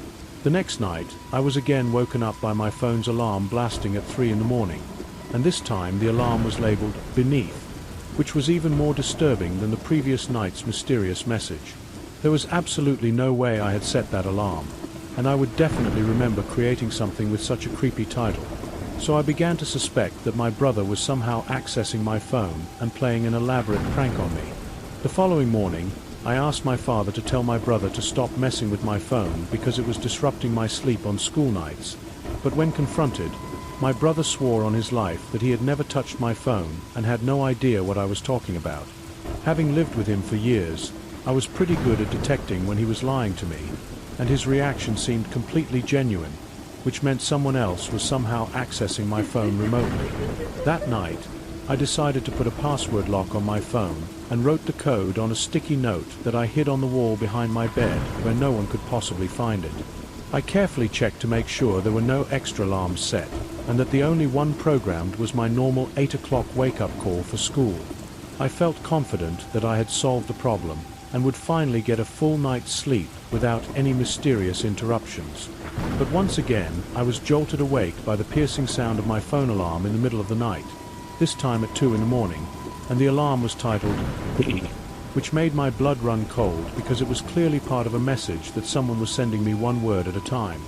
Speaker 1: The next night, I was again woken up by my phone's alarm blasting at 3 in the morning, and this time the alarm was labeled "Beneath," which was even more disturbing than the previous night's mysterious message. There was absolutely no way I had set that alarm, and I would definitely remember creating something with such a creepy title. So I began to suspect that my brother was somehow accessing my phone and playing an elaborate prank on me. The following morning, I asked my father to tell my brother to stop messing with my phone because it was disrupting my sleep on school nights. But when confronted, my brother swore on his life that he had never touched my phone and had no idea what I was talking about. Having lived with him for years, I was pretty good at detecting when he was lying to me, and his reaction seemed completely genuine, which meant someone else was somehow accessing my phone remotely. That night, I decided to put a password lock on my phone and wrote the code on a sticky note that I hid on the wall behind my bed where no one could possibly find it. I carefully checked to make sure there were no extra alarms set and that the only one programmed was my normal 8 o'clock wake-up call for school. I felt confident that I had solved the problem and would finally get a full night's sleep without any mysterious interruptions. But once again, I was jolted awake by the piercing sound of my phone alarm in the middle of the night, this time at 2 in the morning, and the alarm was titled "B," which made my blood run cold because it was clearly part of a message that someone was sending me one word at a time.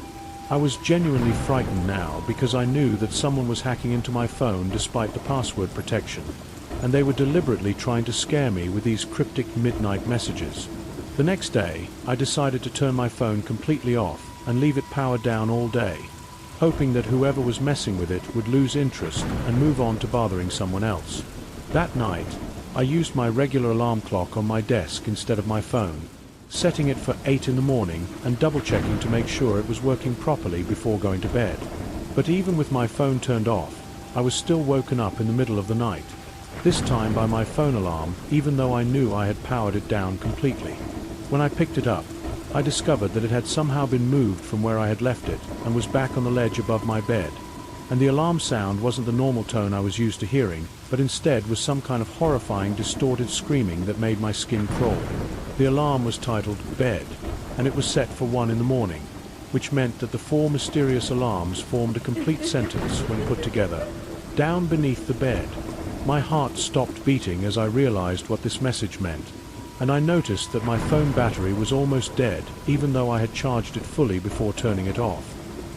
Speaker 1: I was genuinely frightened now because I knew that someone was hacking into my phone despite the password protection, and they were deliberately trying to scare me with these cryptic midnight messages. The next day, I decided to turn my phone completely off and leave it powered down all day, hoping that whoever was messing with it would lose interest and move on to bothering someone else. That night, I used my regular alarm clock on my desk instead of my phone, setting it for 8 in the morning and double-checking to make sure it was working properly before going to bed. But even with my phone turned off, I was still woken up in the middle of the night, this time by my phone alarm, even though I knew I had powered it down completely. When I picked it up, I discovered that it had somehow been moved from where I had left it and was back on the ledge above my bed. And the alarm sound wasn't the normal tone I was used to hearing, but instead was some kind of horrifying, distorted screaming that made my skin crawl. The alarm was titled "Bed," and it was set for 1 in the morning, which meant that the 4 mysterious alarms formed a complete sentence when put together. Down beneath the bed. My heart stopped beating as I realized what this message meant, and I noticed that my phone battery was almost dead, even though I had charged it fully before turning it off.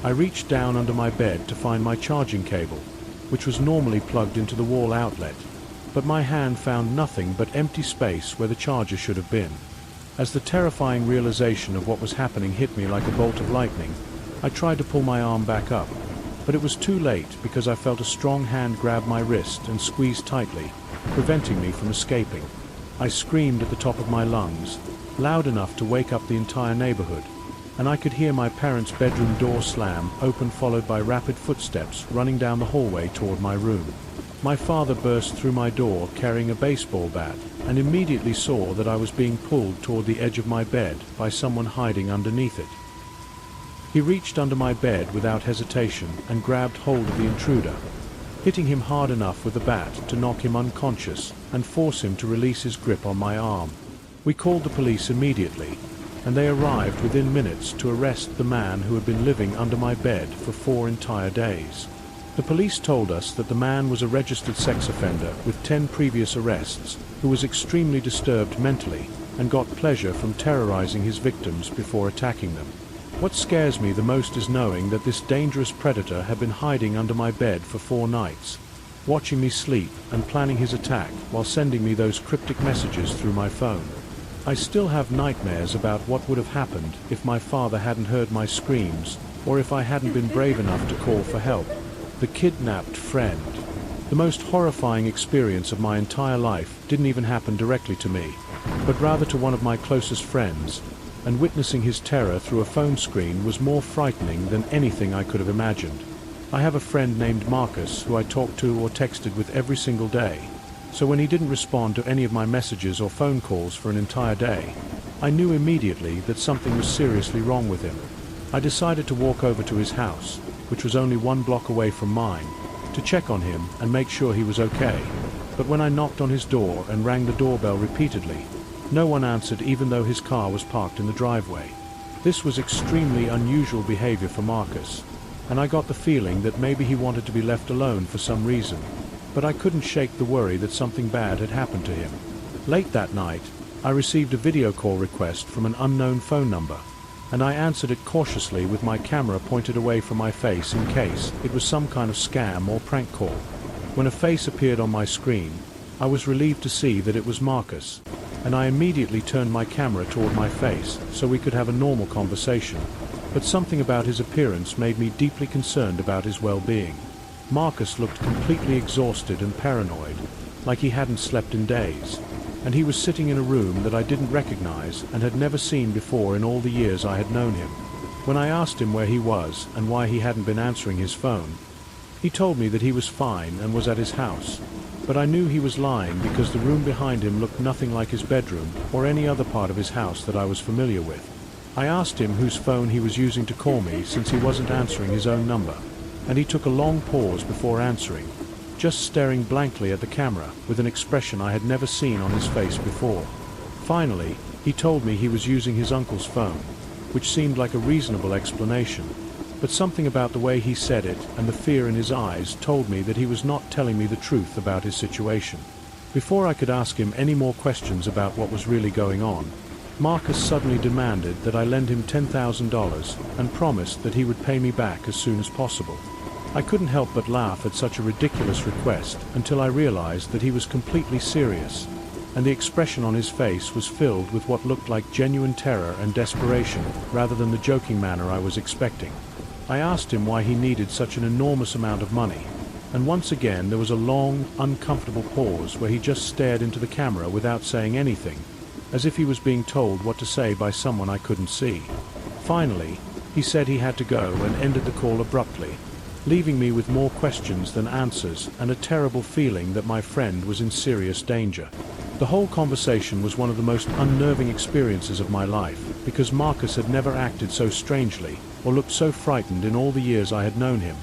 Speaker 1: I reached down under my bed to find my charging cable, which was normally plugged into the wall outlet, but my hand found nothing but empty space where the charger should have been. As the terrifying realization of what was happening hit me like a bolt of lightning, I tried to pull my arm back up, but it was too late because I felt a strong hand grab my wrist and squeeze tightly, preventing me from escaping. I screamed at the top of my lungs, loud enough to wake up the entire neighborhood, and I could hear my parents' bedroom door slam open, followed by rapid footsteps running down the hallway toward my room. My father burst through my door carrying a baseball bat and immediately saw that I was being pulled toward the edge of my bed by someone hiding underneath it. He reached under my bed without hesitation and grabbed hold of the intruder, hitting him hard enough with the bat to knock him unconscious and force him to release his grip on my arm. We called the police immediately, and they arrived within minutes to arrest the man who had been living under my bed for 4 entire days. The police told us that the man was a registered sex offender with 10 previous arrests, who was extremely disturbed mentally and got pleasure from terrorizing his victims before attacking them. What scares me the most is knowing that this dangerous predator had been hiding under my bed for 4 nights, watching me sleep and planning his attack while sending me those cryptic messages through my phone. I still have nightmares about what would have happened if my father hadn't heard my screams, or if I hadn't been brave enough to call for help. The kidnapped friend. The most horrifying experience of my entire life didn't even happen directly to me, but rather to one of my closest friends, and witnessing his terror through a phone screen was more frightening than anything I could have imagined. I have a friend named Marcus who I talk to or texted with every single day, so when he didn't respond to any of my messages or phone calls for an entire day, I knew immediately that something was seriously wrong with him. I decided to walk over to his house, which was only 1 block away from mine, to check on him and make sure he was okay. But when I knocked on his door and rang the doorbell repeatedly, no one answered even though his car was parked in the driveway. This was extremely unusual behavior for Marcus, and I got the feeling that maybe he wanted to be left alone for some reason, but I couldn't shake the worry that something bad had happened to him. Late that night, I received a video call request from an unknown phone number, and I answered it cautiously with my camera pointed away from my face in case it was some kind of scam or prank call. When a face appeared on my screen, I was relieved to see that it was Marcus, and I immediately turned my camera toward my face so we could have a normal conversation, but something about his appearance made me deeply concerned about his well-being. Marcus looked completely exhausted and paranoid, like he hadn't slept in days, and he was sitting in a room that I didn't recognize and had never seen before in all the years I had known him. When I asked him where he was and why he hadn't been answering his phone, he told me that he was fine and was at his house, but I knew he was lying because the room behind him looked nothing like his bedroom or any other part of his house that I was familiar with. I asked him whose phone he was using to call me since he wasn't answering his own number, and he took a long pause before answering, just staring blankly at the camera with an expression I had never seen on his face before. Finally, he told me he was using his uncle's phone, which seemed like a reasonable explanation, but something about the way he said it and the fear in his eyes told me that he was not telling me the truth about his situation. Before I could ask him any more questions about what was really going on, Marcus suddenly demanded that I lend him $10,000 and promised that he would pay me back as soon as possible. I couldn't help but laugh at such a ridiculous request until I realized that he was completely serious, and the expression on his face was filled with what looked like genuine terror and desperation rather than the joking manner I was expecting. I asked him why he needed such an enormous amount of money, and once again there was a long, uncomfortable pause where he just stared into the camera without saying anything, as if he was being told what to say by someone I couldn't see. Finally, he said he had to go and ended the call abruptly, leaving me with more questions than answers and a terrible feeling that my friend was in serious danger. The whole conversation was one of the most unnerving experiences of my life, because Marcus had never acted so strangely or looked so frightened in all the years I had known him,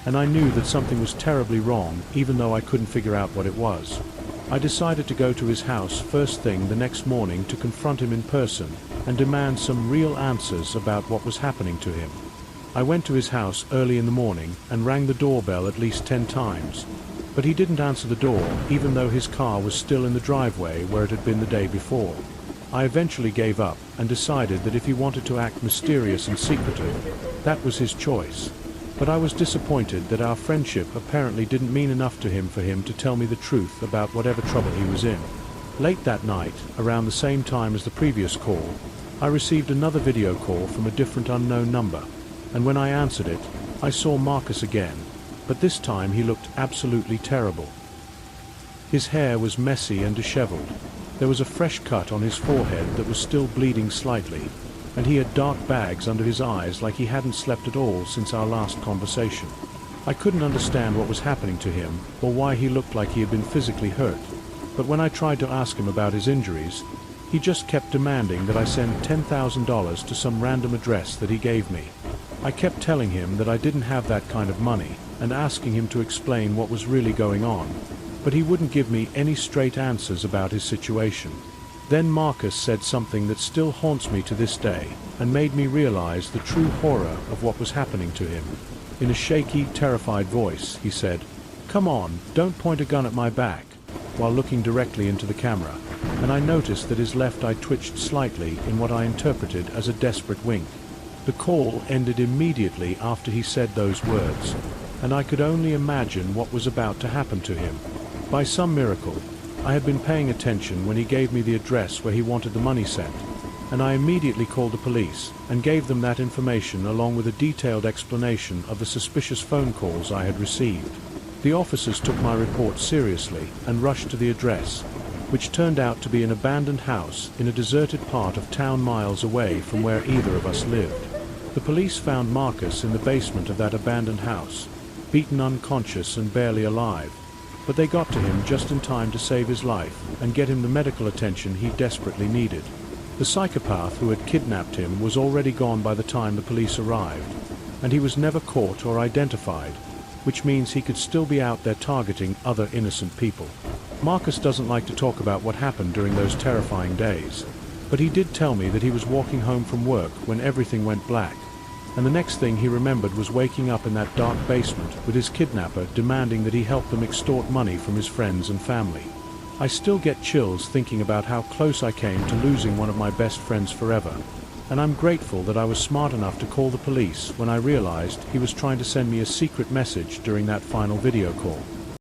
Speaker 1: and I knew that something was terribly wrong even though I couldn't figure out what it was. I decided to go to his house first thing the next morning to confront him in person and demand some real answers about what was happening to him. I went to his house early in the morning and rang the doorbell at least 10 times, but he didn't answer the door even though his car was still in the driveway where it had been the day before. I eventually gave up and decided that if he wanted to act mysterious and secretive, that was his choice. But I was disappointed that our friendship apparently didn't mean enough to him for him to tell me the truth about whatever trouble he was in. Late that night, around the same time as the previous call, I received another video call from a different unknown number, and when I answered it, I saw Marcus again, but this time he looked absolutely terrible. His hair was messy and disheveled. There was a fresh cut on his forehead that was still bleeding slightly, and he had dark bags under his eyes like he hadn't slept at all since our last conversation. I couldn't understand what was happening to him or why he looked like he had been physically hurt, but when I tried to ask him about his injuries, he just kept demanding that I send $10,000 to some random address that he gave me. I kept telling him that I didn't have that kind of money and asking him to explain what was really going on, but he wouldn't give me any straight answers about his situation. Then Marcus said something that still haunts me to this day, and made me realize the true horror of what was happening to him. In a shaky, terrified voice, he said, "Come on, don't point a gun at my back," while looking directly into the camera, and I noticed that his left eye twitched slightly in what I interpreted as a desperate wink. The call ended immediately after he said those words, and I could only imagine what was about to happen to him. By some miracle, I had been paying attention when he gave me the address where he wanted the money sent, and I immediately called the police and gave them that information along with a detailed explanation of the suspicious phone calls I had received. The officers took my report seriously and rushed to the address, which turned out to be an abandoned house in a deserted part of town miles away from where either of us lived. The police found Marcus in the basement of that abandoned house, beaten unconscious and barely alive, but they got to him just in time to save his life and get him the medical attention he desperately needed. The psychopath who had kidnapped him was already gone by the time the police arrived, and he was never caught or identified, which means he could still be out there targeting other innocent people. Marcus doesn't like to talk about what happened during those terrifying days, but he did tell me that he was walking home from work when everything went black, and the next thing he remembered was waking up in that dark basement with his kidnapper demanding that he help them extort money from his friends and family. I still get chills thinking about how close I came to losing one of my best friends forever, and I'm grateful that I was smart enough to call the police when I realized he was trying to send me a secret message during that final video call.